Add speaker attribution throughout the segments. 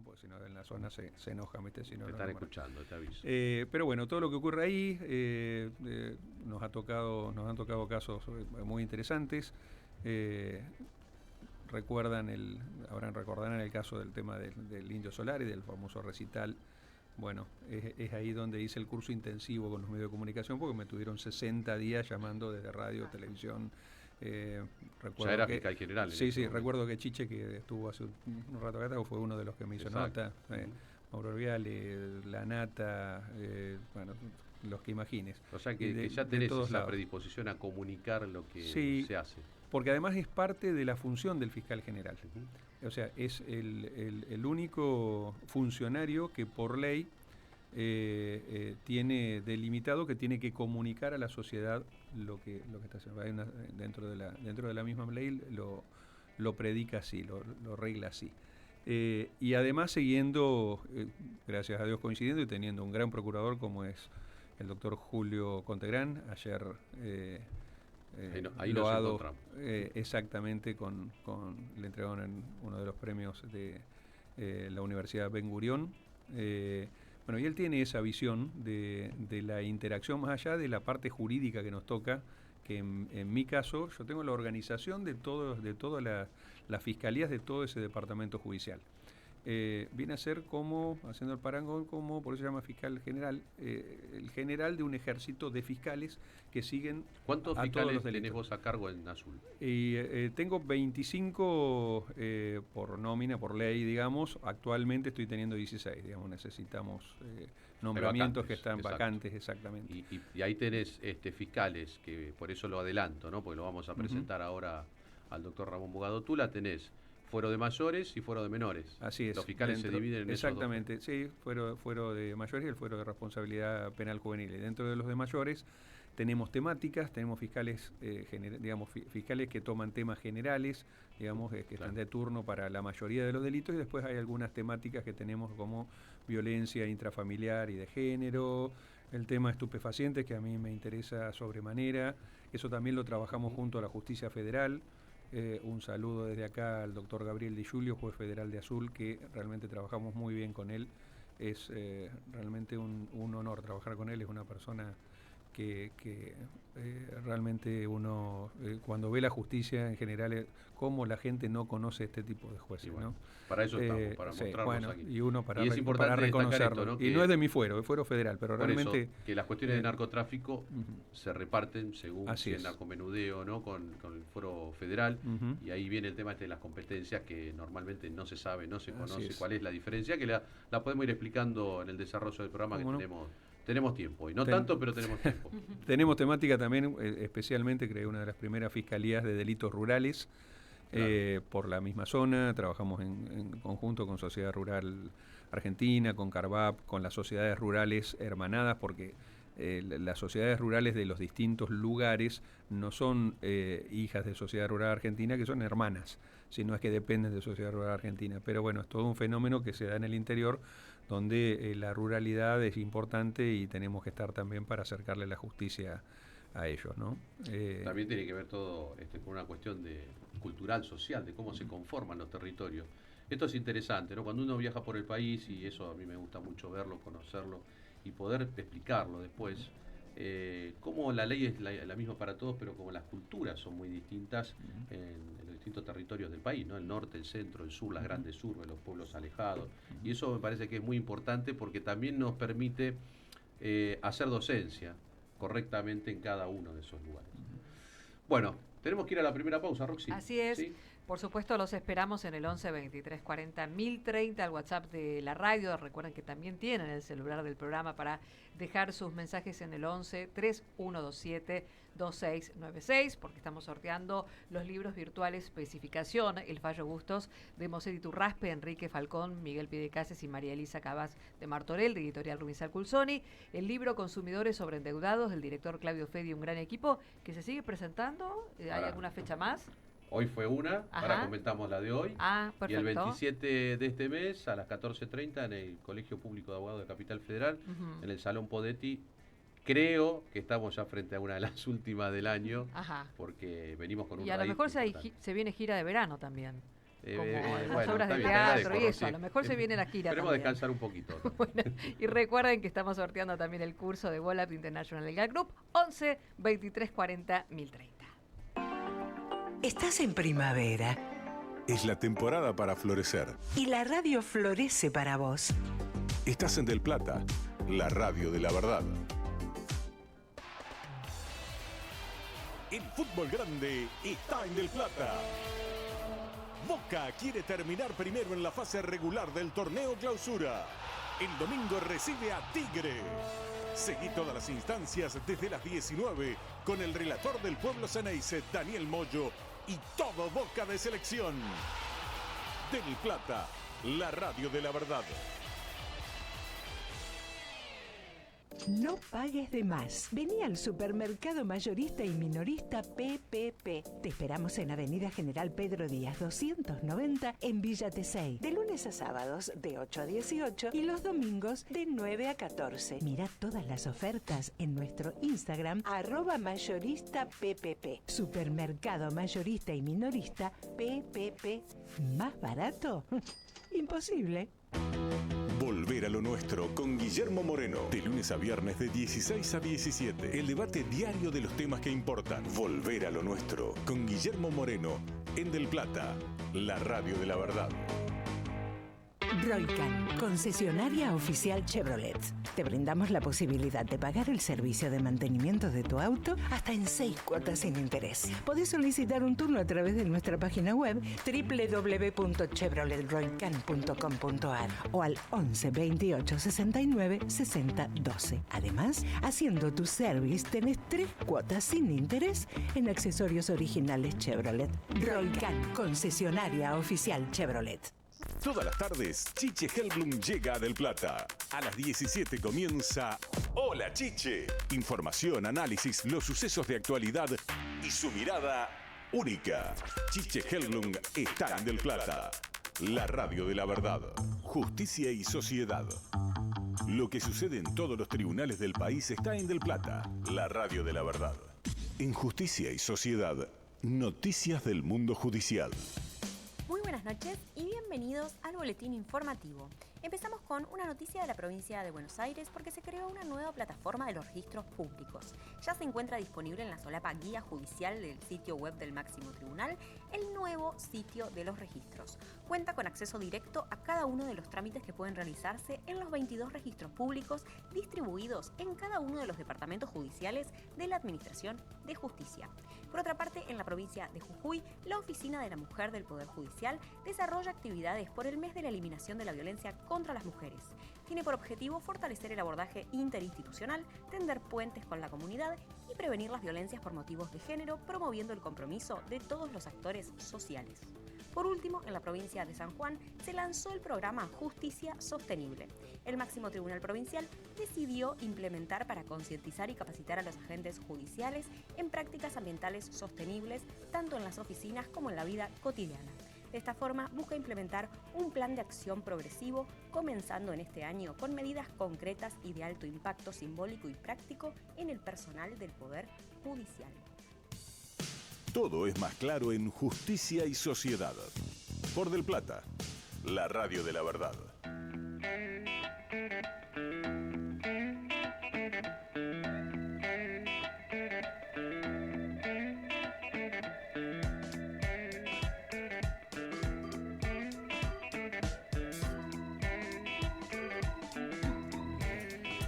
Speaker 1: Porque si no en la zona se enojan, ¿viste? Si no,
Speaker 2: Te
Speaker 1: lo
Speaker 2: están
Speaker 1: nombran.
Speaker 2: escuchando, te aviso.
Speaker 1: Pero bueno, todo lo que ocurre ahí, nos han tocado casos muy interesantes. Recordarán el caso del tema del Indio Solari, del famoso recital. Bueno, es ahí donde hice el curso intensivo con los medios de comunicación, porque me tuvieron 60 días llamando desde radio, televisión.
Speaker 2: Ya era fiscal general.
Speaker 1: Sí, recuerdo que Chiche, que estuvo hace un rato acá, fue uno de los que me hizo nota. Mauro Orviale, La Nata, bueno, los que imagines.
Speaker 2: O sea que ya tenés esa predisposición a comunicar lo que se hace.
Speaker 1: Porque además es parte de la función del fiscal general. O sea, es el único funcionario que por ley tiene delimitado que tiene que comunicar a la sociedad lo que está haciendo. Dentro de la misma ley lo predica así, lo regla así. Y además siguiendo, gracias a Dios coincidiendo y teniendo un gran procurador como es el doctor Julio Contegrán, ayer
Speaker 2: ahí loado
Speaker 1: exactamente le entregaron uno de los premios de la Universidad Ben Gurión. Bueno, y él tiene esa visión de la interacción más allá de la parte jurídica que nos toca, que en mi caso yo tengo la organización de todas las fiscalías de todo ese departamento judicial. Viene a ser como, haciendo el parangón, como, por eso se llama fiscal general, el general de un ejército de fiscales que siguen
Speaker 2: ¿Cuántos
Speaker 1: a
Speaker 2: fiscales
Speaker 1: todos los delitos.
Speaker 2: tenés vos a cargo en Azul?
Speaker 1: Tengo 25 por nómina, por ley, digamos. Actualmente estoy teniendo 16, digamos. Necesitamos nombramientos que están vacantes, exactamente.
Speaker 2: Y ahí tenés fiscales, que por eso lo adelanto, ¿no? Porque lo vamos a presentar ahora al doctor Ramón Bogado. Tú la tenés fuero de mayores y fuero de menores.
Speaker 1: Así es.
Speaker 2: Los fiscales se dividen en
Speaker 1: exactamente, esos dos. Sí, fuero de mayores y el fuero de responsabilidad penal juvenil. Y dentro de los de mayores tenemos temáticas, tenemos fiscales, fiscales que toman temas generales, digamos, que están de turno para la mayoría de los delitos, y después hay algunas temáticas que tenemos como violencia intrafamiliar y de género, el tema estupefacientes, que a mí me interesa sobremanera. Eso también lo trabajamos junto a la Justicia Federal. Un saludo desde acá al doctor Gabriel Di Giulio, juez federal de Azul, que realmente trabajamos muy bien con él. Es realmente un honor trabajar con él, es una persona que realmente uno, cuando ve la justicia en general, cómo la gente no conoce este tipo de jueces.
Speaker 2: Bueno,
Speaker 1: ¿no?
Speaker 2: para eso estamos, para mostrarlos aquí.
Speaker 1: Y uno para
Speaker 2: reconocerlo.
Speaker 1: Esto, ¿no? Y no es de mi fuero, es fuero federal, pero realmente...
Speaker 2: Eso, que las cuestiones de narcotráfico se reparten según si el narcomenudeo, ¿no? con el fuero federal, y ahí viene el tema de las competencias, que normalmente no se sabe, no se conoce cuál es la diferencia, que la podemos ir explicando en el desarrollo del programa, que tenemos tiempo, y no tanto, pero tenemos tiempo.
Speaker 1: Tenemos temática también, especialmente creé una de las primeras fiscalías de delitos rurales, por la misma zona. Trabajamos en conjunto con Sociedad Rural Argentina, con Carvap, con las sociedades rurales hermanadas, porque las sociedades rurales de los distintos lugares no son hijas de Sociedad Rural Argentina, que son hermanas, sino es que dependen de Sociedad Rural Argentina. Pero bueno, es todo un fenómeno que se da en el interior, donde la ruralidad es importante y tenemos que estar también para acercarle la justicia a ellos, ¿no?
Speaker 2: También tiene que ver todo con una cuestión cultural, social, de cómo se conforman los territorios. Esto es interesante, ¿no? Cuando uno viaja por el país, y eso a mí me gusta mucho verlo, conocerlo y poder explicarlo después, cómo la ley es la misma para todos, pero como las culturas son muy distintas en los distintos territorios del país, ¿no? El norte, el centro, el sur, las grandes urbes, los pueblos alejados. Y eso me parece que es muy importante, porque también nos permite hacer docencia correctamente en cada uno de esos lugares. Bueno, tenemos que ir a la primera pausa, Roxy.
Speaker 3: Así es.
Speaker 2: ¿Sí?
Speaker 3: Por supuesto, los esperamos en el 11 23 40 1030, al WhatsApp de la radio. Recuerden que también tienen el celular del programa para dejar sus mensajes en el 11 3127 2696, porque estamos sorteando los libros virtuales Especificación, El Fallo Bustos, de Mosset Iturraspe, Enrique Falcón, Miguel Piedecases y María Elisa Cabas de Martorell, de Editorial Rumizal Culsoni. El libro Consumidores sobre Endeudados, del director Claudio Fedi, un gran equipo que se sigue presentando. ¿Hay alguna fecha más?
Speaker 2: Hoy fue una, ahora comentamos la de hoy.
Speaker 3: Perfecto.
Speaker 2: Y el 27 de este mes, a las 14:30, en el Colegio Público de Abogados de Capital Federal, en el Salón Podetti. Creo que estamos ya frente a una de las últimas del año, porque venimos con un
Speaker 3: Y a lo mejor se viene gira de verano también. como las
Speaker 2: bueno,
Speaker 3: obras de
Speaker 2: está bien,
Speaker 3: teatro y
Speaker 2: agradezco,
Speaker 3: eso.
Speaker 2: Rosy.
Speaker 3: A lo mejor se viene la gira
Speaker 2: Esperemos
Speaker 3: también.
Speaker 2: descansar un poquito.
Speaker 3: Bueno, y recuerden que estamos sorteando también el curso de Volap International Legal Group 11 23 40 1030.
Speaker 4: Estás en primavera
Speaker 5: Es la temporada para florecer.
Speaker 4: y la radio florece para vos.
Speaker 5: Estás en Del Plata, la radio de la verdad. El fútbol grande está en Del Plata. Boca quiere terminar primero en la fase regular del torneo Clausura. El domingo recibe a Tigre. Seguí todas las instancias desde las 19 con el relator del pueblo ceneice, Daniel Moyo, y todo Boca de selección. Del Plata, la radio de la verdad.
Speaker 4: No pagues de más. Vení al supermercado mayorista y minorista PPP. Te esperamos en Avenida General Pedro Díaz 290 en Villa Tesey. De lunes a sábados de 8 a 18 y los domingos de 9 a 14. Mira todas las ofertas en nuestro Instagram @mayorista PPP. Supermercado mayorista y minorista PPP. ¿Más barato? Imposible.
Speaker 5: Volver a lo nuestro con Guillermo Moreno. De lunes a viernes de 16 a 17. El debate diario de los temas que importan. Volver a lo nuestro con Guillermo Moreno en Del Plata, la radio de la verdad.
Speaker 4: Roycan, concesionaria oficial Chevrolet. Te brindamos la posibilidad de pagar el servicio de mantenimiento de tu auto hasta en 6 cuotas sin interés. Podés solicitar un turno a través de nuestra página web www.chevroletroycan.com.ar o al 11 28 69 60 12. Además, haciendo tu service tenés 3 cuotas sin interés en accesorios originales Chevrolet. Roycan, concesionaria oficial Chevrolet.
Speaker 5: Todas las tardes, Chiche Helblum llega a Del Plata. A las 17 comienza Hola Chiche. Información, análisis, los sucesos de actualidad y su mirada única. Chiche Helblum está en Del Plata. La radio de la verdad. Justicia y sociedad. Lo que sucede en todos los tribunales del país está en Del Plata. La radio de la verdad. En Justicia y Sociedad, noticias del mundo judicial.
Speaker 6: Muy buenas noches y bienvenidos al boletín informativo. Empezamos con una noticia de la provincia de Buenos Aires porque se creó una nueva plataforma de los registros públicos. Ya se encuentra disponible en la solapa guía judicial del sitio web del Máximo Tribunal, el nuevo sitio de los registros. Cuenta con acceso directo a cada uno de los trámites que pueden realizarse en los 22 registros públicos distribuidos en cada uno de los departamentos judiciales de la Administración de Justicia. Por otra parte, en la provincia de Jujuy, la Oficina de la Mujer del Poder Judicial desarrolla actividades por el mes de la eliminación de la violencia contra las mujeres. Tiene por objetivo fortalecer el abordaje interinstitucional, tender puentes con la comunidad y prevenir las violencias por motivos de género, promoviendo el compromiso de todos los actores sociales. Por último, en la provincia de San Juan se lanzó el programa Justicia Sostenible. El Máximo Tribunal Provincial decidió implementar para concientizar y capacitar a los agentes judiciales en prácticas ambientales sostenibles, tanto en las oficinas como en la vida cotidiana. De esta forma, busca implementar un plan de acción progresivo, comenzando en este año con medidas concretas y de alto impacto simbólico y práctico en el personal del Poder Judicial.
Speaker 5: Todo es más claro en Justicia y Sociedad. Por Del Plata, la radio de la verdad.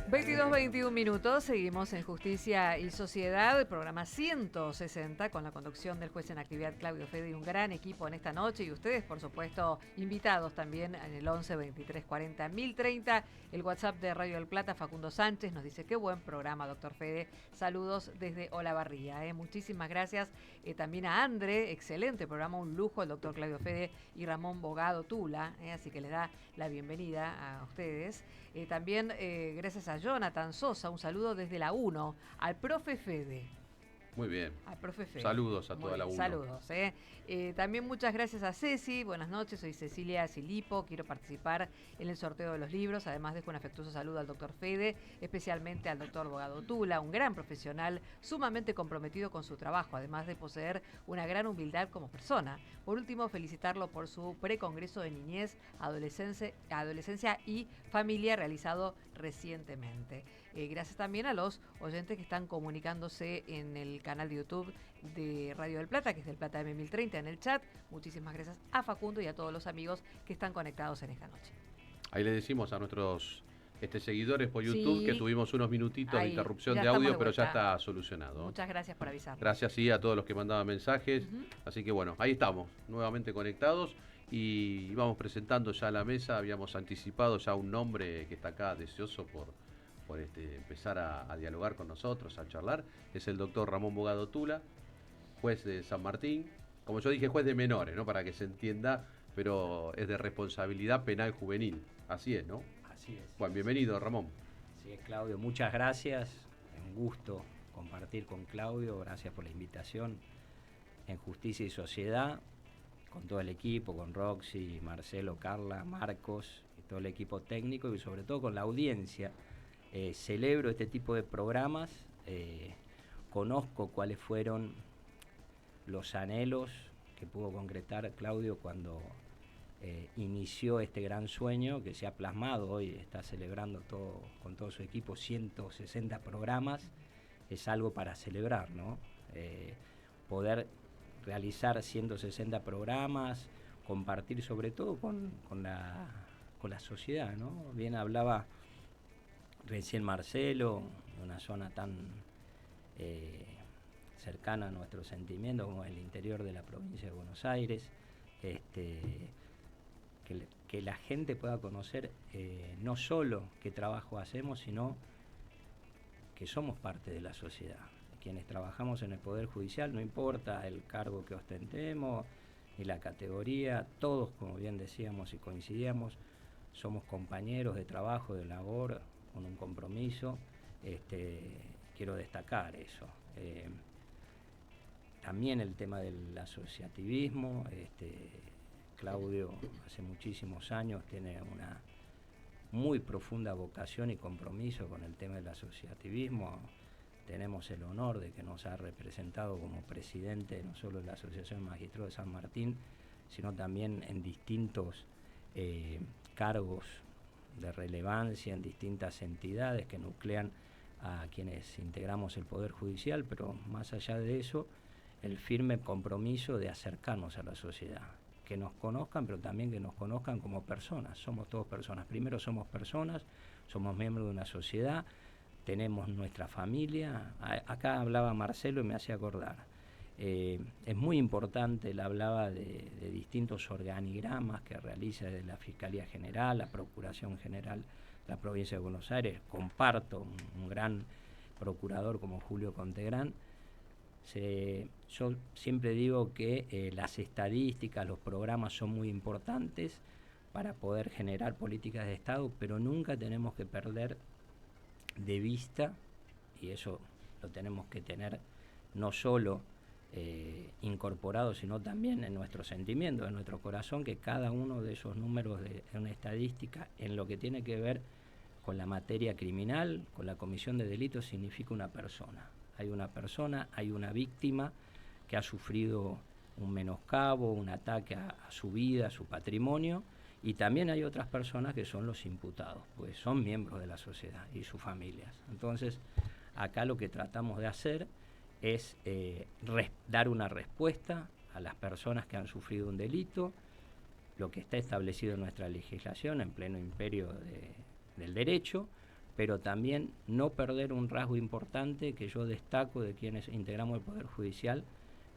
Speaker 3: Veintidós, 21 minutos, seguimos en Justicia y Sociedad, el programa 160 con la conducción del juez en actividad Claudio Fede y un gran equipo en esta noche y ustedes, por supuesto, invitados también en el 11 23 40 1030, el WhatsApp de Radio del Plata, Facundo Sánchez nos dice qué buen programa, doctor Fede, saludos desde Olavarría, muchísimas gracias, también a André, excelente programa, un lujo el doctor Claudio Fede y Ramón Bogado Tula, así que les da la bienvenida a ustedes. También gracias a Jonathan Sosa, un saludo desde la 1, al profe Fede.
Speaker 2: Muy bien.
Speaker 3: Al profe Fede.
Speaker 2: Saludos a
Speaker 3: Muy
Speaker 2: toda la
Speaker 3: bien,
Speaker 2: UNO.
Speaker 3: Saludos. También muchas gracias a Ceci. Buenas noches, soy Cecilia Silipo. Quiero participar en el sorteo de los libros. Además dejo un afectuoso saludo al doctor Fede, especialmente al doctor Bogado Tula, un gran profesional, sumamente comprometido con su trabajo, además de poseer una gran humildad como persona. Por último, felicitarlo por su precongreso de niñez, adolescencia y familia realizado recientemente. Gracias también a los oyentes que están comunicándose en el canal de YouTube de Radio del Plata, que es del Plata M1030 en el chat. Muchísimas gracias a Facundo y a todos los amigos que están conectados en esta noche.
Speaker 2: Ahí le decimos a nuestros seguidores por YouTube
Speaker 3: Sí.
Speaker 2: que tuvimos unos minutitos de interrupción
Speaker 3: ya
Speaker 2: de
Speaker 3: estamos
Speaker 2: audio,
Speaker 3: de
Speaker 2: pero ya
Speaker 3: vuelta.
Speaker 2: está solucionado.
Speaker 3: Muchas gracias por avisar.
Speaker 2: Gracias sí a todos los que mandaban mensajes. Así que bueno, ahí estamos, nuevamente conectados y vamos presentando ya la mesa. Habíamos anticipado ya un nombre que está acá deseoso por empezar a dialogar con nosotros, a charlar. Es el doctor Ramón Bogado Tula, juez de San Martín. Como yo dije, juez de menores, ¿no? Para que se entienda, pero es de responsabilidad penal juvenil. Así es, ¿no?
Speaker 7: Así es.
Speaker 2: Bueno, bienvenido, Ramón.
Speaker 7: Así es, Claudio. Muchas gracias. Un gusto compartir con Claudio. Gracias por la invitación. En Justicia y Sociedad, con todo el equipo, con Roxy, Marcelo, Carla, Marcos y todo el equipo técnico y sobre todo con la audiencia. Celebro este tipo de programas. Conozco cuáles fueron los anhelos que pudo concretar Claudio cuando inició este gran sueño que se ha plasmado hoy, está celebrando con todo su equipo 160 programas, es algo para celebrar, ¿no? Poder realizar 160 programas, compartir sobre todo con la sociedad, ¿no? Bien hablaba recién Marcelo, una zona tan cercana a nuestros sentimientos como el interior de la provincia de Buenos Aires, que la gente pueda conocer no solo qué trabajo hacemos, sino que somos parte de la sociedad. Quienes trabajamos en el Poder Judicial, no importa el cargo que ostentemos, ni la categoría, todos, como bien decíamos y coincidíamos, somos compañeros de trabajo, de labor, con un compromiso. Quiero destacar eso. También el tema del asociativismo. Claudio hace muchísimos años tiene una muy profunda vocación y compromiso con el tema del asociativismo. Tenemos el honor de que nos ha representado como presidente no solo de la Asociación de Magistrados de San Martín, sino también en distintos cargos de relevancia en distintas entidades que nuclean a quienes integramos el Poder Judicial, pero más allá de eso, el firme compromiso de acercarnos a la sociedad, que nos conozcan, pero también que nos conozcan como personas. Somos todos personas. Primero somos personas, somos miembros de una sociedad, tenemos nuestra familia. Acá hablaba Marcelo y me hacía acordar. Es muy importante, él hablaba de distintos organigramas que realiza desde la Fiscalía General, la Procuración General de la Provincia de Buenos Aires. Comparto un gran procurador como Julio Contegrán. Yo siempre digo que las estadísticas, los programas son muy importantes para poder generar políticas de Estado, pero nunca tenemos que perder de vista, y eso lo tenemos que tener no solo incorporado, sino también en nuestro sentimiento, en nuestro corazón, que cada uno de esos números de una estadística en lo que tiene que ver con la materia criminal, con la comisión de delitos, significa una persona. Hay una persona, hay una víctima que ha sufrido un menoscabo, un ataque a su vida, a su patrimonio, y también hay otras personas que son los imputados, pues son miembros de la sociedad y sus familias. Entonces, acá lo que tratamos de hacer es dar una respuesta a las personas que han sufrido un delito, lo que está establecido en nuestra legislación en pleno imperio del derecho, pero también no perder un rasgo importante que yo destaco de quienes integramos el Poder Judicial,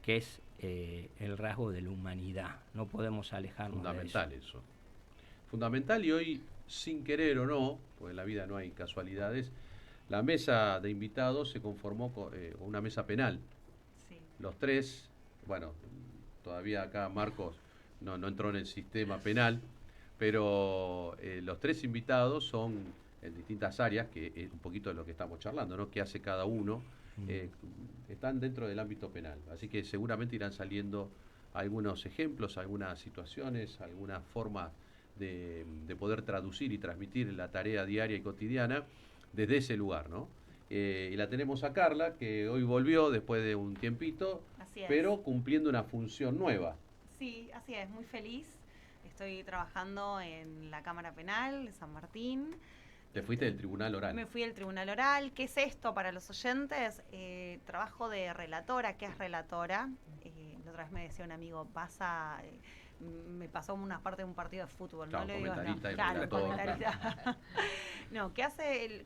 Speaker 7: que es el rasgo de la humanidad. No podemos alejarnos de eso.
Speaker 2: Fundamental eso. Fundamental, y hoy, sin querer o no, porque en la vida no hay casualidades, la mesa de invitados se conformó con una mesa penal.
Speaker 3: Sí.
Speaker 2: Los tres, bueno, todavía acá Marcos no entró en el sistema penal, pero los tres invitados son en distintas áreas, que es un poquito de lo que estamos charlando, ¿no? ¿Qué hace cada uno? están dentro del ámbito penal. Así que seguramente irán saliendo algunos ejemplos, algunas situaciones, algunas formas de poder traducir y transmitir la tarea diaria y cotidiana desde ese lugar, ¿no? Y la tenemos a Carla, que hoy volvió después de un tiempito, pero cumpliendo una función nueva.
Speaker 8: Sí, así es, muy feliz. Estoy trabajando en la Cámara Penal de San Martín.
Speaker 2: Te fuiste del Tribunal Oral.
Speaker 8: Me fui del Tribunal Oral. ¿Qué es esto para los oyentes? Trabajo de relatora. ¿Qué es relatora? La otra vez me decía un amigo, me pasó una parte de un partido de fútbol.
Speaker 2: Claro,
Speaker 8: no le digo,
Speaker 2: comentarista
Speaker 8: no.
Speaker 2: y
Speaker 8: Claro,
Speaker 2: relator.
Speaker 8: comentarista. No, ¿qué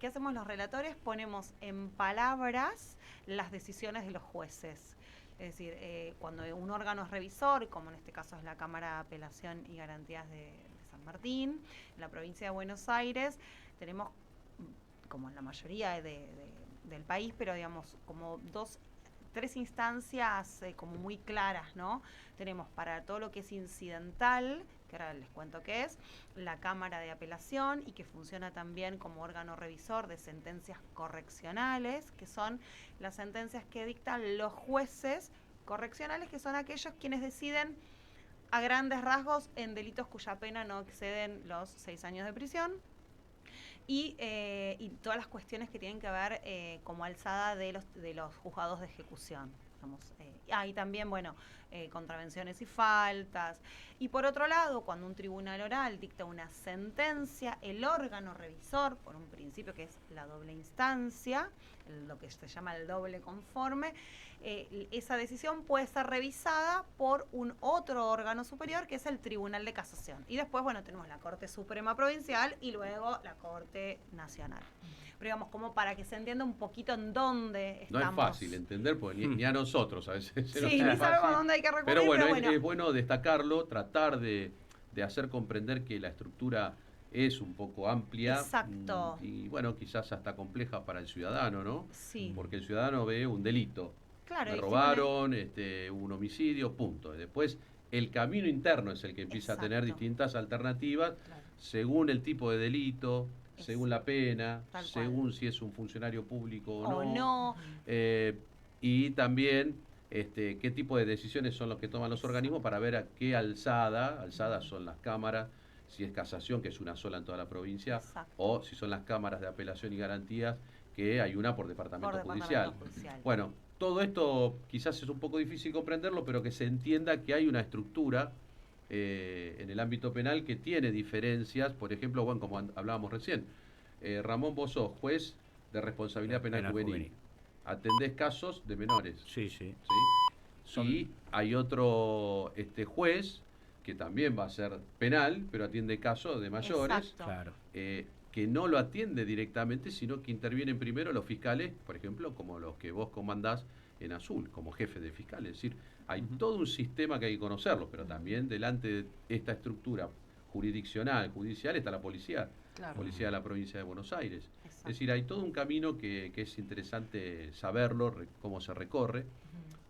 Speaker 8: hacemos los relatores? Ponemos en palabras las decisiones de los jueces. Es decir, cuando un órgano es revisor, como en este caso es la Cámara de Apelación y Garantías de San Martín, en la provincia de Buenos Aires, tenemos, como en la mayoría del país, pero digamos, como tres instancias como muy claras, ¿no? Tenemos para todo lo que es incidental, que ahora les cuento qué es, la Cámara de Apelación y que funciona también como órgano revisor de sentencias correccionales, que son las sentencias que dictan los jueces correccionales, que son aquellos quienes deciden a grandes rasgos en delitos cuya pena no exceden los 6 años de prisión. Y todas las cuestiones que tienen que ver como alzada de los juzgados de ejecución. Y también, bueno, contravenciones y faltas. Y por otro lado, cuando un tribunal oral dicta una sentencia, el órgano revisor, por un principio que es la doble instancia, lo que se llama el doble conforme, esa decisión puede ser revisada por un otro órgano superior que es el Tribunal de Casación. Y después, bueno, tenemos la Corte Suprema Provincial y luego la Corte Nacional. Pero digamos, como para que se entienda un poquito en dónde estamos.
Speaker 2: No es fácil entender, porque ni a nosotros a veces se nos
Speaker 8: Sí,
Speaker 2: hace
Speaker 8: ni sabemos
Speaker 2: fácil.
Speaker 8: a dónde hay que recurrir,
Speaker 2: Pero bueno, es bueno destacarlo, tratar de hacer comprender que la estructura es un poco amplia.
Speaker 8: Exacto.
Speaker 2: Y bueno, quizás hasta compleja para el ciudadano, ¿no?
Speaker 8: Sí.
Speaker 2: Porque el ciudadano ve un delito.
Speaker 8: Claro,
Speaker 2: me robaron, un homicidio, punto. Y después el camino interno es el que empieza a tener distintas alternativas, claro, según el tipo de delito, según la pena, según si es un funcionario público o no. Y también qué tipo de decisiones son los que toman los organismos para ver a qué alzadas son las cámaras, si es casación, que es una sola en toda la provincia, o si son las cámaras de apelación y garantías, que hay una por departamento judicial. Bueno, todo esto quizás es un poco difícil comprenderlo, pero que se entienda que hay una estructura en el ámbito penal que tiene diferencias. Por ejemplo, bueno, como hablábamos recién, Ramón, vos sos juez de responsabilidad penal juvenil. Atendés casos de menores.
Speaker 7: Sí, sí.
Speaker 2: Y hay otro juez que también va a ser penal, pero atiende casos de mayores.
Speaker 7: Claro.
Speaker 2: Que no lo atiende directamente, sino que intervienen primero los fiscales, por ejemplo, como los que vos comandás en Azul, como jefe de fiscal. Es decir, hay todo un sistema que hay que conocerlo, pero también delante de esta estructura jurisdiccional, judicial, está la policía, policía de la provincia de Buenos Aires. Es decir, hay todo un camino que es interesante saberlo, cómo se recorre,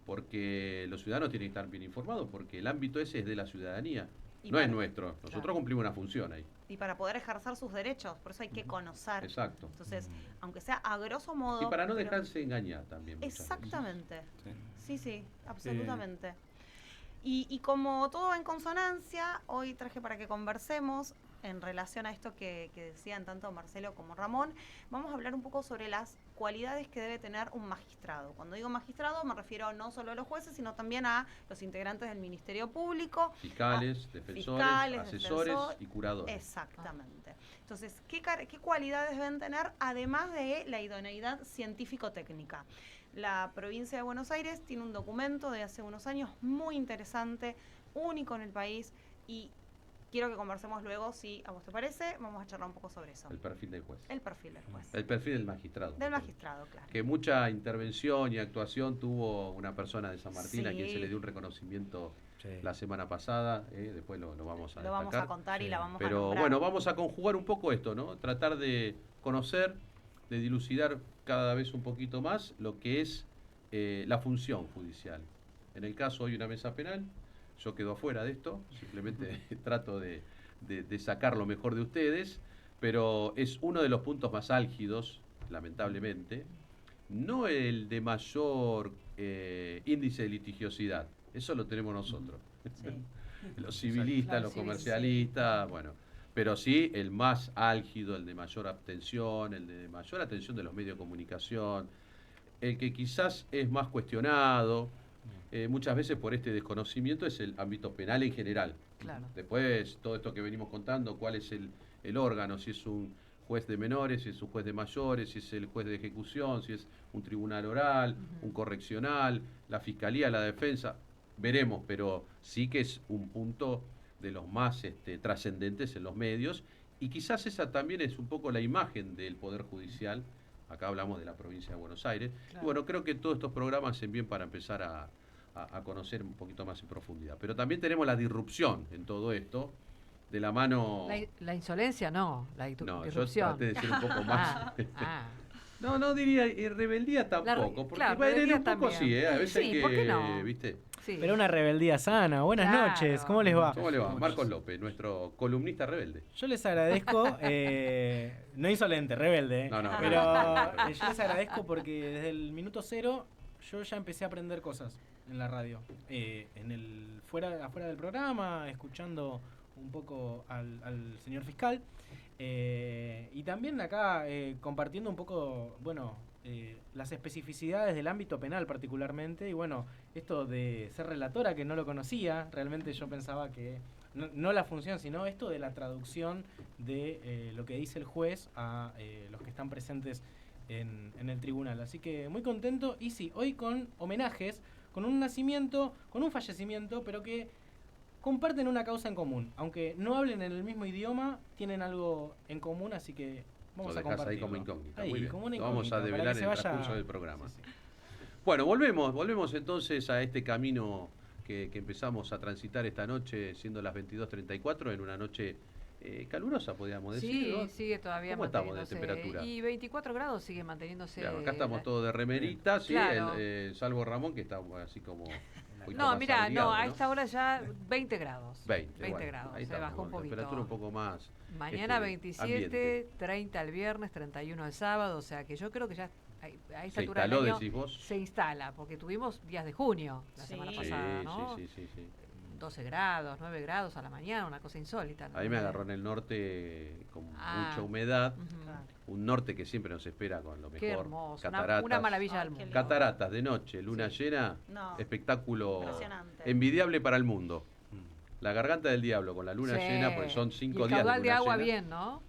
Speaker 2: porque los ciudadanos tienen que estar bien informados, porque el ámbito ese es de la ciudadanía. No es nuestro, nosotros cumplimos una función ahí.
Speaker 8: Y para poder ejercer sus derechos, por eso hay que conocer.
Speaker 2: Exacto.
Speaker 8: Entonces, aunque sea a grosso modo...
Speaker 2: Y para no dejarse engañar también.
Speaker 8: Exactamente. Sí, absolutamente. Y como todo va en consonancia, hoy traje para que conversemos en relación a esto que decían tanto Marcelo como Ramón, vamos a hablar un poco sobre las cualidades que debe tener un magistrado. Cuando digo magistrado me refiero no solo a los jueces, sino también a los integrantes del Ministerio Público.
Speaker 2: Fiscales, defensores, asesores y curadores.
Speaker 8: Exactamente. Entonces, ¿qué cualidades deben tener además de la idoneidad científico-técnica? La provincia de Buenos Aires tiene un documento de hace unos años muy interesante, único en el país, y quiero que conversemos luego, si a vos te parece, vamos a charlar un poco sobre eso.
Speaker 2: El perfil del juez.
Speaker 8: El perfil del juez.
Speaker 2: El perfil del magistrado.
Speaker 8: Del magistrado, claro.
Speaker 2: Que mucha intervención y actuación tuvo una persona de San Martín, a quien se le dio un reconocimiento la semana pasada, después lo vamos a destacar.
Speaker 8: Lo vamos a contar y la vamos a
Speaker 2: nombrar. Pero bueno, vamos a conjugar un poco esto, ¿no? Tratar de conocer, de dilucidar cada vez un poquito más lo que es la función judicial. En el caso hoy una mesa penal, yo quedo afuera de esto, simplemente trato de sacar lo mejor de ustedes, pero es uno de los puntos más álgidos, lamentablemente, no el de mayor índice de litigiosidad, eso lo tenemos nosotros.
Speaker 6: Sí.
Speaker 2: Los civilistas,
Speaker 3: Claro,
Speaker 2: los
Speaker 3: sí,
Speaker 2: comercialistas, bueno, pero sí el más álgido, el de mayor abstención, el de mayor atención de los medios de comunicación, el que quizás es más cuestionado, muchas veces por este desconocimiento, es el ámbito penal en general.
Speaker 3: Claro.
Speaker 2: Después, todo esto que venimos contando, cuál es el órgano, si es un juez de menores, si es un juez de mayores, si es el juez de ejecución, si es un tribunal oral, un correccional, la fiscalía, la defensa, veremos, pero sí que es un punto de los más trascendentes en los medios, y quizás esa también es un poco la imagen del Poder Judicial. Acá hablamos de la provincia de Buenos Aires.
Speaker 3: Claro.
Speaker 2: Y bueno, creo que todos estos programas hacen bien para empezar a conocer un poquito más en profundidad. Pero también tenemos la disrupción en todo esto, de la mano...
Speaker 3: La insolencia no, la
Speaker 2: No, yo
Speaker 3: disrupción.
Speaker 2: traté de ser un poco más...
Speaker 3: Ah.
Speaker 2: No diría rebeldía tampoco, porque
Speaker 3: claro,
Speaker 2: bueno,
Speaker 3: rebeldía
Speaker 2: un poco
Speaker 3: también.
Speaker 2: sí, a veces
Speaker 3: Sí,
Speaker 2: que,
Speaker 3: ¿por qué no?
Speaker 2: ¿viste?
Speaker 3: Sí.
Speaker 9: Pero una rebeldía sana. Buenas
Speaker 3: Claro.
Speaker 9: noches, ¿cómo les va?
Speaker 2: ¿Cómo le va? Marcos López, nuestro columnista rebelde.
Speaker 9: Yo les agradezco, no insolente, rebelde,
Speaker 2: No,
Speaker 9: pero
Speaker 2: rebelde.
Speaker 9: yo les agradezco porque desde el minuto cero yo ya empecé a aprender cosas en la radio. Afuera del programa, escuchando un poco al señor fiscal. Y también acá compartiendo un poco, las especificidades del ámbito penal particularmente. Y bueno, esto de ser relatora, que no lo conocía, realmente yo pensaba que, no la función, sino esto de la traducción de lo que dice el juez a los que están presentes en el tribunal. Así que muy contento. Y sí, hoy con homenajes, con un nacimiento, con un fallecimiento, pero que comparten una causa en común. Aunque no hablen en el mismo idioma, tienen algo en común, así que vamos
Speaker 2: Lo
Speaker 9: a
Speaker 2: dejás
Speaker 9: compartirlo.
Speaker 2: ahí como incógnita.
Speaker 9: Ahí,
Speaker 2: Muy bien.
Speaker 9: como una
Speaker 2: Lo vamos
Speaker 9: incógnita,
Speaker 2: a
Speaker 9: para que
Speaker 2: develar
Speaker 9: se
Speaker 2: en el
Speaker 9: vaya-
Speaker 2: transcurso del programa.
Speaker 9: Sí, sí.
Speaker 2: Bueno, volvemos entonces a este camino que empezamos a transitar esta noche, siendo las 22:34, en una noche calurosa, podríamos decir.
Speaker 3: Sí,
Speaker 2: ¿no?
Speaker 3: sigue todavía
Speaker 2: ¿Cómo estamos de
Speaker 3: manteniéndose.
Speaker 2: temperatura?
Speaker 3: Y 24 grados sigue manteniéndose.
Speaker 2: Claro, acá estamos todos de remerita, sí,
Speaker 3: Claro.
Speaker 2: salvo Ramón, que está así como... un poquito
Speaker 3: No,
Speaker 2: más
Speaker 3: mira,
Speaker 2: abrigado,
Speaker 3: a esta hora ya 20 grados.
Speaker 2: 20 bueno,
Speaker 3: grados,
Speaker 2: ahí
Speaker 3: se
Speaker 2: estamos,
Speaker 3: bajó un
Speaker 2: bueno,
Speaker 3: poquito.
Speaker 2: temperatura un poco más...
Speaker 3: Mañana 27,
Speaker 2: ambiente.
Speaker 3: 30 el viernes, 31 el sábado, o sea que yo creo que ya a esta
Speaker 2: Se
Speaker 3: altura del
Speaker 2: instaló,
Speaker 3: año
Speaker 2: decís vos.
Speaker 3: se instala, porque tuvimos días de junio la
Speaker 6: Sí.
Speaker 3: semana
Speaker 2: Sí,
Speaker 3: pasada, ¿no?
Speaker 2: sí.
Speaker 3: 12 grados, 9 grados a la mañana, una cosa insólita. ¿no?
Speaker 2: Ahí me agarró en el norte con
Speaker 3: Ah.
Speaker 2: mucha humedad,
Speaker 3: Ujú.
Speaker 6: Claro.
Speaker 2: un norte que siempre nos espera con lo mejor.
Speaker 3: Qué hermoso,
Speaker 2: Cataratas,
Speaker 3: una maravilla
Speaker 6: Ay,
Speaker 3: del
Speaker 6: qué
Speaker 3: mundo.
Speaker 6: lindo.
Speaker 2: cataratas de noche, luna llena,
Speaker 6: No.
Speaker 2: espectáculo
Speaker 6: Impresionante.
Speaker 2: envidiable para el mundo. La garganta del diablo con la luna
Speaker 3: Sí.
Speaker 2: llena, pues son 5
Speaker 3: Y el
Speaker 2: días de
Speaker 3: caudal
Speaker 2: luna
Speaker 3: de agua
Speaker 2: llena.
Speaker 3: bien, ¿no?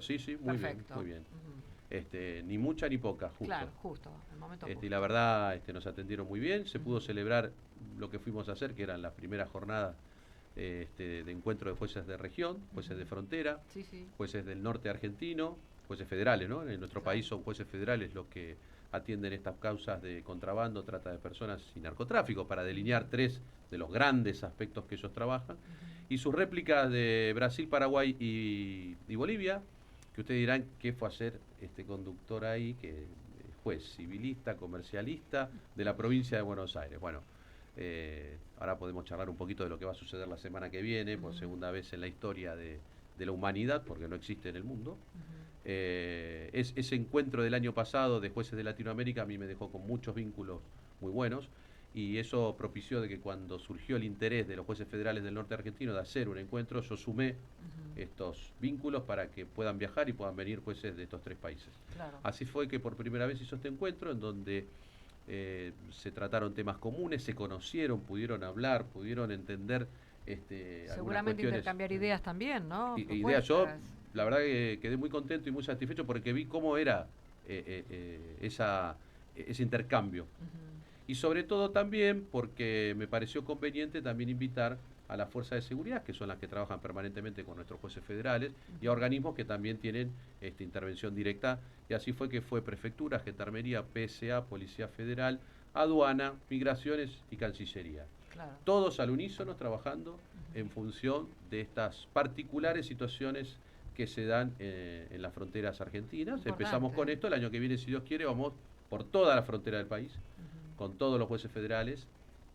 Speaker 2: Sí, muy
Speaker 3: Perfecto.
Speaker 2: bien, muy bien.
Speaker 3: Ujú.
Speaker 2: Ni mucha ni poca, justo.
Speaker 3: Claro, justo, el momento
Speaker 2: Y
Speaker 3: justo.
Speaker 2: la verdad nos atendieron muy bien, se pudo celebrar lo que fuimos a hacer, que eran las primeras jornadas de encuentro de jueces de región, jueces de frontera,
Speaker 3: Sí, sí.
Speaker 2: jueces del norte argentino, jueces federales, ¿no? En nuestro país son jueces federales los que atienden estas causas de contrabando, trata de personas y narcotráfico, para delinear 3 de los grandes aspectos que ellos trabajan. Y sus réplicas de Brasil, Paraguay y Bolivia, que ustedes dirán qué fue a hacer este conductor ahí, que es juez civilista, comercialista de la provincia de Buenos Aires. Bueno, ahora podemos charlar un poquito de lo que va a suceder la semana que viene, por segunda vez en la historia de la humanidad, porque no existe en el mundo. Ese encuentro del año pasado de jueces de Latinoamérica a mí me dejó con muchos vínculos muy buenos, y eso propició de que cuando surgió el interés de los jueces federales del norte argentino de hacer un encuentro, yo sumé estos vínculos para que puedan viajar y puedan venir jueces de estos 3 países.
Speaker 3: Claro.
Speaker 2: Así fue que por primera vez hizo este encuentro en donde se trataron temas comunes, se conocieron, pudieron hablar, pudieron entender algunas
Speaker 3: Seguramente
Speaker 2: cuestiones.
Speaker 3: intercambiar ideas también, ¿no?
Speaker 2: Ideas. Yo,
Speaker 3: Propuestas.
Speaker 2: la verdad que quedé muy contento y muy satisfecho porque vi cómo era ese intercambio.
Speaker 3: Ujú.
Speaker 2: Y sobre todo también porque me pareció conveniente también invitar a las fuerzas de seguridad, que son las que trabajan permanentemente con nuestros jueces federales, y a organismos que también tienen intervención directa. Y así fue que fue Prefectura, Gendarmería, PSA, Policía Federal, Aduana, Migraciones y Cancillería.
Speaker 3: Claro.
Speaker 2: Todos al unísono trabajando en función de estas particulares situaciones que se dan en las fronteras argentinas.
Speaker 3: Importante.
Speaker 2: Empezamos con esto, el año que viene, si Dios quiere, vamos por toda la frontera del país,
Speaker 3: Ujú.
Speaker 2: con todos los jueces federales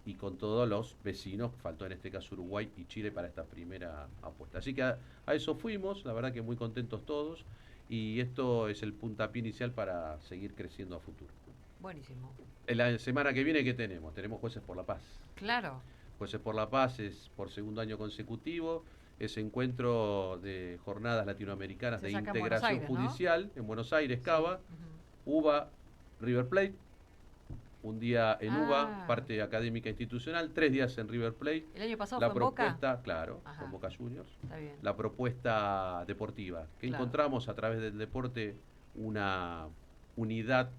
Speaker 2: y con todos los vecinos, faltó en este caso Uruguay y Chile para esta primera apuesta. Así que a eso fuimos, la verdad que muy contentos todos, y esto es el puntapié inicial para seguir creciendo a futuro.
Speaker 3: Buenísimo.
Speaker 2: En la semana que viene, ¿qué tenemos? Tenemos Jueces por la Paz.
Speaker 3: Claro.
Speaker 2: Jueces por la Paz es por segundo año consecutivo, ese encuentro de jornadas latinoamericanas
Speaker 3: Se
Speaker 2: de
Speaker 3: saca en
Speaker 2: integración
Speaker 3: Buenos Aires, ¿no?
Speaker 2: judicial en Buenos Aires,
Speaker 3: Sí.
Speaker 2: Cava, UBA, River Plate, un día en UBA,
Speaker 3: Ah.
Speaker 2: parte académica institucional, 3 días en River Plate.
Speaker 3: ¿El año pasado
Speaker 2: La
Speaker 3: fue en Boca?
Speaker 2: propuesta, claro,
Speaker 3: Ajá.
Speaker 2: con Boca Juniors.
Speaker 3: Está bien.
Speaker 2: La propuesta deportiva, que
Speaker 3: Claro.
Speaker 2: encontramos a través del deporte una unidad,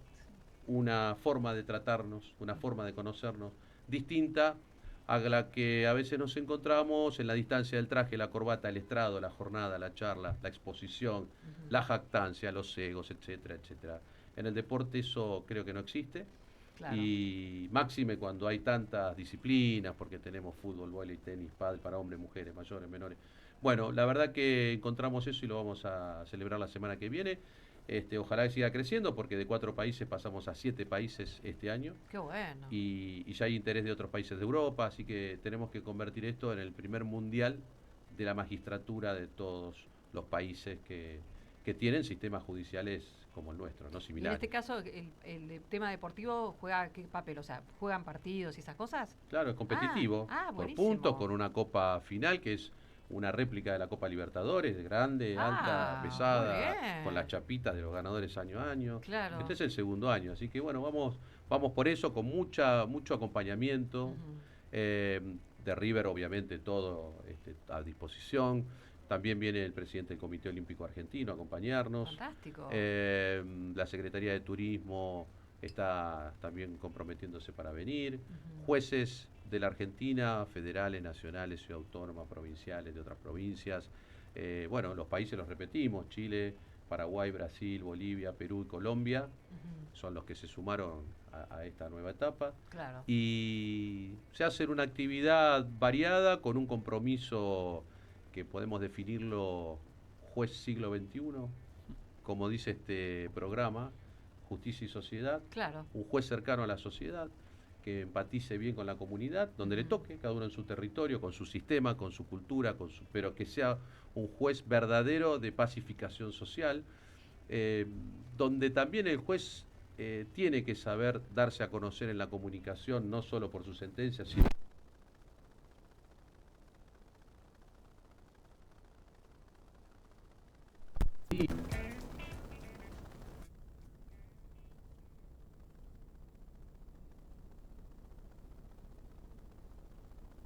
Speaker 2: una forma de tratarnos, una forma de conocernos distinta a la que a veces nos encontramos en la distancia del traje, la corbata, el estrado, la jornada, la charla, la exposición, la jactancia, los egos, etcétera, etcétera. En el deporte eso creo que no existe.
Speaker 3: Claro.
Speaker 2: Y máxime cuando hay tantas disciplinas, porque tenemos fútbol, vóley, tenis, pádel para hombres, mujeres, mayores, menores. Bueno, la verdad que encontramos eso y lo vamos a celebrar la semana que viene. Ojalá que siga creciendo, porque de 4 países pasamos a 7 países este año.
Speaker 3: Qué bueno.
Speaker 2: Y ya hay interés de otros países de Europa, así que tenemos que convertir esto en el primer mundial de la magistratura de todos los países que tienen sistemas judiciales como el nuestro, no
Speaker 3: Y en
Speaker 2: similares.
Speaker 3: este caso, el tema deportivo juega qué papel, o sea, ¿juegan partidos y esas cosas?
Speaker 2: Claro, es competitivo, por
Speaker 3: buenísimo.
Speaker 2: puntos, con una copa final que es una réplica de la Copa Libertadores, grande, alta,
Speaker 3: muy
Speaker 2: pesada,
Speaker 3: bien.
Speaker 2: con las chapitas de los ganadores año a año.
Speaker 3: Claro.
Speaker 2: Este es el segundo año, así que bueno, vamos por eso, con mucho acompañamiento. De River, obviamente, todo a disposición. También viene el presidente del Comité Olímpico Argentino a acompañarnos.
Speaker 3: Fantástico.
Speaker 2: La Secretaría de Turismo está también comprometiéndose para venir. Jueces de la Argentina, federales, nacionales, ciudad autónoma, provinciales, de otras provincias. Bueno, los países los repetimos: Chile, Paraguay, Brasil, Bolivia, Perú y Colombia son los que se sumaron a esta nueva etapa.
Speaker 3: Claro.
Speaker 2: Y se hace una actividad variada con un compromiso que podemos definirlo juez siglo XXI, como dice este programa, Justicia y Sociedad.
Speaker 3: Claro.
Speaker 2: Un juez cercano a la sociedad, que empatice bien con la comunidad, donde le toque, cada uno en su territorio, con su sistema, con su cultura, pero que sea un juez verdadero de pacificación social, donde también el juez tiene que saber darse a conocer en la comunicación, no solo por su sentencia, sino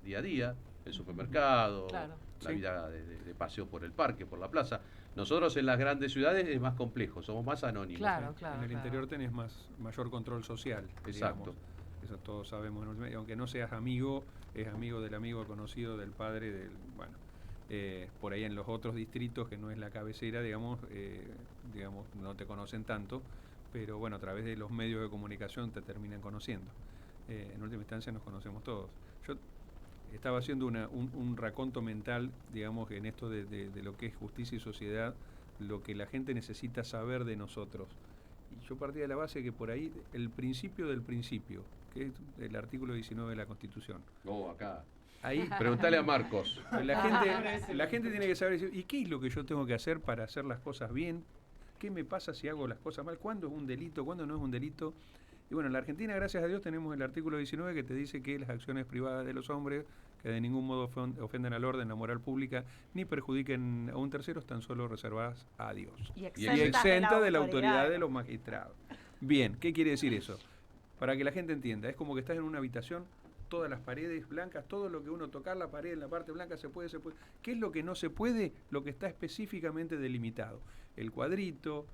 Speaker 2: día a día, el supermercado,
Speaker 3: Claro.
Speaker 2: la
Speaker 1: Sí.
Speaker 2: vida de paseo por el parque, por la plaza. Nosotros en las grandes ciudades es más complejo, somos más anónimos.
Speaker 3: Claro, claro.
Speaker 1: En el
Speaker 3: claro.
Speaker 1: interior tenés mayor control social.
Speaker 2: Exacto.
Speaker 1: Digamos. Eso todos sabemos. ¿No? Aunque no seas amigo, es amigo del amigo conocido, del padre, bueno. Por ahí en los otros distritos, que no es la cabecera, digamos, no te conocen tanto, pero bueno, a través de los medios de comunicación te terminan conociendo. En última instancia nos conocemos todos. Yo estaba haciendo un raconto mental, digamos, en esto de lo que es justicia y sociedad, lo que la gente necesita saber de nosotros. Y yo partía de la base que por ahí el principio del principio, que es el artículo 19 de la Constitución.
Speaker 2: Acá.
Speaker 1: Ahí
Speaker 2: Preguntale a Marcos.
Speaker 1: la gente tiene que saber, ¿y qué es lo que yo tengo que hacer para hacer las cosas bien? ¿Qué me pasa si hago las cosas mal? ¿Cuándo es un delito? ¿Cuándo no es un delito? Y bueno, en la Argentina, gracias a Dios, tenemos el artículo 19 que te dice que las acciones privadas de los hombres, que de ningún modo ofenden al orden, la moral pública, ni perjudiquen a un tercero, están solo reservadas a Dios.
Speaker 8: Y
Speaker 1: Y exenta de la autoridad de los magistrados. Bien, ¿qué quiere decir eso? Para que la gente entienda, es como que estás en una habitación, todas las paredes blancas, todo lo que uno tocar, la pared en la parte blanca se puede. ¿Qué es lo que no se puede? Lo que está específicamente delimitado. El cuadrito,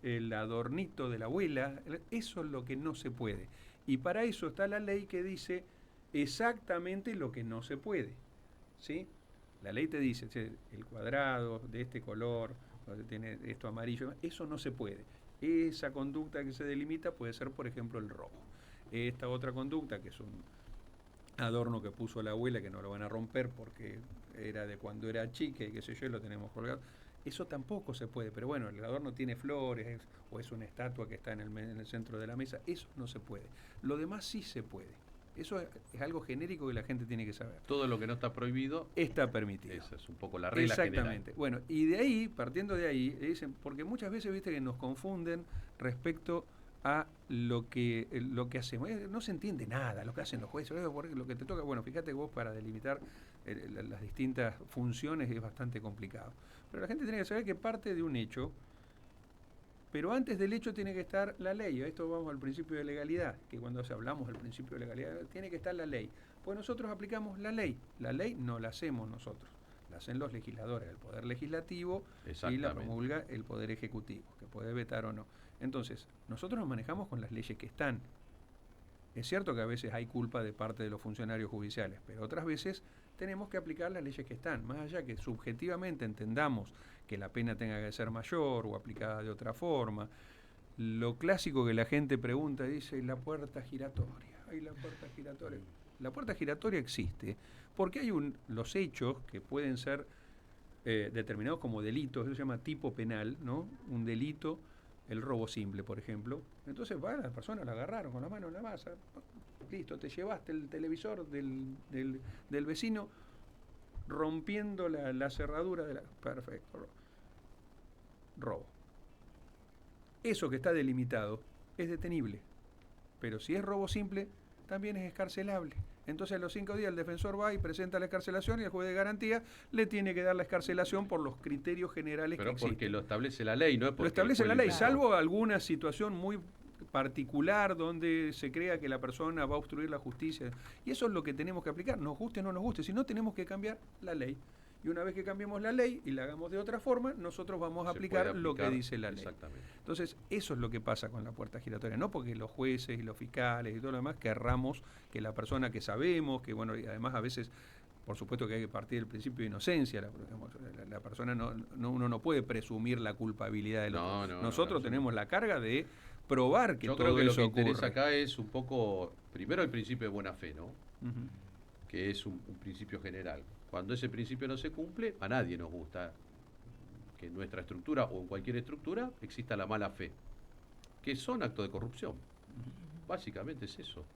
Speaker 1: el adornito de la abuela, eso es lo que no se puede. Y para eso está la ley que dice exactamente lo que no se puede. ¿Sí? La ley te dice, el cuadrado de este color, tiene esto amarillo, eso no se puede. Esa conducta que se delimita puede ser, por ejemplo, el robo. Esta otra conducta, que es un adorno que puso la abuela, que no lo van a romper porque era de cuando era chica y qué sé yo, y lo tenemos colgado, eso tampoco se puede. Pero bueno, el adorno tiene flores o es una estatua que está en el centro de la mesa, eso no se puede. Lo demás sí se puede. Eso es algo genérico que la gente tiene que saber.
Speaker 2: Todo lo que no está prohibido
Speaker 1: está permitido.
Speaker 2: Esa es un poco la regla general.
Speaker 1: Exactamente. Bueno, y de ahí, partiendo de ahí, dicen, porque muchas veces viste que nos confunden respecto a lo que hacemos. No se entiende nada lo que hacen los jueces, porque lo que te toca, bueno, fíjate que vos para delimitar las distintas funciones es bastante complicado. Pero la gente tiene que saber que parte de un hecho, pero antes del hecho tiene que estar la ley. Esto vamos al principio de legalidad, que cuando hablamos del principio de legalidad tiene que estar la ley. Pues nosotros aplicamos la ley. La ley no la hacemos nosotros, la hacen los legisladores, el Poder Legislativo, y la promulga el Poder Ejecutivo, que puede vetar o no. Entonces, nosotros nos manejamos con las leyes que están. Es cierto que a veces hay culpa de parte de los funcionarios judiciales, pero otras veces tenemos que aplicar las leyes que están, más allá que subjetivamente entendamos que la pena tenga que ser mayor o aplicada de otra forma. Lo clásico que la gente pregunta dice, la puerta giratoria. Ay, la puerta giratoria. La puerta giratoria existe porque hay los hechos que pueden ser determinados como delitos, eso se llama tipo penal, ¿no? Un delito, el robo simple, por ejemplo. Entonces va, la persona la agarraron con la mano en la masa, listo, te llevaste el televisor del vecino rompiendo la cerradura de la... Perfecto. Robo. Eso que está delimitado es detenible, pero si es robo simple, también es escarcelable. Entonces a los 5 días el defensor va y presenta la escarcelación y el juez de garantía le tiene que dar la escarcelación por los criterios generales que existen.
Speaker 2: Porque lo establece la ley, ¿no?
Speaker 1: Lo establece la ley, salvo alguna situación muy particular donde se crea que la persona va a obstruir la justicia. Y eso es lo que tenemos que aplicar, nos guste o no nos guste, si no tenemos que cambiar la ley. Y una vez que cambiemos la ley y la hagamos de otra forma, nosotros vamos a aplicar lo que dice la ley.
Speaker 2: Exactamente.
Speaker 1: Entonces, eso es lo que pasa con la puerta giratoria. No porque los jueces y los fiscales y todo lo demás querramos que la persona que sabemos, que bueno, y además a veces, por supuesto que hay que partir del principio de inocencia. La persona uno no puede presumir la culpabilidad del otro. Nosotros tenemos la carga de probar que todo eso ocurre.
Speaker 2: Yo creo que lo que interesa acá es un poco, primero el principio de buena fe, ¿no? Que es un principio general. Cuando ese principio no se cumple, a nadie nos gusta que en nuestra estructura o en cualquier estructura exista la mala fe, que son actos de corrupción. Básicamente es eso.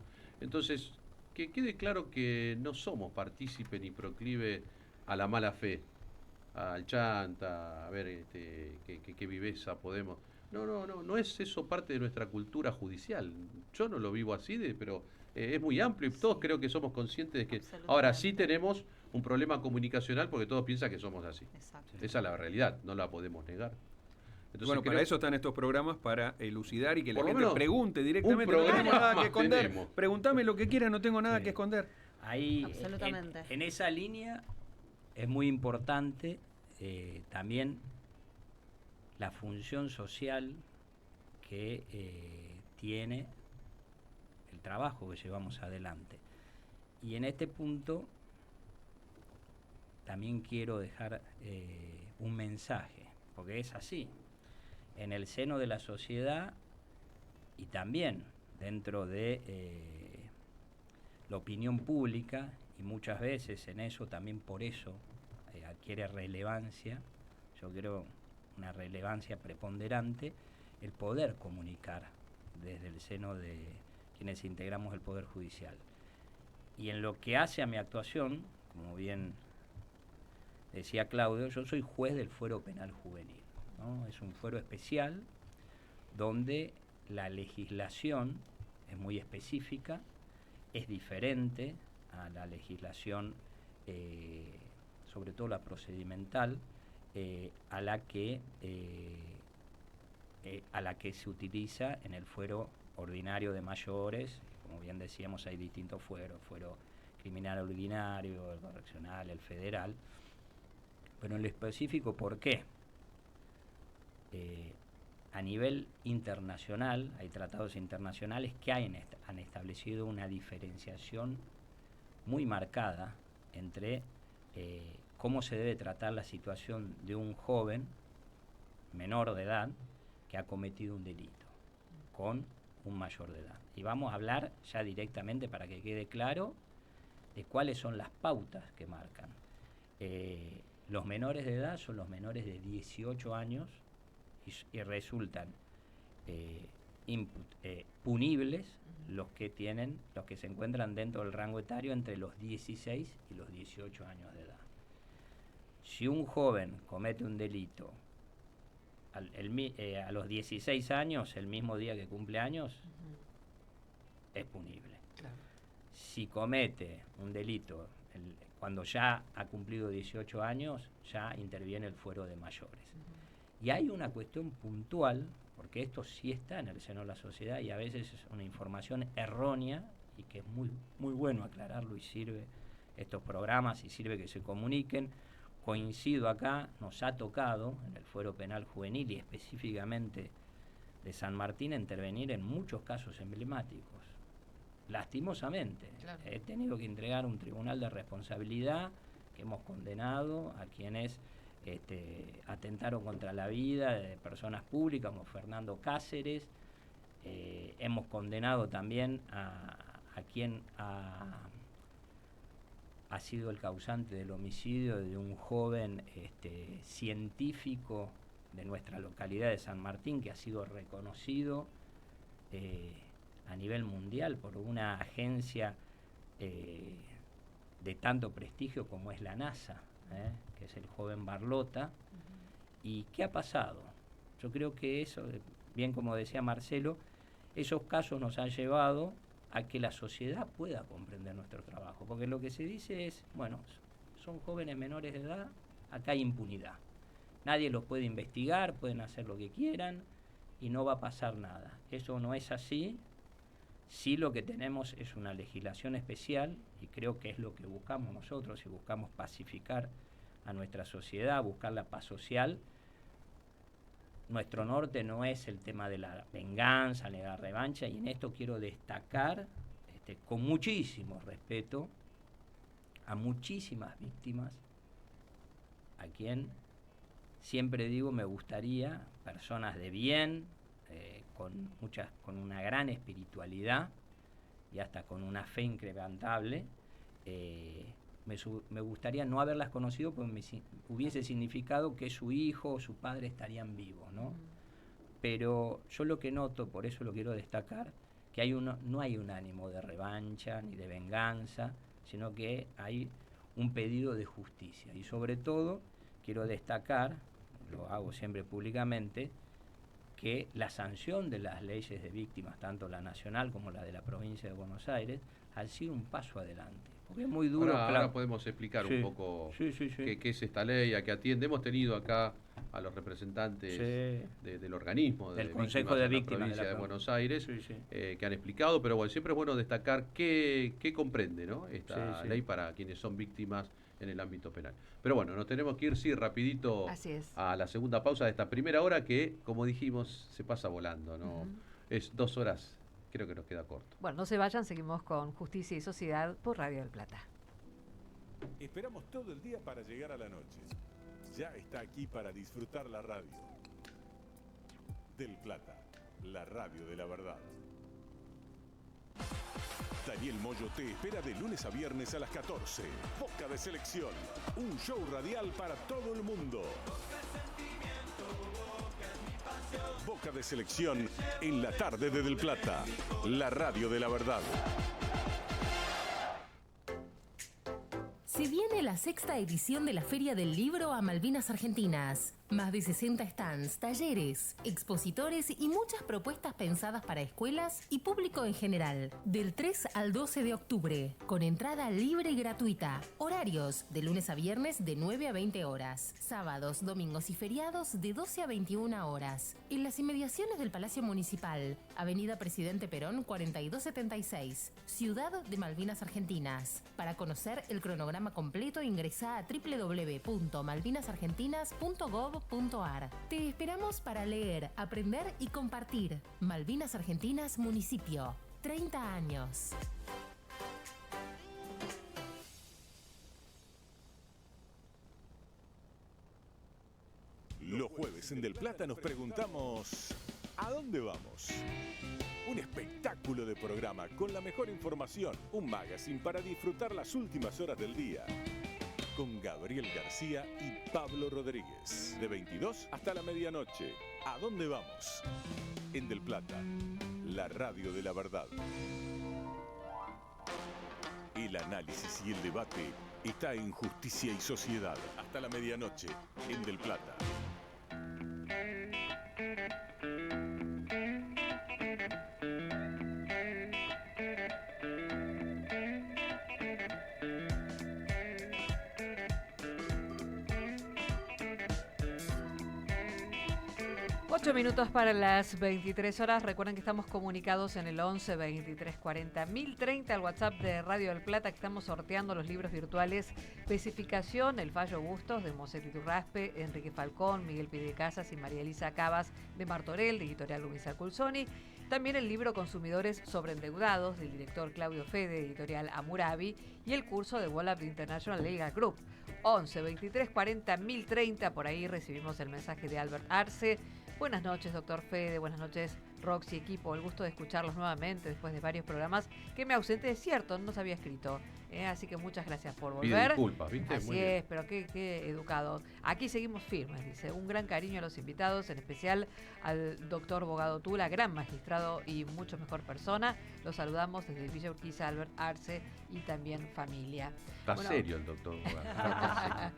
Speaker 2: Entonces, que quede claro que no somos partícipe ni proclive a la mala fe, al chanta, a ver qué viveza podemos... No es eso parte de nuestra cultura judicial. Yo no lo vivo así, pero es muy amplio y todos creo que somos conscientes de que ahora sí tenemos un problema comunicacional porque todos piensan que somos así.
Speaker 8: Exacto.
Speaker 2: Esa es la realidad, no la podemos negar. Entonces,
Speaker 1: bueno, para eso están estos programas, para elucidar y que la gente pregunte directamente.
Speaker 2: No
Speaker 1: tenemos nada que esconder. Preguntame lo que quieras, no tengo nada que esconder.
Speaker 7: Ahí,
Speaker 6: absolutamente.
Speaker 7: En esa línea es muy importante también la función social que tiene el trabajo que llevamos adelante. Y en este punto también quiero dejar un mensaje, porque es así. En el seno de la sociedad y también dentro de la opinión pública, y muchas veces en eso también por eso adquiere relevancia, yo creo una relevancia preponderante, el poder comunicar desde el seno de quienes integramos el Poder Judicial. Y en lo que hace a mi actuación, como bien decía Claudio, yo soy juez del Fuero Penal Juvenil, ¿no? Es un fuero especial donde la legislación es muy específica, es diferente a la legislación, sobre todo la procedimental, a la que se utiliza en el fuero ordinario de mayores. Como bien decíamos, hay distintos fueros: fuero criminal ordinario, el correccional, el federal. Pero en lo específico, ¿por qué? A nivel internacional, hay tratados internacionales que han establecido una diferenciación muy marcada entre cómo se debe tratar la situación de un joven menor de edad que ha cometido un delito con un mayor de edad. Y vamos a hablar ya directamente, para que quede claro, de cuáles son las pautas que marcan. Los menores de edad son los menores de 18 años y resultan punibles los que se encuentran dentro del rango etario entre los 16 y los 18 años de edad. Si un joven comete un delito a los 16 años, el mismo día que cumple años, es punible.
Speaker 3: Claro.
Speaker 7: Si comete un delito cuando ya ha cumplido 18 años, ya interviene el fuero de mayores. Y hay una cuestión puntual, porque esto sí está en el seno de la sociedad y a veces es una información errónea y que es muy, muy bueno aclararlo y sirve estos programas y sirve que se comuniquen. Coincido acá, nos ha tocado en el fuero penal juvenil y específicamente de San Martín intervenir en muchos casos emblemáticos. Lastimosamente, claro. He tenido que entregar un tribunal de responsabilidad que hemos condenado a quienes atentaron contra la vida de personas públicas como Fernando Cáceres. Hemos condenado también a quien ha sido el causante del homicidio de un joven científico de nuestra localidad de San Martín, que ha sido reconocido a nivel mundial por una agencia de tanto prestigio como es la NASA, que es el joven Barlota. ¿Y qué ha pasado? Yo creo que eso, bien como decía Marcelo, esos casos nos han llevado a que la sociedad pueda comprender nuestro trabajo, porque lo que se dice es, bueno, son jóvenes menores de edad, acá hay impunidad, nadie los puede investigar, pueden hacer lo que quieran y no va a pasar nada. Eso no es así. Sí, lo que tenemos es una legislación especial y creo que es lo que buscamos nosotros, si buscamos pacificar a nuestra sociedad, buscar la paz social. Nuestro norte no es el tema de la venganza ni la revancha, y en esto quiero destacar con muchísimo respeto a muchísimas víctimas, a quien siempre digo me gustaría, personas de bien, con una gran espiritualidad y hasta con una fe incrementable, me gustaría no haberlas conocido porque hubiese significado que su hijo o su padre estarían vivos, ¿no? Pero yo lo que noto, por eso lo quiero destacar, que no hay un ánimo de revancha ni de venganza, sino que hay un pedido de justicia. Y sobre todo quiero destacar, lo hago siempre públicamente, que la sanción de las leyes de víctimas, tanto la nacional como la de la provincia de Buenos Aires, ha sido un paso adelante. Porque es muy duro.
Speaker 2: Ahora podemos explicar un poco qué es esta ley, a qué atiende. Hemos tenido acá a los representantes del organismo
Speaker 7: del Consejo de Víctimas
Speaker 2: de la provincia de Buenos Aires, que han explicado, pero bueno, siempre es bueno destacar qué comprende, ¿no? esta ley para quienes son víctimas en el ámbito penal. Pero bueno, nos tenemos que ir, rapidito a la segunda pausa de esta primera hora que, como dijimos, se pasa volando, ¿no? Es 2 horas, creo que nos queda corto.
Speaker 3: Bueno, no se vayan, seguimos con Justicia y Sociedad por Radio del Plata.
Speaker 5: Esperamos todo el día para llegar a la noche. Ya está aquí para disfrutar la radio. Del Plata, la radio de la verdad. Daniel Moyo te espera de lunes a viernes a las 14. Boca de Selección, un show radial para todo el mundo. Boca de Selección en la tarde de Del Plata, la radio de la verdad.
Speaker 10: Se viene la 6ª edición de la Feria del Libro a Malvinas Argentinas. Más de 60 stands, talleres, expositores y muchas propuestas pensadas para escuelas y público en general. Del 3 al 12 de octubre, con entrada libre y gratuita. Horarios, de lunes a viernes de 9 a 20 horas. Sábados, domingos y feriados de 12 a 21 horas. En las inmediaciones del Palacio Municipal, Avenida Presidente Perón 4276, Ciudad de Malvinas Argentinas. Para conocer el cronograma completo ingresa a www.malvinasargentinas.gov.ar. Te esperamos para leer, aprender y compartir. Malvinas Argentinas Municipio. 30 años.
Speaker 5: Los jueves en Del Plata nos preguntamos, ¿a dónde vamos? Un espectáculo de programa con la mejor información, un magazine para disfrutar las últimas horas del día. Con Gabriel García y Pablo Rodríguez. De 22 hasta la medianoche. ¿A dónde vamos? en Del Plata, la radio de la verdad. El análisis y el debate está en Justicia y Sociedad hasta la medianoche en Del Plata.
Speaker 3: Minutos para las 23 horas. Recuerden que estamos comunicados en el 11 23 40 1030, el WhatsApp de Radio del Plata, que estamos sorteando los libros virtuales Especificación, El Fallo Bustos, de Moset Iturraspe, Enrique Falcón, Miguel Pidecasas y María Elisa Cabas, de Martorell, de Editorial Luisa Culsoni. También el libro Consumidores Sobreendeudados, del director Claudio Fede, Editorial Amurabi, y el curso de Wallab International Legal Group. 11 23 40 1030, por ahí recibimos el mensaje de Albert Arce. Buenas noches, doctor Fede, buenas noches, Roxy, equipo. El gusto de escucharlos nuevamente después de varios programas que me ausenté, es cierto, no se había escrito. Así que muchas gracias por volver.
Speaker 2: Pide disculpas, ¿viste?
Speaker 3: Así es, pero qué educado. Aquí seguimos firmes, dice. Un gran cariño a los invitados, en especial al doctor Bogado Tula, gran magistrado y mucho mejor persona. Los saludamos desde Villa Urquiza, Albert Arce y también familia.
Speaker 2: Está serio el doctor Bogado.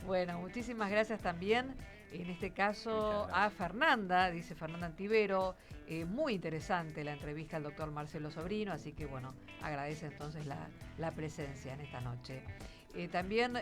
Speaker 3: Bueno, muchísimas gracias también. En este caso a Fernanda, dice Fernanda Antivero, muy interesante la entrevista al doctor Marcelo Sobrino, así que bueno, agradece entonces la presencia en esta noche. También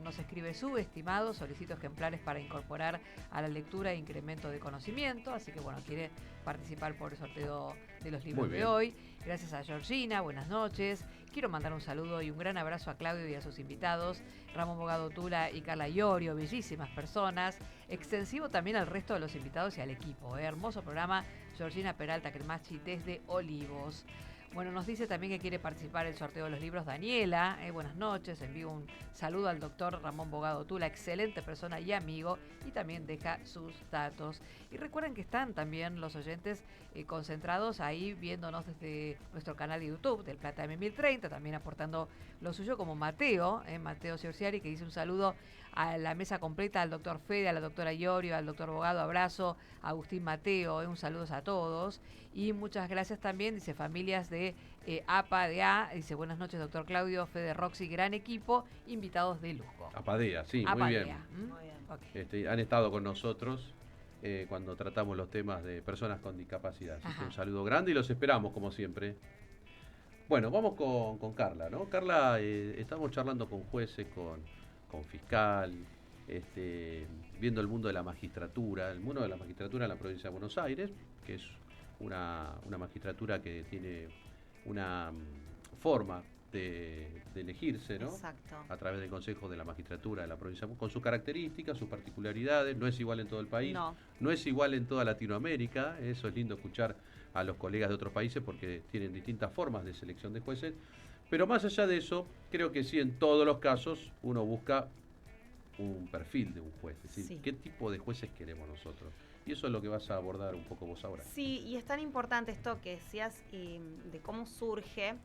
Speaker 3: nos escribe estimado, solicito ejemplares para incorporar a la lectura e incremento de conocimiento, así que bueno, quiere participar por el sorteo de los libros de hoy. Gracias a Georgina, buenas noches. Quiero mandar un saludo y un gran abrazo a Claudio y a sus invitados, Ramón Bogado Tula y Carla Iorio, bellísimas personas. Extensivo también al resto de los invitados y al equipo. Hermoso programa, Georgina Peralta Cremachi desde Olivos. Bueno, nos dice también que quiere participar en el sorteo de los libros Daniela. Buenas noches, envío un saludo al doctor Ramón Bogado Tula, excelente persona y amigo, y también deja sus datos. Y recuerden que están también los oyentes concentrados ahí viéndonos desde nuestro canal de YouTube del Plata M1030, también aportando lo suyo, como Mateo Ciorciari, que dice un saludo a la mesa completa, al doctor Fede, a la doctora Iorio, al doctor Bogado, abrazo, a Agustín Mateo, un saludo a todos. Y muchas gracias también, dice, familias de APA, dice, buenas noches, doctor Claudio, Fede, Roxy, gran equipo, invitados de lujo.
Speaker 2: APADEA, sí,
Speaker 3: APADEA.
Speaker 2: muy bien. Okay. Han estado con nosotros cuando tratamos los temas de personas con discapacidad. Así que un saludo grande y los esperamos, como siempre. Bueno, vamos con Carla, ¿no? Carla, estamos charlando con jueces, con fiscal, viendo el mundo de la magistratura, el mundo de la magistratura en la provincia de Buenos Aires, que es una magistratura que tiene una forma de elegirse, ¿no?
Speaker 8: Exacto.
Speaker 2: A través del Consejo de la Magistratura de la provincia, con sus características, sus particularidades. No es igual en todo el país, no es igual en toda Latinoamérica. Eso es lindo escuchar a los colegas de otros países porque tienen distintas formas de selección de jueces. Pero más allá de eso, creo que sí, en todos los casos uno busca un perfil de un juez, es decir, qué tipo de jueces queremos nosotros. Y eso es lo que vas a abordar un poco vos ahora.
Speaker 8: Sí, y es tan importante esto que decías de cómo surge,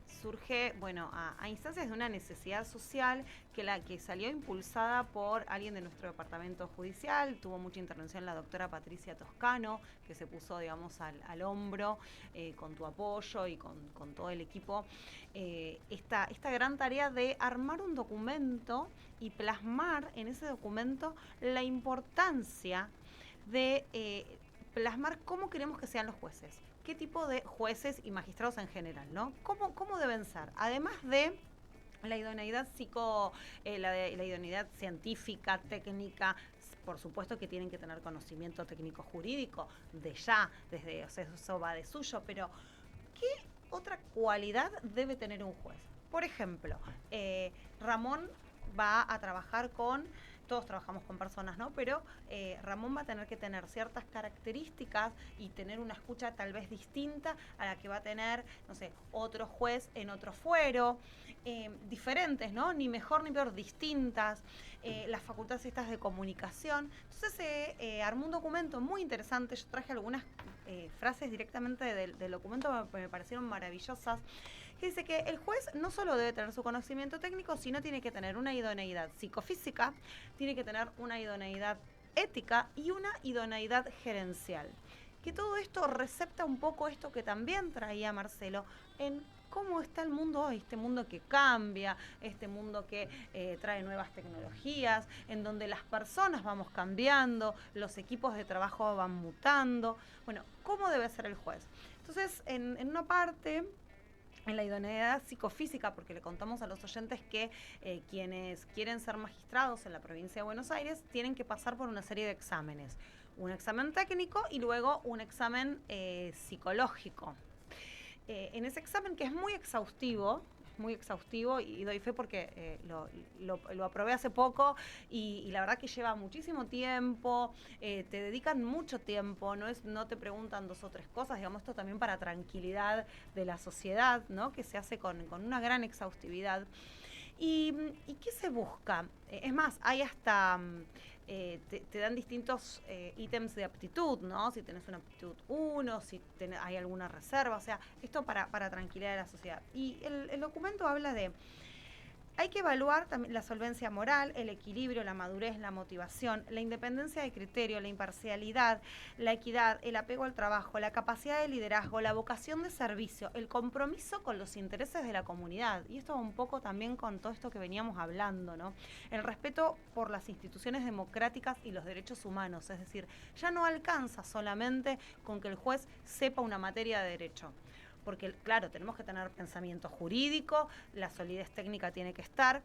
Speaker 8: bueno, a instancias de una necesidad social que salió impulsada por alguien de nuestro departamento judicial. Tuvo mucha intervención la doctora Patricia Toscano, que se puso, digamos, al hombro con tu apoyo y con todo el equipo. Esta gran tarea de armar un documento y plasmar en ese documento la importancia de plasmar cómo queremos que sean los jueces, qué tipo de jueces y magistrados en general, ¿no? ¿Cómo deben ser? Además de la idoneidad la idoneidad científica, técnica, por supuesto que tienen que tener conocimiento técnico jurídico o sea, eso va de suyo, pero ¿qué otra cualidad debe tener un juez? Por ejemplo, Ramón va a trabajar todos trabajamos con personas, ¿no? Pero Ramón va a tener que tener ciertas características y tener una escucha tal vez distinta a la que va a tener, no sé, otro juez en otro fuero, diferentes, ¿no? Ni mejor ni peor, distintas, las facultades estas de comunicación. Entonces armó un documento muy interesante, yo traje algunas frases directamente del documento que me parecieron maravillosas, que dice que el juez no solo debe tener su conocimiento técnico, sino tiene que tener una idoneidad psicofísica, tiene que tener una idoneidad ética y una idoneidad gerencial. que todo esto recepta un poco esto que también traía Marcelo, en cómo está el mundo hoy, este mundo que cambia, este mundo que trae nuevas tecnologías, en donde las personas vamos cambiando, los equipos de trabajo van mutando. Bueno, ¿cómo debe ser el juez? Entonces, en una parte, en la idoneidad psicofísica, porque le contamos a los oyentes que quienes quieren ser magistrados en la provincia de Buenos Aires tienen que pasar por una serie de exámenes. Un examen técnico y luego un examen psicológico. En ese examen, que es muy exhaustivo, y doy fe porque lo aprobé hace poco y la verdad que lleva muchísimo tiempo, te dedican mucho tiempo, no te preguntan 2 o 3 cosas, digamos, esto también para tranquilidad de la sociedad, ¿no? Que se hace con una gran exhaustividad. ¿Y qué se busca? Es más, hay hasta... te dan distintos ítems de aptitud, ¿no? Si tenés una aptitud 1, si hay alguna reserva, o sea, esto para tranquilidad de la sociedad. Y el documento habla de... Hay que evaluar también la solvencia moral, el equilibrio, la madurez, la motivación, la independencia de criterio, la imparcialidad, la equidad, el apego al trabajo, la capacidad de liderazgo, la vocación de servicio, el compromiso con los intereses de la comunidad. Y esto un poco también con todo esto que veníamos hablando, ¿no? El respeto por las instituciones democráticas y los derechos humanos. Es decir, ya no alcanza solamente con que el juez sepa una materia de derecho. Porque, claro, tenemos que tener pensamiento jurídico, la solidez técnica tiene que estar,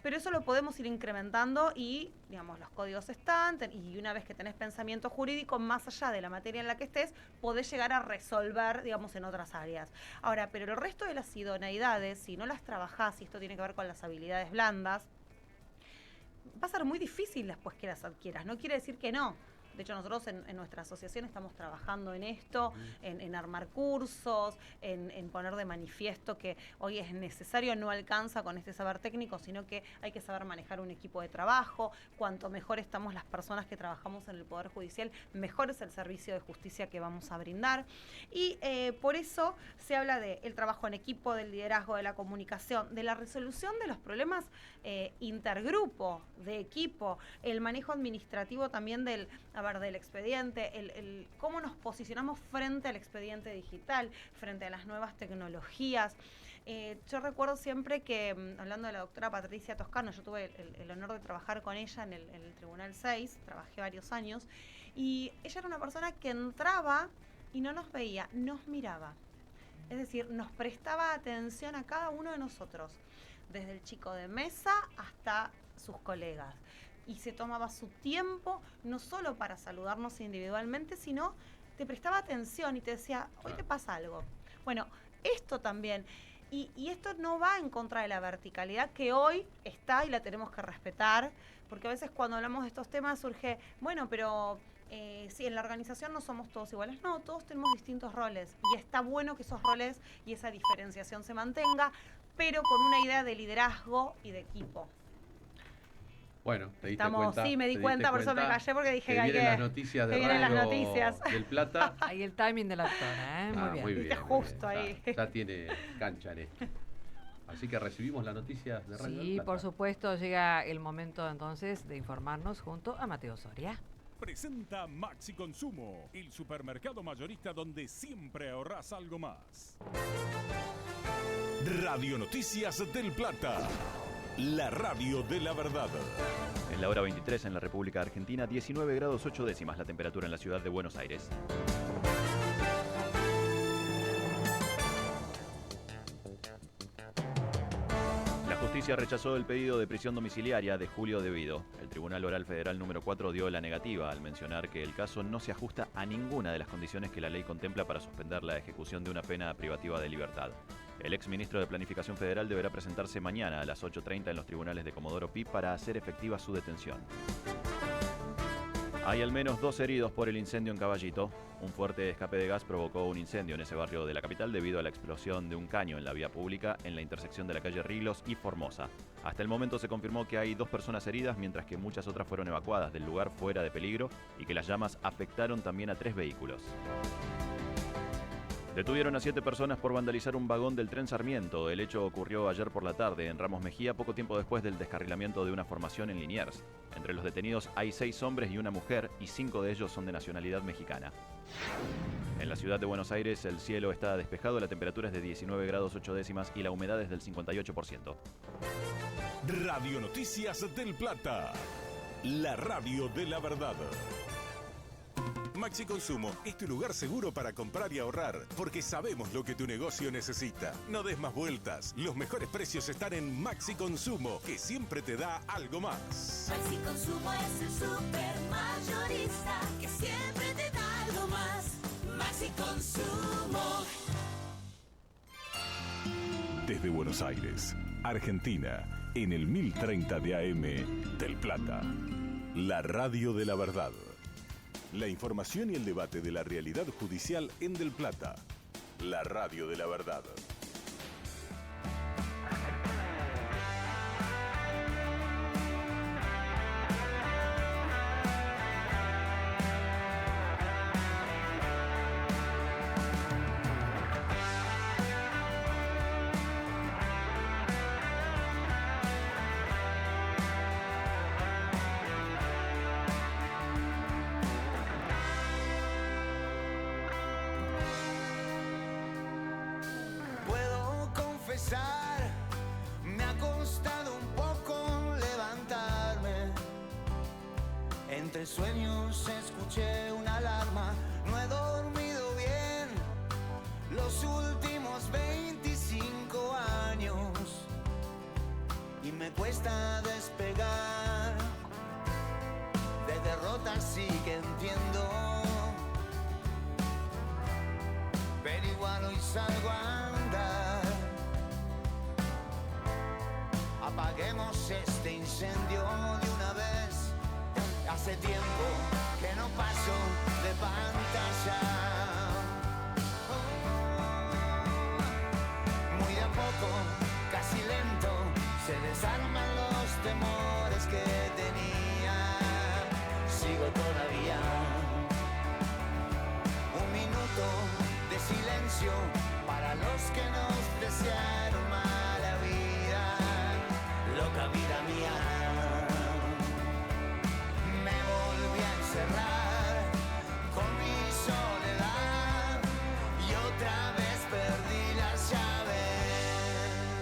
Speaker 8: pero eso lo podemos ir incrementando y, digamos, los códigos están, y una vez que tenés pensamiento jurídico, más allá de la materia en la que estés, podés llegar a resolver, digamos, en otras áreas. Ahora, pero el resto de las idoneidades, si no las trabajás, y esto tiene que ver con las habilidades blandas, va a ser muy difícil después que las adquieras. No quiere decir que no. De hecho, nosotros en nuestra asociación estamos trabajando en esto, en armar cursos, en poner de manifiesto que hoy es necesario, no alcanza con este saber técnico, sino que hay que saber manejar un equipo de trabajo. Cuanto mejor estamos las personas que trabajamos en el Poder Judicial, mejor es el servicio de justicia que vamos a brindar. Y por eso se habla del trabajo en equipo, del liderazgo, de la comunicación, de la resolución de los problemas intergrupo, de equipo, el manejo administrativo también del expediente, el cómo nos posicionamos frente al expediente digital, frente a las nuevas tecnologías. Yo recuerdo siempre que, hablando de la doctora Patricia Toscano, yo tuve el honor de trabajar con ella en el Tribunal 6, trabajé varios años, y ella era una persona que entraba y no nos veía, nos miraba. Es decir, nos prestaba atención a cada uno de nosotros, desde el chico de mesa hasta sus colegas. Y se tomaba su tiempo, no solo para saludarnos individualmente, sino te prestaba atención y te decía, hoy te pasa algo. Bueno, esto también. Y esto no va en contra de la verticalidad que hoy está y la tenemos que respetar, porque a veces cuando hablamos de estos temas surge, bueno, pero sí, en la organización no somos todos iguales. No, todos tenemos distintos roles y está bueno que esos roles y esa diferenciación se mantenga, pero con una idea de liderazgo y de equipo.
Speaker 2: Bueno, te diste cuenta.
Speaker 8: Sí, me di cuenta, por eso me callé porque dije
Speaker 2: que vienen las noticias de Radio del Plata.
Speaker 3: Ahí el timing de la doctora, ¿eh?
Speaker 2: Muy bien.
Speaker 8: Viste justo ahí.
Speaker 2: Ya tiene cancha en esto. Así que recibimos las noticias de Radio del
Speaker 3: Sí,
Speaker 2: Plata.
Speaker 3: por supuesto, llega el momento entonces de informarnos junto a Mateo Soria.
Speaker 5: Presenta Maxi Consumo, el supermercado mayorista donde siempre ahorras algo más. Radio Noticias del Plata. La radio de la verdad.
Speaker 11: En la hora 23 en la República Argentina, 19 grados 8 décimas la temperatura en la ciudad de Buenos Aires. La justicia rechazó el pedido de prisión domiciliaria de Julio De Vido. El Tribunal Oral Federal número 4 dio la negativa al mencionar que el caso no se ajusta a ninguna de las condiciones que la ley contempla para suspender la ejecución de una pena privativa de libertad. El exministro de Planificación Federal deberá presentarse mañana a las 8:30 en los tribunales de Comodoro Pi para hacer efectiva su detención. Hay al menos 2 heridos por el incendio en Caballito. Un fuerte escape de gas provocó un incendio en ese barrio de la capital debido a la explosión de un caño en la vía pública en la intersección de la calle Riglos y Formosa. Hasta el momento se confirmó que hay 2 personas heridas, mientras que muchas otras fueron evacuadas del lugar fuera de peligro y que las llamas afectaron también a 3 vehículos. Detuvieron a 7 personas por vandalizar un vagón del tren Sarmiento. El hecho ocurrió ayer por la tarde en Ramos Mejía, poco tiempo después del descarrilamiento de una formación en Liniers. Entre los detenidos hay 6 hombres y una mujer, y 5 de ellos son de nacionalidad mexicana. En la ciudad de Buenos Aires el cielo está despejado, la temperatura es de 19 grados 8 décimas y la humedad es del 58%.
Speaker 5: Radio Noticias del Plata, la radio de la verdad. Maxi Consumo es tu lugar seguro para comprar y ahorrar, porque sabemos lo que tu negocio necesita. No des más vueltas, los mejores precios están en Maxi Consumo, que siempre te da algo más.
Speaker 12: Maxi Consumo es el super mayorista que siempre te da algo más. Maxi Consumo.
Speaker 5: Desde Buenos Aires, Argentina, en el 1030 de AM del Plata, la radio de la verdad. La información y el debate de la realidad judicial en Del Plata. La radio de la verdad.
Speaker 13: Me ha costado un poco levantarme. Entre sueños escuché una alarma. No he dormido bien los últimos 25 años y me cuesta despegar. De derrotas sí que entiendo, pero igual hoy salgo a andar. Apaguemos este incendio de una vez. Hace tiempo que no paso de pantalla. Muy de a poco, casi lento, se desarman los temores que tenía. Sigo todavía. Un minuto de silencio para los que nos desearon mala vida. Loca vida mía, me volví a encerrar con mi soledad y otra vez perdí las llaves.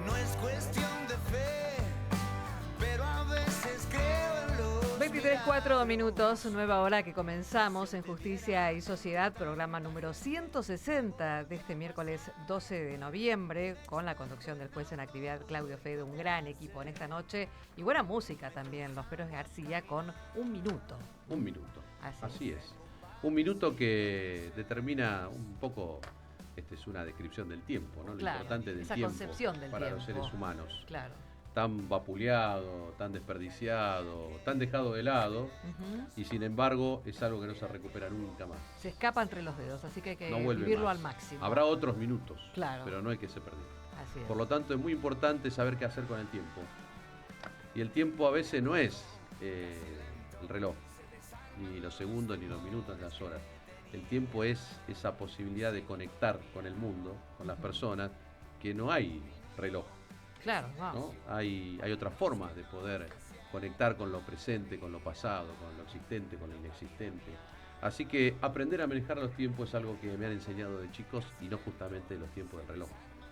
Speaker 13: No es cuestión de fe, pero a veces creo en lo
Speaker 3: 23:04 minutos, nueva hora que comenzamos en Justicia y Sociedad, programa número 160 de este miércoles 12 de noviembre, con la conducción del juez en actividad Claudio Fede, un gran equipo en esta noche, y buena música también, Los Perros García con Un Minuto.
Speaker 2: Un minuto, así es. Un minuto que determina un poco, es una descripción del tiempo, ¿no? Lo importante del
Speaker 3: esa
Speaker 2: tiempo
Speaker 3: concepción del
Speaker 2: para
Speaker 3: tiempo.
Speaker 2: los seres humanos.
Speaker 3: Claro.
Speaker 2: Tan vapuleado, tan desperdiciado, tan dejado de lado, y sin embargo es algo que no se recupera nunca más.
Speaker 3: Se escapa entre los dedos, así que hay que
Speaker 2: No vuelve
Speaker 3: vivirlo
Speaker 2: más.
Speaker 3: al máximo.
Speaker 2: Habrá otros minutos,
Speaker 3: Claro.
Speaker 2: pero no hay que se perder.
Speaker 3: Así es.
Speaker 2: Por lo tanto, es muy importante saber qué hacer con el tiempo. Y el tiempo a veces no es el reloj, ni los segundos, ni los minutos, ni las horas. El tiempo es esa posibilidad de conectar con el mundo, con las personas, que no hay reloj.
Speaker 3: Claro,
Speaker 2: ¿no? Hay otras formas de poder conectar con lo presente, con lo pasado, con lo existente, con lo inexistente. Así que aprender a manejar los tiempos es algo que me han enseñado de chicos y no justamente los tiempos del reloj.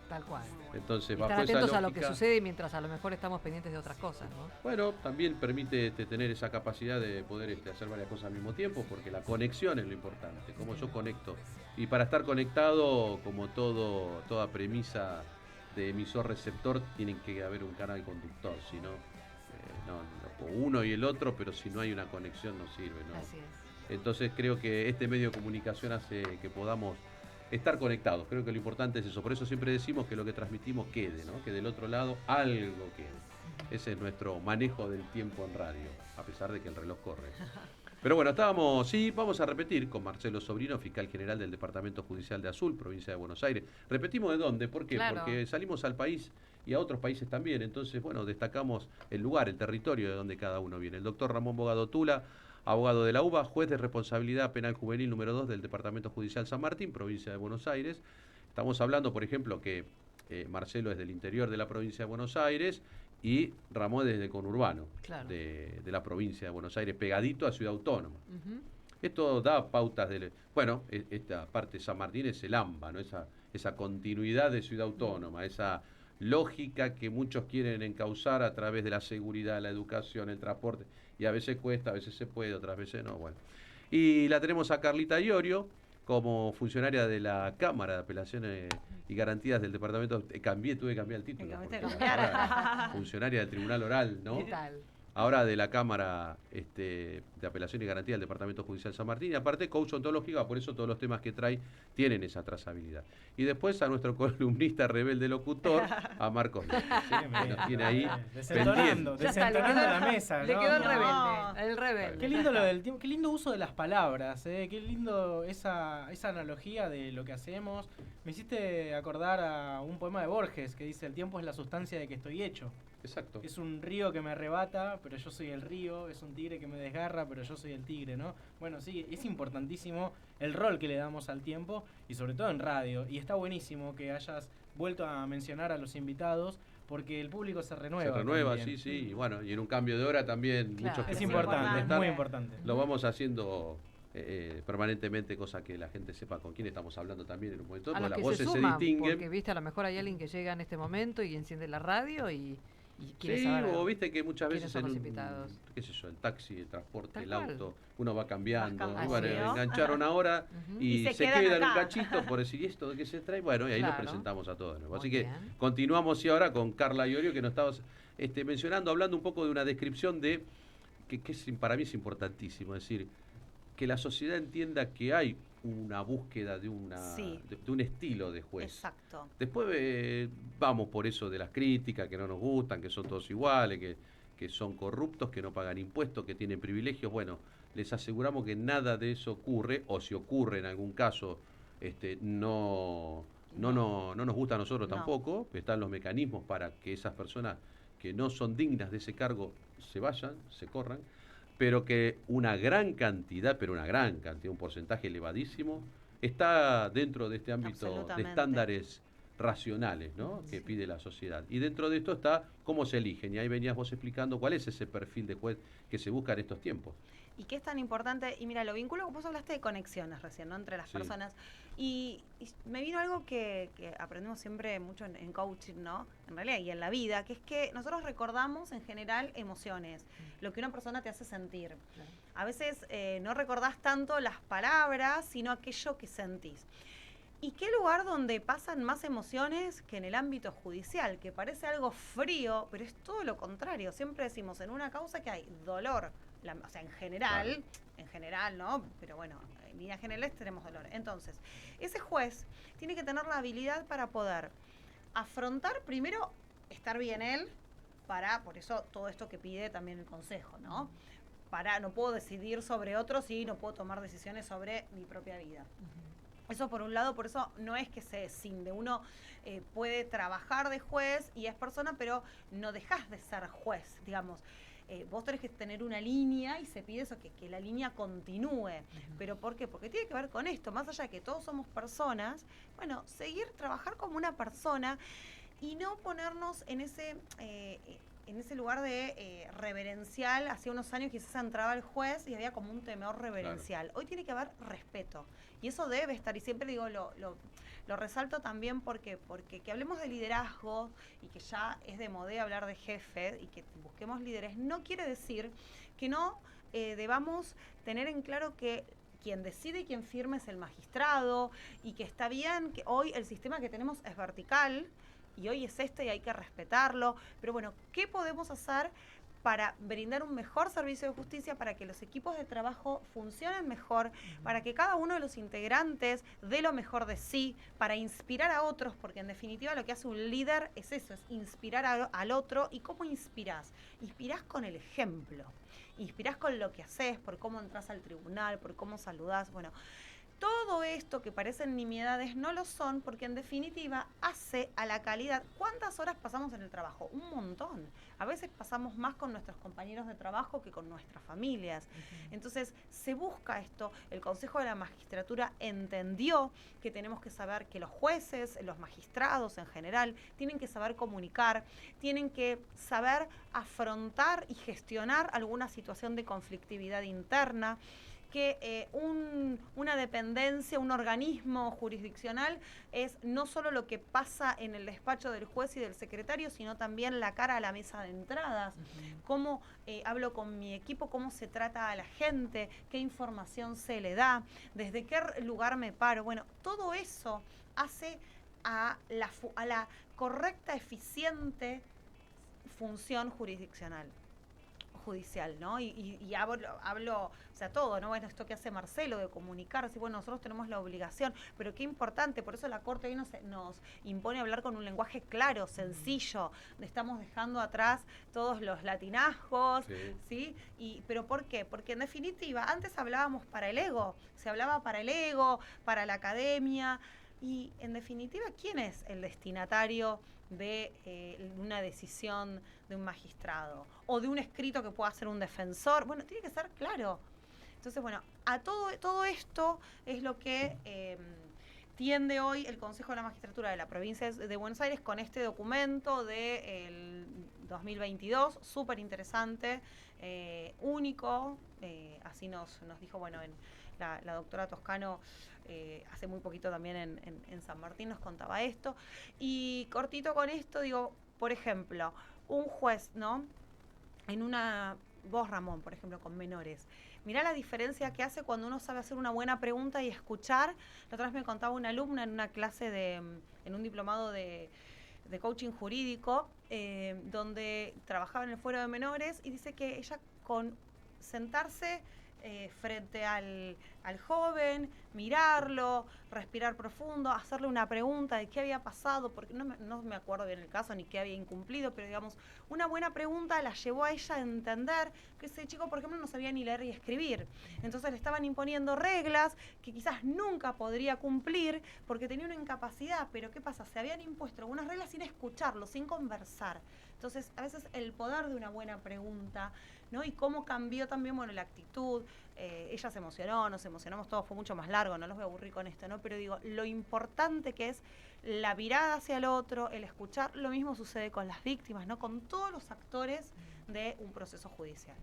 Speaker 3: Tal cual.
Speaker 2: Entonces,
Speaker 3: estar
Speaker 2: bajo esa
Speaker 3: atentos a lo que
Speaker 2: lógica,
Speaker 3: sucede mientras a lo mejor estamos pendientes de otras cosas, ¿no?
Speaker 2: bueno, también permite tener esa capacidad de poder hacer varias cosas al mismo tiempo, porque la conexión es lo importante, cómo yo conecto. Y para estar conectado, como toda premisa de emisor-receptor, tienen que haber un canal conductor, si no, uno y el otro, pero si no hay una conexión no sirve, ¿no?
Speaker 3: Así es.
Speaker 2: Entonces creo que este medio de comunicación hace que podamos estar conectados. Creo que lo importante es eso. Por eso siempre decimos que lo que transmitimos quede, ¿no? Que del otro lado algo quede. Ese es nuestro manejo del tiempo en radio, a pesar de que el reloj corre. Pero bueno, vamos a repetir con Marcelo Sobrino, fiscal general del Departamento Judicial de Azul, provincia de Buenos Aires. Repetimos de dónde, ¿por qué?
Speaker 3: Claro.
Speaker 2: Porque salimos al país y a otros países también. Entonces, bueno, destacamos el lugar, el territorio de donde cada uno viene. El doctor Ramón Bogado Tula, abogado de la UBA, juez de responsabilidad penal juvenil número 2 del Departamento Judicial San Martín, provincia de Buenos Aires. Estamos hablando, por ejemplo, que Marcelo es del interior de la provincia de Buenos Aires y Ramón es del conurbano de la provincia de Buenos Aires, pegadito a Ciudad Autónoma. Esto da pautas de... Bueno, esta parte de San Martín es el AMBA, ¿no? Esa continuidad de Ciudad Autónoma, esa lógica que muchos quieren encauzar a través de la seguridad, la educación, el transporte, y a veces cuesta, a veces se puede, otras veces no. Bueno. Y la tenemos a Carlita Iorio como funcionaria de la Cámara de Apelaciones y Garantías del Departamento. Tuve que cambiar el título. Funcionaria del Tribunal Oral, ¿no?
Speaker 3: ¿Qué tal?
Speaker 2: Ahora de la Cámara de Apelación y Garantía del Departamento Judicial San Martín, y aparte coach ontológica, por eso todos los temas que trae tienen esa trazabilidad. Y después a nuestro columnista rebelde locutor, a Marcos López, que nos tiene ahí
Speaker 9: desentonando la mesa.
Speaker 3: Le quedó el rebelde.
Speaker 9: Qué lindo lo del tiempo, qué lindo uso de las palabras, qué lindo esa analogía de lo que hacemos. Me hiciste acordar a un poema de Borges que dice: el tiempo es la sustancia de que estoy hecho.
Speaker 2: Exacto.
Speaker 9: Es un río que me arrebata, pero yo soy el río. Es un tigre que me desgarra, pero yo soy el tigre, ¿no? Bueno, sí, es importantísimo el rol que le damos al tiempo y sobre todo en radio. Y está buenísimo que hayas vuelto a mencionar a los invitados porque el público se renueva.
Speaker 2: Se renueva,
Speaker 9: también.
Speaker 2: sí. Y bueno, y en un cambio de hora también muchos que
Speaker 9: es importante, es muy importante.
Speaker 2: Lo vamos haciendo permanentemente, cosa que la gente sepa con quién estamos hablando también en un momento.
Speaker 3: A los
Speaker 2: las
Speaker 3: que
Speaker 2: voces
Speaker 3: se suman,
Speaker 2: distinguen.
Speaker 3: porque viste, a lo mejor hay alguien que llega en este momento y enciende la radio y quiere
Speaker 2: sí,
Speaker 3: saber.
Speaker 2: o viste que muchas veces en qué sé yo, el taxi, el transporte, el auto, uno va cambiando. Y bueno, engancharon ahora y se quedan un cachito por decir esto de qué se trae. Bueno, y ahí lo presentamos a todos. Así que continuamos y ahora con Carla Iorio, que nos estabas mencionando, hablando un poco de una descripción de que para mí es importantísimo, es decir, que la sociedad entienda que hay una búsqueda de un estilo de juez.
Speaker 8: Exacto.
Speaker 2: Después vamos por eso de las críticas que no nos gustan, que son todos iguales, que son corruptos, que no pagan impuestos, que tienen privilegios. Bueno, les aseguramos que nada de eso ocurre, o si ocurre en algún caso, no nos gusta a nosotros tampoco. Están los mecanismos para que esas personas que no son dignas de ese cargo se vayan, se corran, pero que una gran cantidad, un porcentaje elevadísimo, está dentro de este ámbito de estándares racionales, ¿no? Que pide la sociedad. Y dentro de esto está cómo se eligen. Y ahí venías vos explicando cuál es ese perfil de juez que se busca en estos tiempos.
Speaker 8: Y qué es tan importante, y mira, lo vinculo, vos hablaste de conexiones recién, ¿no? Entre las personas. Y me vino algo que aprendemos siempre mucho en coaching, ¿no? En realidad, y en la vida, que es que nosotros recordamos en general emociones, lo que una persona te hace sentir. Claro. A veces no recordás tanto las palabras, sino aquello que sentís. ¿Y qué lugar donde pasan más emociones que en el ámbito judicial? Que parece algo frío, pero es todo lo contrario. Siempre decimos en una causa que hay dolor, o sea, en general, ¿no? Pero bueno, en líneas generales tenemos dolor. Entonces, ese juez tiene que tener la habilidad para poder afrontar, primero, estar bien él, por eso todo esto que pide también el consejo, ¿no? No puedo decidir sobre otros y no puedo tomar decisiones sobre mi propia vida. Eso por un lado, por eso no es que se descinde. Uno puede trabajar de juez y es persona, pero no dejas de ser juez, digamos. Vos tenés que tener una línea y se pide eso, que la línea continúe. ¿Pero por qué? Porque tiene que ver con esto. Más allá de que todos somos personas, bueno, seguir, trabajar como una persona y no ponernos en ese lugar de reverencial. Hacía unos años quizás entraba el juez y había como un temor reverencial. Claro. Hoy tiene que haber respeto. Y eso debe estar, y siempre digo, lo resalto también porque que hablemos de liderazgo y que ya es de modé hablar de jefe y que busquemos líderes, no quiere decir que no debamos tener en claro que quien decide y quien firma es el magistrado y que está bien, que hoy el sistema que tenemos es vertical y hoy es y hay que respetarlo, pero bueno, ¿qué podemos hacer para brindar un mejor servicio de justicia, para que los equipos de trabajo funcionen mejor, para que cada uno de los integrantes dé lo mejor de sí, para inspirar a otros, porque en definitiva lo que hace un líder es eso, es inspirar al otro. ¿Y cómo inspirás? Inspirás con el ejemplo, inspirás con lo que haces, por cómo entras al tribunal, por cómo saludás, bueno. todo esto que parecen nimiedades no lo son, porque en definitiva hace a la calidad. ¿Cuántas horas pasamos en el trabajo? Un montón. A veces pasamos más con nuestros compañeros de trabajo que con nuestras familias. Entonces se busca esto. El Consejo de la Magistratura entendió que tenemos que saber que los jueces, los magistrados en general, tienen que saber comunicar, tienen que saber afrontar y gestionar alguna situación de conflictividad interna, que una dependencia, un organismo jurisdiccional es no solo lo que pasa en el despacho del juez y del secretario, sino también la cara a la mesa de entradas, cómo hablo con mi equipo, cómo se trata a la gente, qué información se le da, desde qué lugar me paro. Bueno, todo eso hace a la correcta, eficiente función jurisdiccional. Judicial, ¿no? Y hablo, o sea, todo, ¿no? Bueno, esto que hace Marcelo de comunicar, sí, bueno, nosotros tenemos la obligación, pero qué importante, por eso la Corte hoy nos impone hablar con un lenguaje claro, sencillo, estamos dejando atrás todos los latinazgos, ¿sí? ¿Pero por qué? Porque en definitiva, antes hablábamos para el ego, se hablaba para el ego, para la academia, y en definitiva, ¿quién es el destinatario de una decisión de un magistrado o de un escrito que pueda hacer un defensor? Bueno, tiene que ser claro. Entonces, bueno, a todo esto es lo que tiende hoy el Consejo de la Magistratura de la Provincia de Buenos Aires con este documento del 2022, súper interesante, único, así nos dijo, bueno, la doctora Toscano hace muy poquito también en San Martín nos contaba esto. Y cortito con esto, digo, por ejemplo, un juez, ¿no? Vos, Ramón, por ejemplo, con menores. Mirá la diferencia que hace cuando uno sabe hacer una buena pregunta y escuchar. La otra vez me contaba una alumna en una clase en un diplomado de coaching jurídico, donde trabajaba en el fuero de menores, y dice que ella con sentarse frente al joven, mirarlo, respirar profundo, hacerle una pregunta de qué había pasado, porque no me acuerdo bien el caso ni qué había incumplido, pero digamos, una buena pregunta la llevó a ella a entender que ese chico, por ejemplo, no sabía ni leer ni escribir. Entonces le estaban imponiendo reglas que quizás nunca podría cumplir porque tenía una incapacidad, pero ¿qué pasa? Se habían impuesto algunas reglas sin escucharlo, sin conversar. Entonces, a veces el poder de una buena pregunta, ¿no? Y cómo cambió también, bueno, la actitud. Ella se emocionó, nos emocionamos todos, fue mucho más largo, no los voy a aburrir con esto, ¿no? Pero digo, lo importante que es la mirada hacia el otro, el escuchar, lo mismo sucede con las víctimas, ¿no? Con todos los actores de un proceso judicial.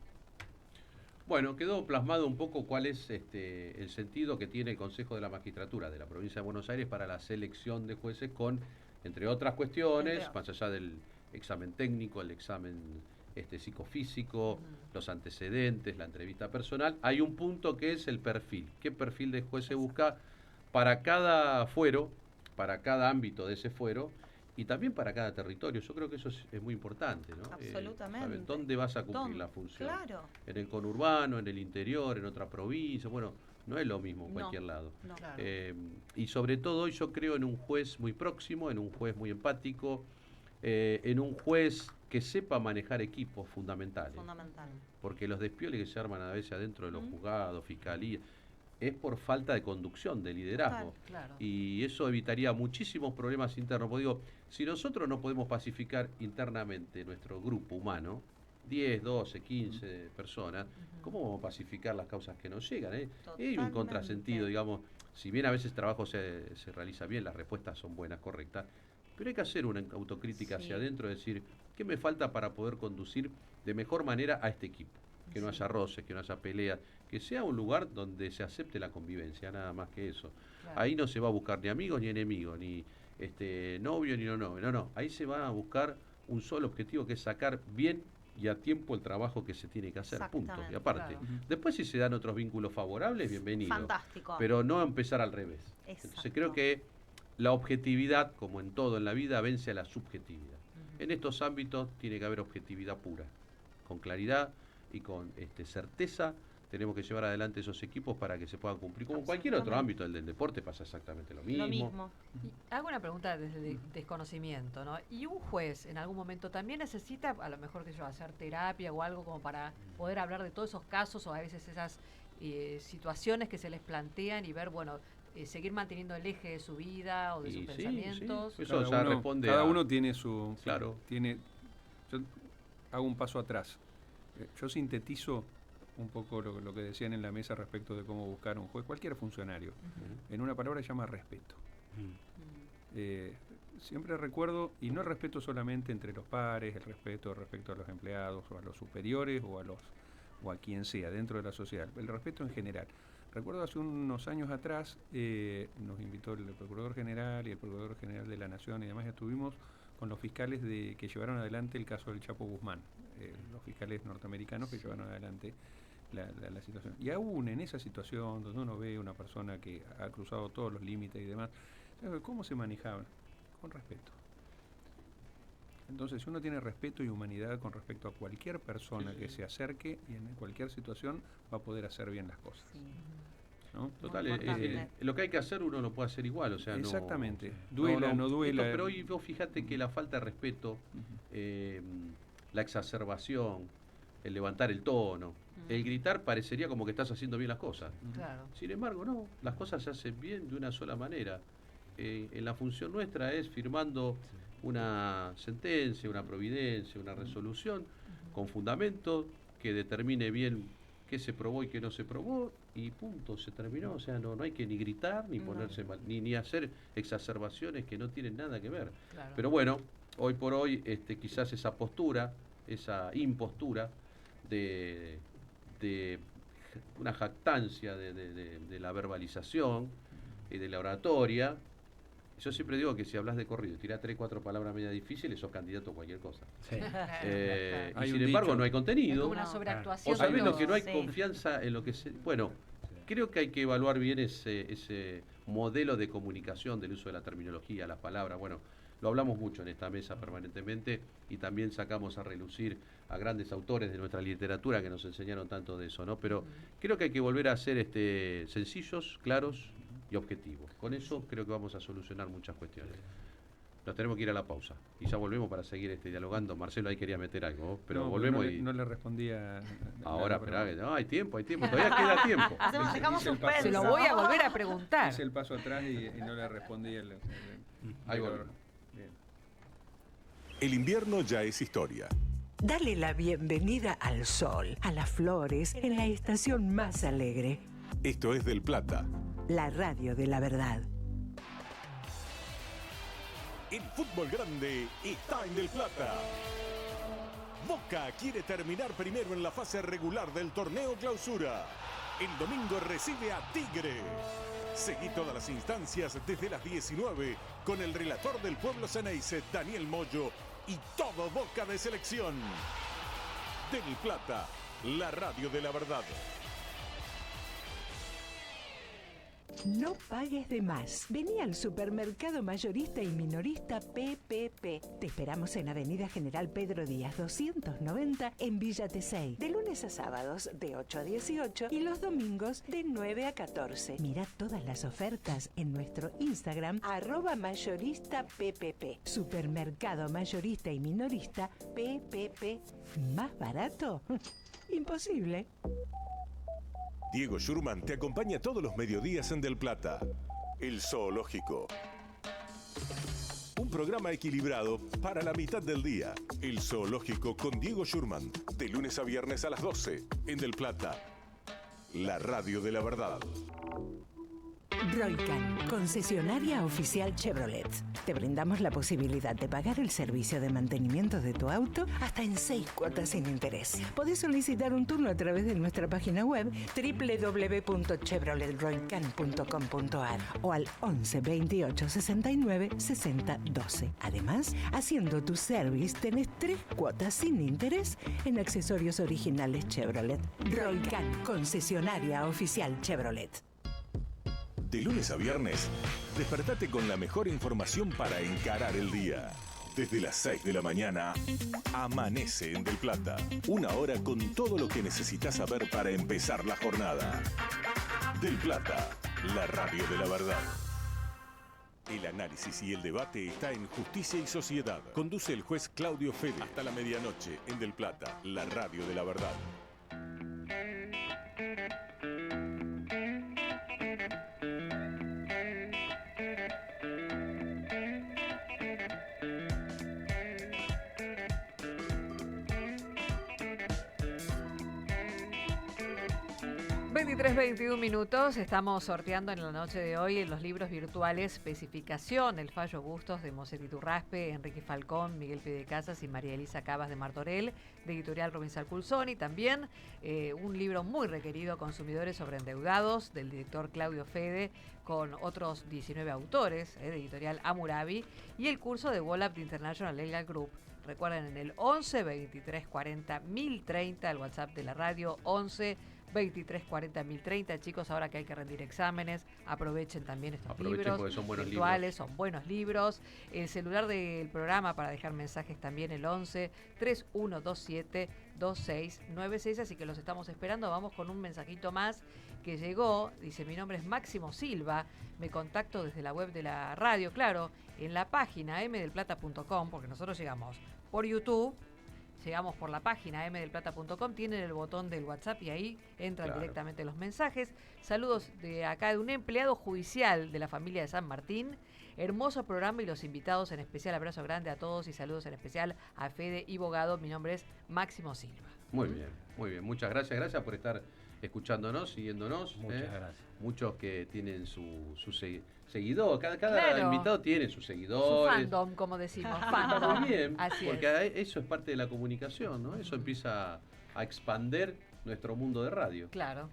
Speaker 2: Bueno, quedó plasmado un poco cuál es el sentido que tiene el Consejo de la Magistratura de la Provincia de Buenos Aires para la selección de jueces con, entre otras cuestiones, más allá del examen técnico, el examen psicofísico, los antecedentes, la entrevista personal, hay un punto que es el perfil. ¿Qué perfil de juez se busca para cada fuero, para cada ámbito de ese fuero y también para cada territorio? Yo creo que eso es muy importante, ¿no?
Speaker 8: Absolutamente.
Speaker 2: ¿Saben dónde vas a cumplir la función?
Speaker 8: Claro.
Speaker 2: En el conurbano, en el interior, en otra provincia, bueno, no es lo mismo en cualquier lado.
Speaker 8: No.
Speaker 6: Claro.
Speaker 2: Y sobre todo yo creo en un juez muy próximo, en un juez muy empático, en un juez que sepa manejar equipos fundamentales.
Speaker 8: Fundamental.
Speaker 2: Porque los despioles que se arman a veces adentro de los juzgados, fiscalía, es por falta de conducción, de liderazgo.
Speaker 3: Total, claro.
Speaker 2: Y eso evitaría muchísimos problemas internos. Porque digo, si nosotros no podemos pacificar internamente nuestro grupo humano, 10, 12, 15 personas, ¿cómo vamos a pacificar las causas que nos llegan? Y hay un contrasentido, digamos, si bien a veces el trabajo se realiza bien, las respuestas son buenas, correctas, pero hay que hacer una autocrítica hacia adentro, decir, ¿qué me falta para poder conducir de mejor manera a este equipo? Que no haya roces, que no haya peleas, que sea un lugar donde se acepte la convivencia, nada más que eso. Claro. Ahí no se va a buscar ni amigos ni enemigos, ni novio ni no novio, no, ahí se va a buscar un solo objetivo, que es sacar bien y a tiempo el trabajo que se tiene que hacer, punto. Y aparte, después si se dan otros vínculos favorables, bienvenido.
Speaker 8: Fantástico.
Speaker 2: Pero no empezar al revés. Entonces creo que la objetividad, como en todo en la vida, vence a la subjetividad. En estos ámbitos tiene que haber objetividad pura, con claridad y con certeza. Tenemos que llevar adelante esos equipos para que se puedan cumplir. Como en cualquier otro ámbito, el del deporte pasa exactamente lo mismo.
Speaker 3: Y hago una pregunta desde desconocimiento, ¿no? ¿Y un juez en algún momento también necesita, a lo mejor hacer terapia o algo como para poder hablar de todos esos casos o a veces esas situaciones que se les plantean y ver, bueno, seguir manteniendo el eje de su vida o de sus pensamientos.
Speaker 2: Sí. Eso ya responde
Speaker 1: cada uno tiene su...
Speaker 2: Claro.
Speaker 1: Yo hago un paso atrás. Yo sintetizo un poco lo que decían en la mesa respecto de cómo buscar un juez, cualquier funcionario. En una palabra se llama respeto. Siempre recuerdo, y no el respeto solamente entre los pares, el respeto respecto a los empleados o a los superiores o a quien sea dentro de la sociedad, el respeto en general. Recuerdo hace unos años atrás, nos invitó el Procurador General y el Procurador General de la Nación y demás, estuvimos con los fiscales que llevaron adelante el caso del Chapo Guzmán, los fiscales norteamericanos que llevaron adelante la situación. Y aún en esa situación donde uno ve una persona que ha cruzado todos los límites y demás, ¿cómo se manejaba? Con respeto. Entonces, si uno tiene respeto y humanidad con respecto a cualquier persona que se acerque y en cualquier situación va a poder hacer bien las cosas. ¿No?
Speaker 2: Total, lo que hay que hacer uno lo puede hacer igual, o sea,
Speaker 1: exactamente. Duela, no duela.
Speaker 2: Pero hoy vos fíjate que la falta de respeto, la exacerbación, el levantar el tono, el gritar parecería como que estás haciendo bien las cosas.
Speaker 3: Claro.
Speaker 2: Sin embargo, no, las cosas se hacen bien de una sola manera. En la función nuestra es firmando una sentencia, una providencia, una resolución con fundamento que determine bien qué se probó y qué no se probó y punto, se terminó. O sea, no hay que ni gritar, ni ponerse mal, ni hacer exacerbaciones que no tienen nada que ver.
Speaker 3: Claro.
Speaker 2: Pero bueno, hoy por hoy quizás esa postura, esa impostura de una jactancia de la verbalización y de la oratoria. Yo siempre digo que si hablas de corrido y tirás 3, 4 palabras media difíciles, sos candidato a cualquier cosa.
Speaker 3: Sí.
Speaker 2: Y sin embargo no hay contenido.
Speaker 3: Es como una sobreactuación.
Speaker 2: O sabés lo que no hay confianza en lo que se... Bueno, creo que hay que evaluar bien ese modelo de comunicación del uso de la terminología, las palabras. Bueno, lo hablamos mucho en esta mesa permanentemente y también sacamos a relucir a grandes autores de nuestra literatura que nos enseñaron tanto de eso, ¿no? Pero creo que hay que volver a ser sencillos, claros y objetivos. Con eso creo que vamos a solucionar muchas cuestiones. Nos tenemos que ir a la pausa y ya volvemos para seguir dialogando. Marcelo ahí quería meter algo, pero volvemos
Speaker 1: no le respondía.
Speaker 2: Ahora, espera, no, hay tiempo, todavía queda tiempo.
Speaker 3: Dejamos se lo voy a volver a preguntar.
Speaker 1: Hice el paso atrás y no le respondí.
Speaker 2: Ahí volvemos.
Speaker 5: El invierno ya es historia.
Speaker 4: Dale la bienvenida al sol, a las flores, en la estación más alegre.
Speaker 5: Esto es Del Plata.
Speaker 4: La radio de la verdad.
Speaker 5: El fútbol grande está en Del Plata. Boca quiere terminar primero en la fase regular del torneo Clausura. El domingo recibe a Tigre. Seguí todas las instancias desde las 19 con el relator del pueblo Ceneice, Daniel Moyo, y todo Boca de selección. Del Plata, la radio de la verdad.
Speaker 4: No pagues de más. Vení al supermercado mayorista y minorista PPP. Te esperamos en Avenida General Pedro Díaz 290 en Villa Tesey. De lunes a sábados de 8 a 18 y los domingos de 9 a 14. Mirá todas las ofertas en nuestro Instagram @mayoristappp. Supermercado mayorista y minorista PPP. ¿Más barato? Imposible.
Speaker 5: Diego Schurman te acompaña todos los mediodías en Del Plata. El Zoológico. Un programa equilibrado para la mitad del día. El Zoológico con Diego Schurman. De lunes a viernes a las 12 en Del Plata. La radio de la verdad.
Speaker 4: Roycan, concesionaria oficial Chevrolet. Te brindamos la posibilidad de pagar el servicio de mantenimiento de tu auto hasta en 6 cuotas sin interés. Podés solicitar un turno a través de nuestra página web www.chevroletroycan.com.ar o al 11 28 69 60 12. Además, haciendo tu service tenés 3 cuotas sin interés en accesorios originales Chevrolet. Roycan, concesionaria oficial Chevrolet.
Speaker 5: De lunes a viernes, despertate con la mejor información para encarar el día. Desde las 6 de la mañana, amanece en Del Plata. Una hora con todo lo que necesitas saber para empezar la jornada. Del Plata, la radio de la verdad. El análisis y el debate está en Justicia y Sociedad. Conduce el juez Claudio Fede hasta la medianoche en Del Plata, la radio de la verdad.
Speaker 3: 23:21 minutos, estamos sorteando en la noche de hoy los libros virtuales Especificación, El Fallo Gustos de Moset Iturraspe, Enrique Falcón, Miguel Piedecasas y María Elisa Cabas de Martorell, de editorial Robinson Culsoni. También un libro muy requerido, Consumidores sobreendeudados, del director Claudio Fede, con otros 19 autores, de editorial Hammurabi, y el curso de Wallap de International Legal Group. Recuerden, en el 11 23 40 1030, el WhatsApp de la radio, 11 23 40 1030. Chicos, ahora que hay que rendir exámenes, aprovechen también estos libros
Speaker 2: porque son buenos
Speaker 3: virtuales,
Speaker 2: libros.
Speaker 3: son buenos libros. El celular del programa para dejar mensajes también, el 11 3127 2696, así que los estamos esperando. Vamos con un mensajito más que llegó, dice: mi nombre es Máximo Silva, me contacto desde la web de la radio, claro, en la página mdelplata.com, porque nosotros llegamos por YouTube. Llegamos por la página mdelplata.com, tienen el botón del WhatsApp y ahí entran directamente los mensajes. Saludos de acá de un empleado judicial de la familia de San Martín. Hermoso programa y los invitados en especial. Abrazo grande a todos y saludos en especial a Fede y Bogado. Mi nombre es Máximo Silva.
Speaker 2: Muy bien, muy bien. Muchas gracias. Gracias por estar escuchándonos, siguiéndonos.
Speaker 7: Muchas gracias.
Speaker 2: Muchos que tienen su seguidor. Cada
Speaker 3: Claro.
Speaker 2: invitado tiene sus
Speaker 3: Su
Speaker 2: seguidores.
Speaker 3: fandom, como decimos. Fandom.
Speaker 2: Muy bien,
Speaker 3: Así
Speaker 2: porque
Speaker 3: es.
Speaker 2: eso es parte de la comunicación, ¿no? Eso empieza a expander nuestro mundo de radio.
Speaker 3: Claro.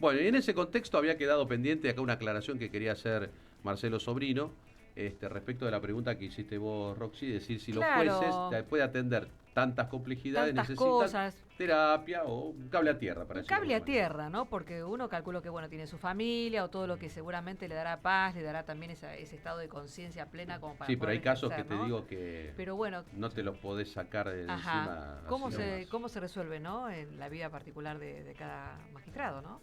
Speaker 2: Bueno, y en ese contexto había quedado pendiente acá una aclaración que quería hacer Marcelo Sobrino, respecto de la pregunta que hiciste vos, Roxy, desir si
Speaker 3: Claro.
Speaker 2: los jueces, después de atender tantas complejidades,
Speaker 3: Tantas
Speaker 2: necesitan
Speaker 3: cosas.
Speaker 2: terapia o un cable a tierra para
Speaker 3: Un
Speaker 2: decirlo
Speaker 3: cable
Speaker 2: de
Speaker 3: a
Speaker 2: alguna manera.
Speaker 3: tierra, ¿no? Porque uno calculó que, bueno, tiene su familia o todo lo que seguramente le dará paz, le dará también ese estado de conciencia plena como para
Speaker 2: Sí, pero hay
Speaker 3: poder
Speaker 2: casos que
Speaker 3: ejercer,
Speaker 2: te
Speaker 3: ¿no?
Speaker 2: digo que
Speaker 3: Pero bueno,
Speaker 2: no te los podés sacar de encima.
Speaker 3: ajá.
Speaker 2: así
Speaker 3: ¿Cómo
Speaker 2: nomás.
Speaker 3: se resuelve, no? En la vida particular de cada magistrado, ¿no?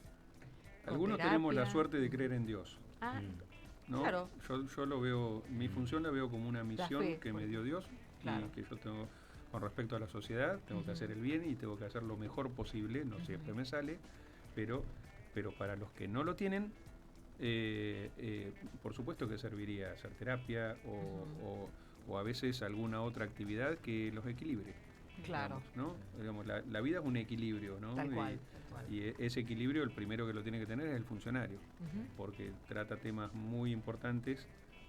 Speaker 3: Con
Speaker 1: Algunos tenemos la
Speaker 3: terapia.
Speaker 1: suerte de creer en Dios.
Speaker 3: Ah,
Speaker 1: ¿no?
Speaker 3: claro.
Speaker 1: Yo lo veo, mi función la veo como una misión
Speaker 3: fe,
Speaker 1: que me dio Dios
Speaker 3: claro.
Speaker 1: y que yo tengo con respecto a la sociedad, tengo que hacer el bien y tengo que hacer lo mejor posible, no siempre me sale, pero para los que no lo tienen, por supuesto que serviría hacer terapia o a veces alguna otra actividad que los equilibre.
Speaker 3: Claro.
Speaker 1: Digamos, ¿no? Digamos, la vida es un equilibrio, ¿no?
Speaker 3: Tal cual, tal cual.
Speaker 1: Y ese equilibrio, el primero que lo tiene que tener es el funcionario, porque trata temas muy importantes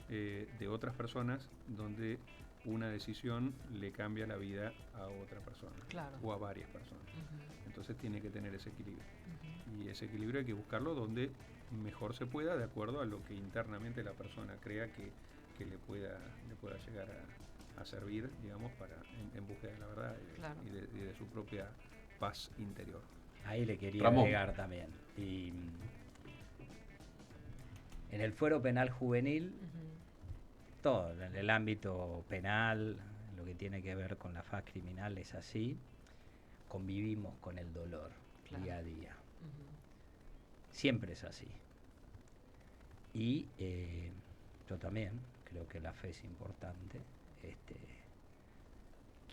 Speaker 1: de otras personas donde una decisión le cambia la vida a otra persona
Speaker 3: Claro.
Speaker 1: o a varias personas. Entonces tiene que tener ese equilibrio. Y ese equilibrio hay que buscarlo donde mejor se pueda, de acuerdo a lo que internamente la persona crea que le pueda llegar a servir, digamos, para en búsqueda de la verdad
Speaker 3: Claro.
Speaker 1: y de su propia paz interior.
Speaker 7: Ahí le quería
Speaker 2: Ramón.
Speaker 7: agregar también. Y en el fuero penal juvenil, todo, en el ámbito penal, lo que tiene que ver con la faz criminal es así, convivimos con el dolor día a día. Siempre es así. Y yo también creo que la fe es importante.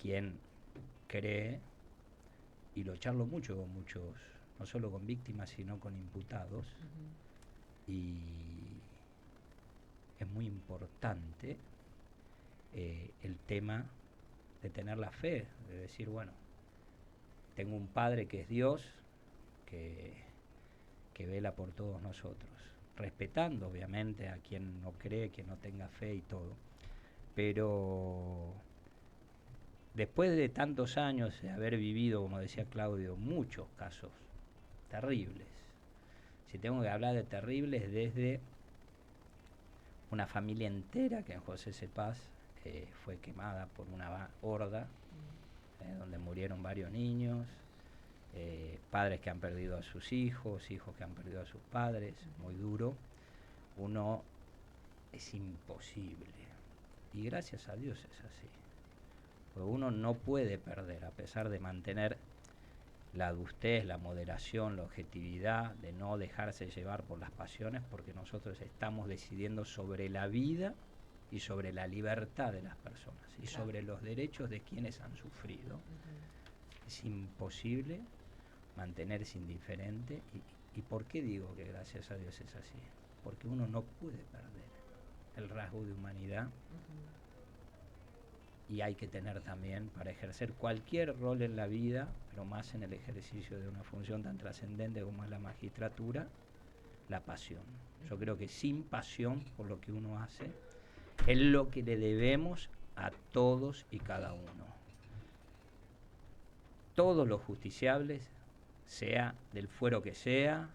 Speaker 7: Quien cree, y lo charlo mucho con muchos, no solo con víctimas, sino con imputados, y es muy importante el tema de tener la fe, de decir, bueno, tengo un Padre que es Dios, que vela por todos nosotros, respetando obviamente a quien no cree, que no tenga fe y todo, pero después de tantos años de haber vivido, como decía Claudio, muchos casos terribles, si tengo que hablar de terribles, desde una familia entera que en José Cepaz fue quemada por una horda, donde murieron varios niños, padres que han perdido a sus hijos, hijos que han perdido a sus padres, muy duro. Uno es imposible, y gracias a Dios es así, pues uno no puede perder, a pesar de mantener la adustez, la moderación, la objetividad, de no dejarse llevar por las pasiones, porque nosotros estamos decidiendo sobre la vida y sobre la libertad de las personas y sobre los derechos de quienes han sufrido. Es imposible mantenerse indiferente. ¿Y por qué digo que gracias a Dios es así? Porque uno no puede perder el rasgo de humanidad y hay que tener también para ejercer cualquier rol en la vida, pero más en el ejercicio de una función tan trascendente como es la magistratura, la pasión. Yo creo que sin pasión por lo que uno hace es lo que le debemos a todos y cada uno. Todos los justiciables, sea del fuero que sea,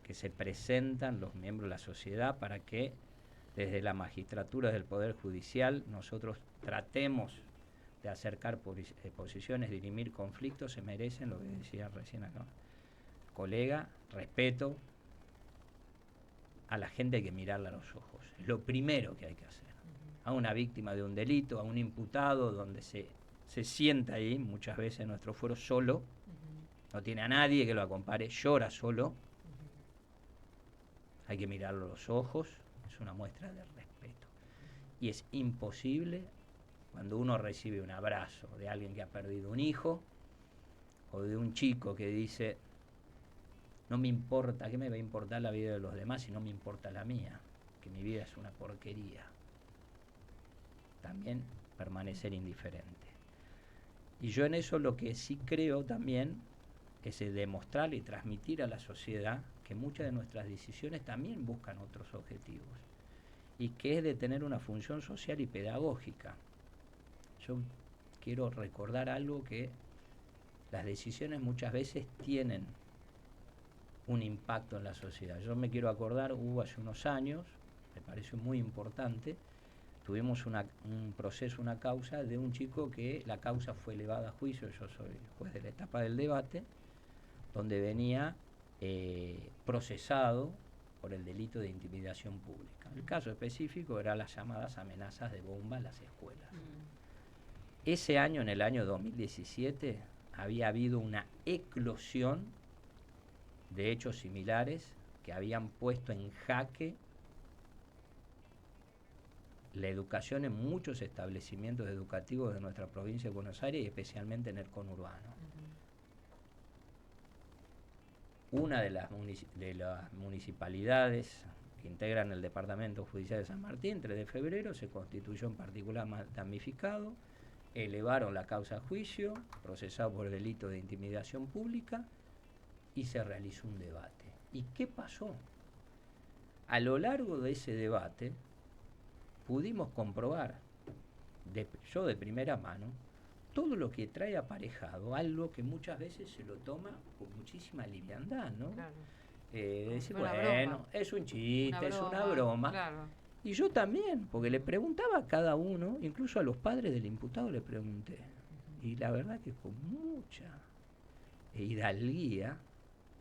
Speaker 7: que se presentan los miembros de la sociedad para que desde la magistratura del Poder Judicial nosotros tratemos de acercar posiciones, dirimir conflictos, se merecen, lo que decía recién acá, colega, respeto. A la gente hay que mirarla a los ojos, es lo primero que hay que hacer. A una víctima de un delito, a un imputado, donde se sienta ahí, muchas veces nuestro fuero solo, no tiene a nadie que lo acompare, llora solo, hay que mirarlo a los ojos, es una muestra de respeto. Y es imposible cuando uno recibe un abrazo de alguien que ha perdido un hijo, o de un chico que dice, no me importa, ¿qué me va a importar la vida de los demás si no me importa la mía? Que mi vida es una porquería. También permanecer indiferente. Y yo en eso lo que sí creo también es demostrar y transmitir a la sociedad que muchas de nuestras decisiones también buscan otros objetivos, y que es de tener una función social y pedagógica. Yo quiero recordar algo, que las decisiones muchas veces tienen un impacto en la sociedad. Yo me quiero acordar, hubo hace unos años, me pareció muy importante, tuvimos un proceso, una causa de un chico que la causa fue elevada a juicio, yo soy juez de la etapa del debate, donde venía procesado por el delito de intimidación pública. El caso específico era las llamadas amenazas de bomba en las escuelas. Ese año, en el año 2017, había habido una eclosión de hechos similares que habían puesto en jaque la educación en muchos establecimientos educativos de nuestra provincia de Buenos Aires y especialmente en el conurbano. Una de las municipalidades que integran el Departamento Judicial de San Martín, 3 de febrero, se constituyó en particular damnificado, elevaron la causa a juicio, procesado por el delito de intimidación pública, y se realizó un debate. ¿Y qué pasó? A lo largo de ese debate pudimos comprobar, yo de primera mano, todo lo que trae aparejado, algo que muchas veces se lo toma con muchísima liviandad, ¿no? Claro. Decir, bueno, es un chiste, es una broma. Claro. Y yo también, porque le preguntaba a cada uno, incluso a los padres del imputado le pregunté. Y la verdad que con mucha hidalguía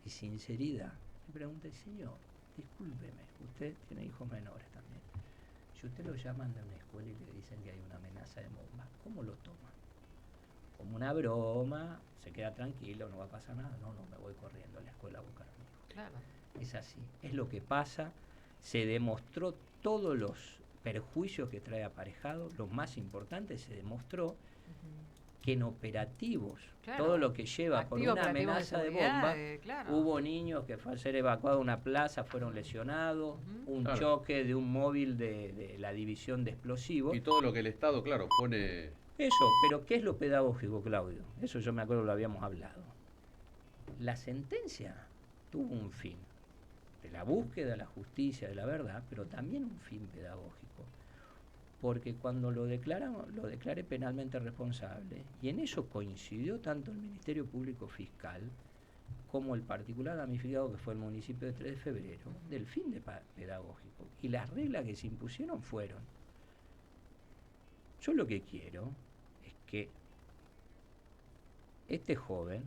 Speaker 7: y sinceridad, le pregunté, señor, discúlpeme, usted tiene hijos menores también. Si usted lo llaman de una escuela y le dicen que hay una amenaza de bomba, ¿cómo lo toma? Como una broma, se queda tranquilo, no va a pasar nada. No, me voy corriendo a la escuela a buscar a mi hijo. Claro. Es así, es lo que pasa. Se demostró todos los perjuicios que trae aparejado. Lo más importante, se demostró que en operativos, todo lo que lleva por una amenaza de bomba, hubo niños que al ser evacuados a una plaza fueron lesionados, un choque de un móvil de la división de explosivos.
Speaker 2: Y todo lo que el Estado, claro, pone...
Speaker 7: Eso, pero ¿qué es lo pedagógico, Claudio? Eso yo me acuerdo, lo habíamos hablado. La sentencia tuvo un fin, de la búsqueda de la justicia, de la verdad, pero también un fin pedagógico. Porque cuando lo declaré penalmente responsable, y en eso coincidió tanto el Ministerio Público Fiscal como el particular damnificado, que fue el municipio de 3 de febrero, del fin pedagógico. Y las reglas que se impusieron fueron: yo lo que quiero es que este joven,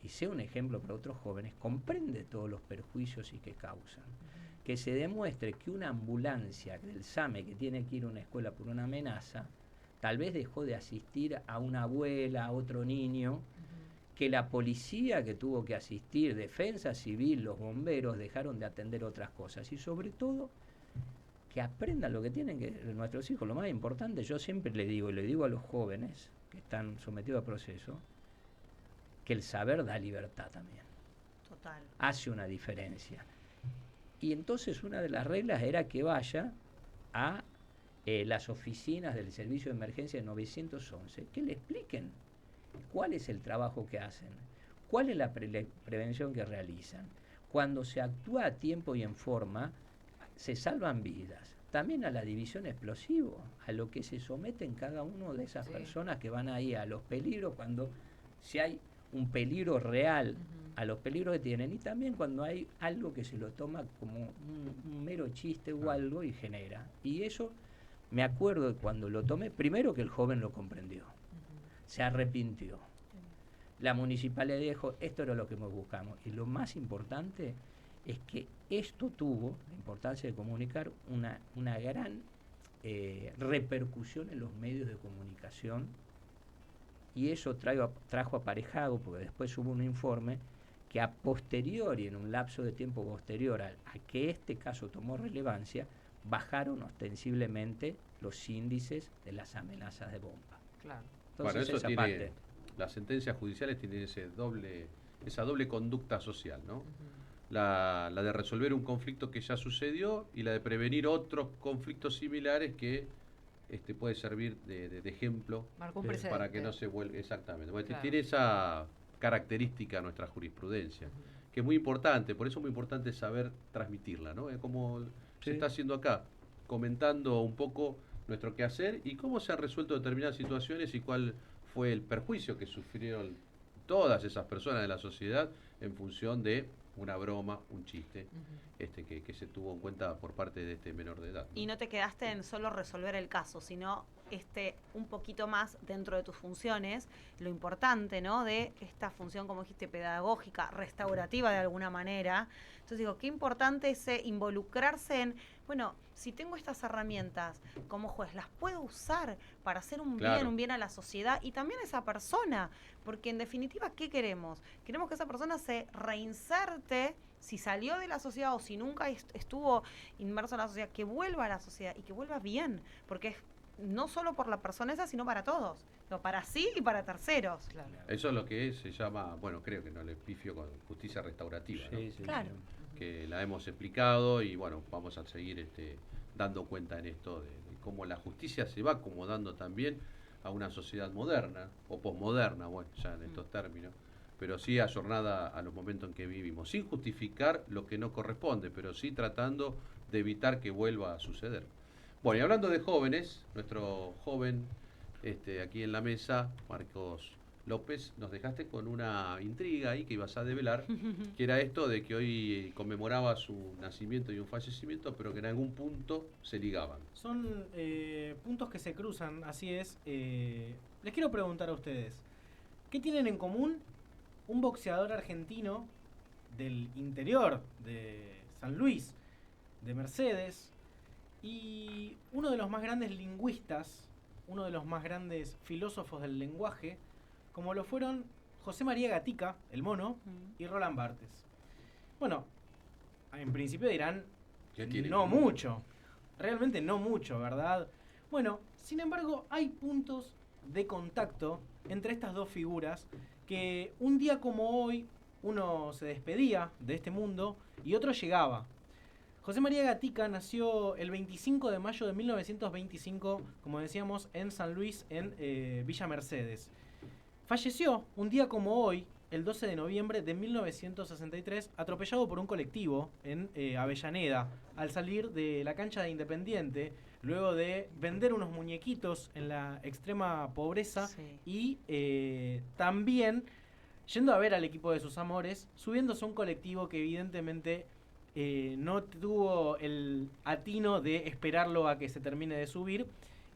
Speaker 7: y sea un ejemplo para otros jóvenes, comprende todos los perjuicios y que causan. Que se demuestre que una ambulancia del SAME que tiene que ir a una escuela por una amenaza, tal vez dejó de asistir a una abuela, a otro niño, que la policía que tuvo que asistir, Defensa Civil, los bomberos, dejaron de atender otras cosas. Y sobre todo, que aprendan lo que tienen que nuestros hijos. Lo más importante, yo siempre le digo, y le digo a los jóvenes que están sometidos a proceso, que el saber da libertad también.
Speaker 8: Total.
Speaker 7: Hace una diferencia. Y entonces una de las reglas era que vaya a las oficinas del servicio de emergencia de 911, que le expliquen cuál es el trabajo que hacen, cuál es la prevención que realizan. Cuando se actúa a tiempo y en forma, se salvan vidas. También a la división explosivo, a lo que se someten cada uno de esas personas que van ahí a los peligros, cuando si hay un peligro real, a los peligros que tienen, y también cuando hay algo que se lo toma como un mero chiste o algo y genera. Y eso me acuerdo de cuando lo tomé, primero que el joven lo comprendió, se arrepintió. La municipalidad dijo, esto era lo que buscamos. Y lo más importante es que esto tuvo la importancia de comunicar una gran repercusión en los medios de comunicación, y eso trajo aparejado, porque después hubo un informe que a posteriori, en un lapso de tiempo posterior a que este caso tomó relevancia, bajaron ostensiblemente los índices de las amenazas de bomba.
Speaker 3: Claro.
Speaker 7: Entonces,
Speaker 2: eso
Speaker 7: esa
Speaker 2: tiene,
Speaker 7: parte.
Speaker 2: las sentencias judiciales tienen esa doble conducta social, ¿no? La de resolver un conflicto que ya sucedió y la de prevenir otros conflictos similares que puede servir de ejemplo para que no se vuelva. Exactamente. Bueno, claro. Tiene esa característica nuestra jurisprudencia, que es muy importante, por eso es muy importante saber transmitirla, ¿no? Es como se está haciendo acá, comentando un poco nuestro quehacer y cómo se han resuelto determinadas situaciones y cuál fue el perjuicio que sufrieron todas esas personas de la sociedad en función de una broma, un chiste, que se tuvo en cuenta por parte de este menor de edad, ¿no?
Speaker 8: Y no te quedaste en solo resolver el caso, sino un poquito más dentro de tus funciones, lo importante, ¿no? De esta función, como dijiste, pedagógica, restaurativa de alguna manera. Entonces digo, qué importante es involucrarse en, bueno, si tengo estas herramientas como juez, las puedo usar para hacer un bien a la sociedad y también a esa persona, porque en definitiva, ¿qué queremos? Queremos que esa persona se reinserte, si salió de la sociedad o si nunca estuvo inmerso en la sociedad, que vuelva a la sociedad y que vuelva bien, porque es no solo por la persona esa, sino para todos, para sí y para terceros. Claro.
Speaker 2: Eso es lo que se llama, bueno, creo que no le pifio con justicia restaurativa, ¿no?
Speaker 7: Sí,
Speaker 8: claro.
Speaker 2: Que la hemos explicado y bueno, vamos a seguir dando cuenta en esto de cómo la justicia se va acomodando también a una sociedad moderna o posmoderna, bueno, ya en estos términos, pero sí ayornada a los momentos en que vivimos, sin justificar lo que no corresponde, pero sí tratando de evitar que vuelva a suceder. Bueno, y hablando de jóvenes, nuestro joven aquí en la mesa, Marcos López, nos dejaste con una intriga ahí que ibas a develar, que era esto de que hoy conmemoraba su nacimiento y un fallecimiento, pero que en algún punto se ligaban.
Speaker 9: Son puntos que se cruzan, así es. Les quiero preguntar a ustedes, ¿qué tienen en común un boxeador argentino del interior de San Luis, de Mercedes, y uno de los más grandes lingüistas, uno de los más grandes filósofos del lenguaje, como lo fueron José María Gatica, el mono, y Roland Barthes? Bueno, en principio dirán, no mucho, realmente no mucho, ¿verdad? Bueno, sin embargo, hay puntos de contacto entre estas dos figuras que un día como hoy uno se despedía de este mundo y otro llegaba. José María Gatica nació el 25 de mayo de 1925, como decíamos, en San Luis, en Villa Mercedes. Falleció un día como hoy, el 12 de noviembre de 1963, atropellado por un colectivo en Avellaneda, al salir de la cancha de Independiente, luego de vender unos muñequitos en la extrema pobreza y también yendo a ver al equipo de sus amores, subiéndose a un colectivo que evidentemente no tuvo el atino de esperarlo a que se termine de subir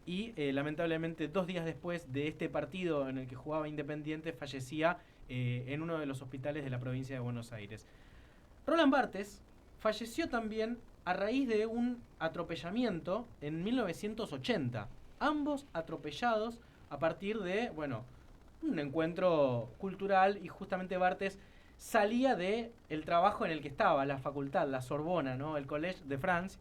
Speaker 9: y lamentablemente 2 días después de este partido en el que jugaba Independiente fallecía en uno de los hospitales de la provincia de Buenos Aires. Roland Barthes falleció también a raíz de un atropellamiento en 1980. Ambos atropellados a partir de, bueno, un encuentro cultural, y justamente Barthes salía de el trabajo en el que estaba, la facultad, la Sorbona, ¿no? El Collège de France,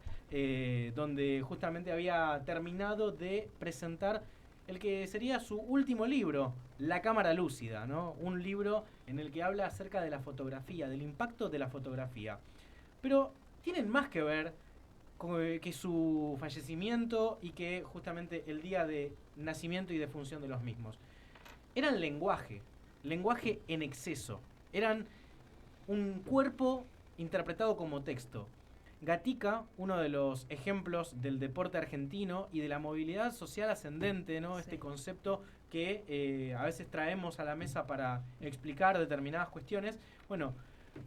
Speaker 9: donde justamente había terminado de presentar el que sería su último libro, La cámara lúcida, ¿no? Un libro en el que habla acerca de la fotografía, del impacto de la fotografía. Pero tienen más que ver que su fallecimiento y que justamente el día de nacimiento y defunción de los mismos. Eran lenguaje en exceso, eran un cuerpo interpretado como texto. Gatica, uno de los ejemplos del deporte argentino y de la movilidad social ascendente, ¿no? Sí. Este concepto que a veces traemos a la mesa para explicar determinadas cuestiones. Bueno,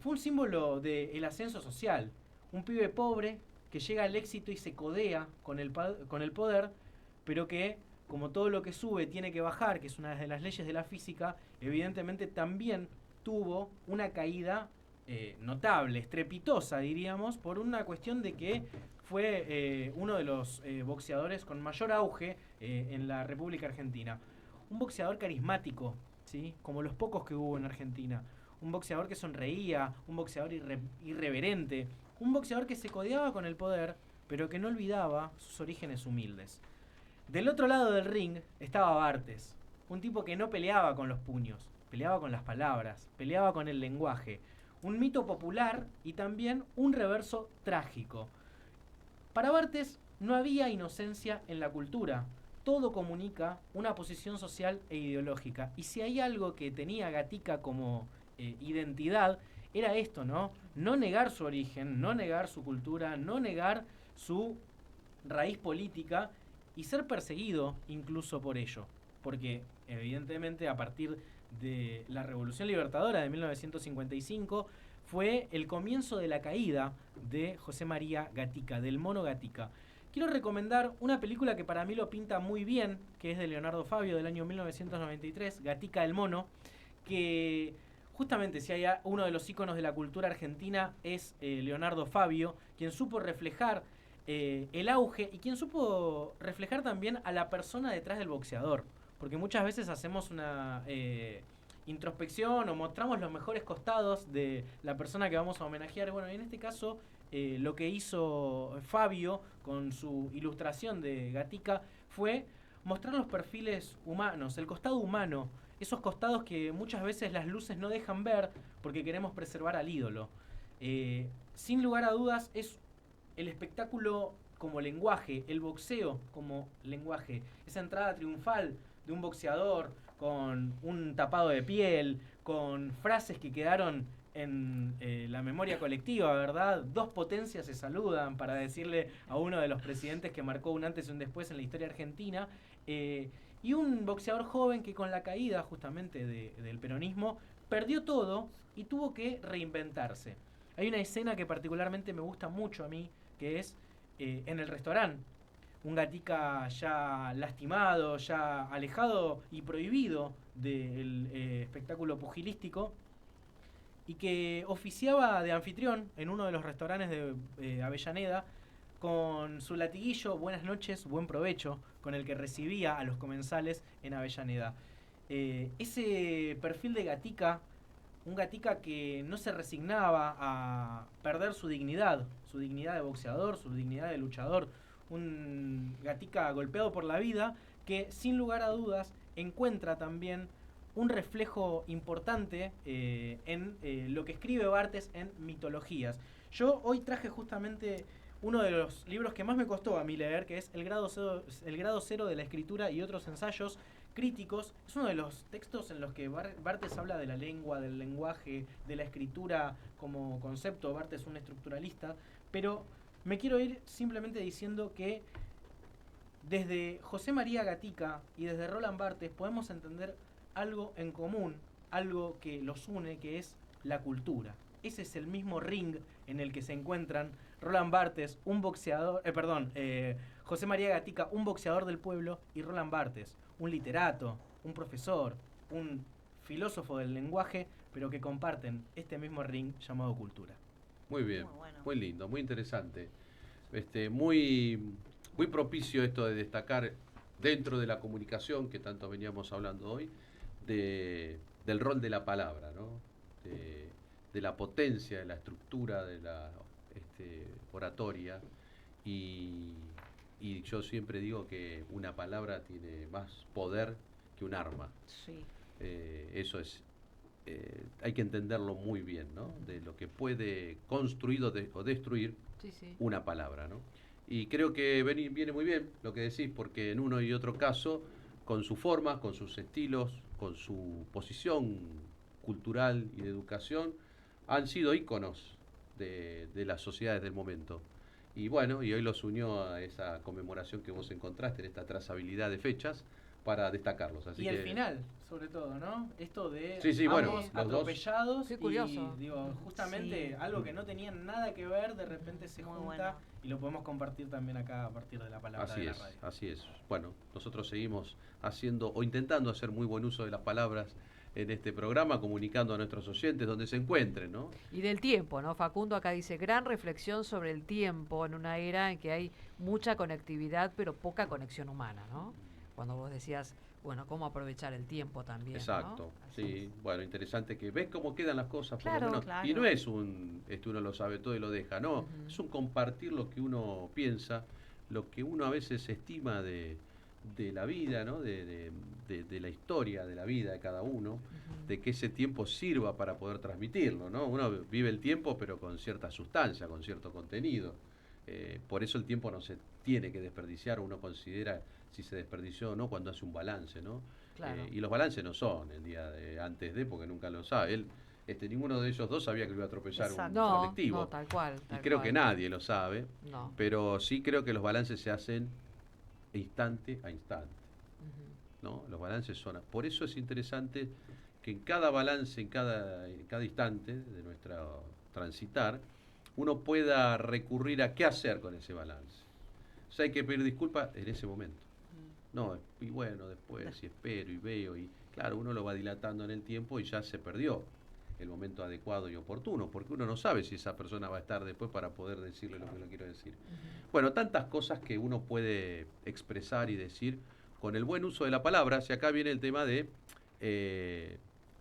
Speaker 9: fue un símbolo del ascenso social. Un pibe pobre que llega al éxito y se codea con el poder, pero que, como todo lo que sube tiene que bajar, que es una de las leyes de la física, evidentemente también tuvo una caída notable, estrepitosa, diríamos, por una cuestión de que fue uno de los boxeadores con mayor auge en la República Argentina. Un boxeador carismático, ¿sí? Como los pocos que hubo en Argentina. Un boxeador que sonreía, un boxeador irreverente, un boxeador que se codeaba con el poder, pero que no olvidaba sus orígenes humildes. Del otro lado del ring estaba Bartes, un tipo que no peleaba con los puños, peleaba con las palabras, peleaba con el lenguaje. Un mito popular y también un reverso trágico. Para Bartes no había inocencia en la cultura. Todo comunica una posición social e ideológica. Y si hay algo que tenía Gatica como identidad, era esto, ¿no? No negar su origen, no negar su cultura, no negar su raíz política y ser perseguido incluso por ello. Porque, evidentemente, a partir de la Revolución Libertadora de 1955 fue el comienzo de la caída de José María Gatica, del Mono Gatica. Quiero recomendar una película que para mí lo pinta muy bien, que es de Leonardo Fabio del año 1993, Gatica el Mono, que justamente si hay uno de los íconos de la cultura argentina es Leonardo Fabio, quien supo reflejar el auge y quien supo reflejar también a la persona detrás del boxeador. Porque muchas veces hacemos una introspección o mostramos los mejores costados de la persona que vamos a homenajear. Bueno, en este caso, lo que hizo Fabio con su ilustración de Gatica fue mostrar los perfiles humanos, el costado humano, esos costados que muchas veces las luces no dejan ver porque queremos preservar al ídolo. Sin lugar a dudas, es el espectáculo como lenguaje, el boxeo como lenguaje, esa entrada triunfal de un boxeador con un tapado de piel, con frases que quedaron en la memoria colectiva, ¿verdad? Dos potencias se saludan para decirle a uno de los presidentes que marcó un antes y un después en la historia argentina, y un boxeador joven que con la caída justamente del peronismo perdió todo y tuvo que reinventarse. Hay una escena que particularmente me gusta mucho a mí, que es en el restaurante. Un Gatica ya lastimado, ya alejado y prohibido del espectáculo pugilístico, y que oficiaba de anfitrión en uno de los restaurantes de Avellaneda con su latiguillo "Buenas noches, buen provecho", con el que recibía a los comensales en Avellaneda. Ese perfil de Gatica, un Gatica que no se resignaba a perder su dignidad de boxeador, su dignidad de luchador, un Gatica golpeado por la vida que sin lugar a dudas encuentra también un reflejo importante en lo que escribe Bartes en Mitologías. Yo hoy traje justamente uno de los libros que más me costó a mí leer, que es El grado cero de la escritura y otros ensayos críticos. Es uno de los textos en los que Bartes habla de la lengua, del lenguaje, de la escritura como concepto. Bartes es un estructuralista, pero me quiero ir simplemente diciendo que desde José María Gatica y desde Roland Barthes podemos entender algo en común, algo que los une, que es la cultura. Ese es el mismo ring en el que se encuentran Roland Barthes, un boxeador, José María Gatica, un boxeador del pueblo, y Roland Barthes, un literato, un profesor, un filósofo del lenguaje, pero que comparten este mismo ring llamado cultura.
Speaker 2: Muy bien, muy lindo, muy interesante. Muy propicio esto de destacar dentro de la comunicación que tanto veníamos hablando hoy, del rol de la palabra, ¿no? De la potencia, de la estructura, de la oratoria. Y yo siempre digo que una palabra tiene más poder que un arma.
Speaker 3: Sí.
Speaker 2: Eso es hay que entenderlo muy bien, ¿no? De lo que puede construir o destruir una palabra, ¿no? Y creo que viene muy bien lo que decís, porque en uno y otro caso, con su forma, con sus estilos, con su posición cultural y de educación, han sido íconos de las sociedades del momento. Y bueno, y hoy los unió a esa conmemoración que vos encontraste, en esta trazabilidad de fechas, para destacarlos. Así
Speaker 9: y
Speaker 2: que,
Speaker 9: el final, sobre todo, ¿no? Esto de
Speaker 2: sí, bueno,
Speaker 9: ambos
Speaker 2: los
Speaker 9: atropellados
Speaker 3: Qué curioso.
Speaker 9: y digo, justamente
Speaker 8: Sí.
Speaker 9: algo que no tenían nada que ver, de repente se
Speaker 8: Muy
Speaker 9: junta
Speaker 8: bueno.
Speaker 9: y lo podemos compartir también acá a partir de la palabra de la radio.
Speaker 2: Así es. Bueno, nosotros seguimos haciendo o intentando hacer muy buen uso de las palabras en este programa, comunicando a nuestros oyentes donde se encuentren, ¿no?
Speaker 3: Y del tiempo, ¿no? Facundo acá dice, gran reflexión sobre el tiempo en una era en que hay mucha conectividad, pero poca conexión humana, ¿no? Cuando vos decías, bueno, cómo aprovechar el tiempo también,
Speaker 2: Exacto,
Speaker 3: ¿no?
Speaker 2: sí, bueno, interesante que ves cómo quedan las cosas, por
Speaker 3: Claro,
Speaker 2: lo menos.
Speaker 8: claro.
Speaker 2: Y no es uno lo sabe todo y lo deja, no,
Speaker 3: Ujú.
Speaker 2: es un compartir lo que uno piensa, lo que uno a veces estima de la vida, ¿no? De la historia de la vida de cada uno, de que ese tiempo sirva para poder transmitirlo, ¿no? Uno vive el tiempo pero con cierta sustancia, con cierto contenido. Por eso el tiempo no se tiene que desperdiciar, uno considera si se desperdició o no cuando hace un balance, ¿no?
Speaker 3: Claro.
Speaker 2: Y los balances no son el día de antes de, porque nunca lo sabe. Ninguno de ellos dos sabía que lo iba a atropellar un
Speaker 3: Exacto.
Speaker 2: colectivo.
Speaker 3: No, tal cual.
Speaker 2: Y creo que nadie lo sabe,
Speaker 3: No.
Speaker 2: pero sí creo que los balances se hacen instante a instante, ¿no? Los balances son... Por eso es interesante que en cada balance, en cada instante de nuestro transitar, uno pueda recurrir a qué hacer con ese balance. O sea, hay que pedir disculpas en ese momento. No, y bueno, después, y espero, y veo, y claro, uno lo va dilatando en el tiempo y ya se perdió el momento adecuado y oportuno, porque uno no sabe si esa persona va a estar después para poder decirle lo que le quiero decir. Bueno, tantas cosas que uno puede expresar y decir con el buen uso de la palabra. Si acá viene el tema de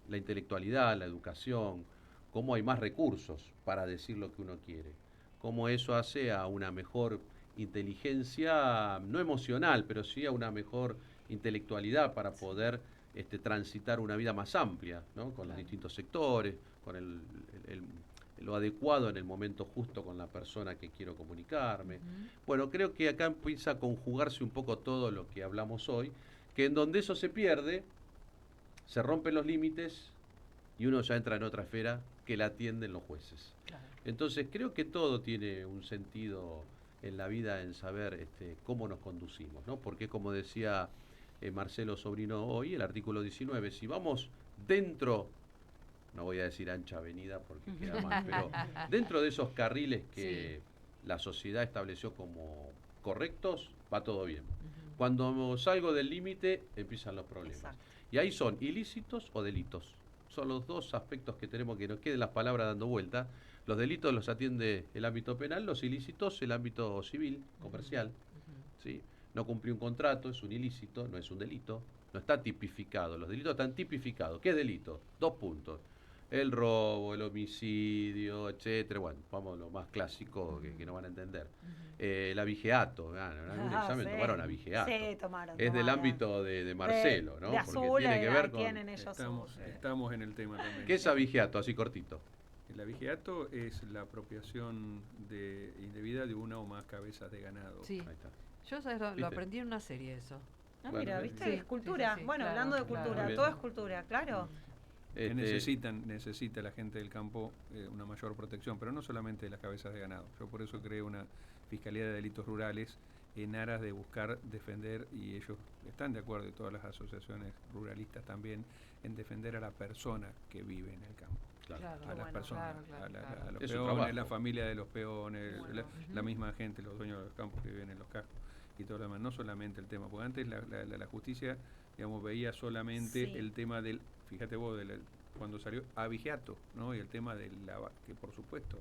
Speaker 2: la intelectualidad, la educación, cómo hay más recursos para decir lo que uno quiere, cómo eso hace a una mejor inteligencia, no emocional, pero sí a una mejor intelectualidad para poder transitar una vida más amplia, ¿no? Con los distintos sectores, con lo adecuado en el momento justo con la persona que quiero comunicarme. Bueno, creo que acá empieza a conjugarse un poco todo lo que hablamos hoy, que en donde eso se pierde, se rompen los límites y uno ya entra en otra esfera que la atienden los jueces.
Speaker 3: Claro.
Speaker 2: Entonces creo que todo tiene un sentido en la vida, en saber cómo nos conducimos, ¿no? Porque como decía Marcelo Sobrino hoy, el artículo 19, si vamos dentro, no voy a decir ancha avenida porque queda mal, pero dentro de esos carriles que la sociedad estableció como correctos, va todo bien. Cuando salgo del límite, empiezan los problemas.
Speaker 8: Exacto.
Speaker 2: Y ahí son ilícitos o delitos. Son los dos aspectos que tenemos, que nos queden las palabras dando vuelta. Los delitos los atiende el ámbito penal, los ilícitos el ámbito civil, comercial. ¿Sí? No cumplió un contrato, es un ilícito, no es un delito. No está tipificado. Los delitos están tipificados. ¿Qué es delito? 2 puntos. El robo, el homicidio, etcétera. Bueno, vamos a lo más clásico que no van a entender. El abigeato. En algún examen tomaron abigeato.
Speaker 8: Sí, tomaron.
Speaker 2: Es del ámbito de Marcelo, ¿no?
Speaker 8: De
Speaker 2: Porque
Speaker 8: azul,
Speaker 2: tiene que ver con...
Speaker 8: tienen ellos
Speaker 1: Estamos en el tema también.
Speaker 2: ¿Qué es abigeato? Así cortito.
Speaker 1: El abigeato es la apropiación indebida de una o más cabezas de ganado.
Speaker 3: Sí.
Speaker 2: Ahí está.
Speaker 3: Yo ¿sabes? Lo
Speaker 2: ¿Viste?
Speaker 3: aprendí en una serie eso.
Speaker 8: Ah,
Speaker 2: Bueno,
Speaker 8: mira,
Speaker 2: bien.
Speaker 8: ¿viste?
Speaker 3: Sí,
Speaker 8: Es cultura.
Speaker 3: sí, sí,
Speaker 8: Bueno,
Speaker 3: claro,
Speaker 8: hablando de
Speaker 3: claro.
Speaker 8: cultura,
Speaker 2: Bien.
Speaker 8: todo es cultura, claro.
Speaker 1: Que necesita la gente del campo una mayor protección, pero no solamente de las cabezas de ganado. Yo por eso creé una Fiscalía de Delitos Rurales en aras de buscar defender, y ellos están de acuerdo, y todas las asociaciones ruralistas también, en defender a la persona que vive en el campo.
Speaker 3: Claro,
Speaker 1: A las personas,
Speaker 3: claro.
Speaker 1: a los
Speaker 2: Es su
Speaker 1: peones,
Speaker 2: trabajo.
Speaker 1: la familia de los peones,
Speaker 3: Bueno.
Speaker 1: la misma gente, los dueños de los campos que viven en los cascos y todo lo demás, no solamente el tema, porque antes la justicia, digamos, veía solamente
Speaker 8: Sí.
Speaker 1: el tema del, fíjate vos, cuando salió abigeato, ¿no? Y el tema de que por supuesto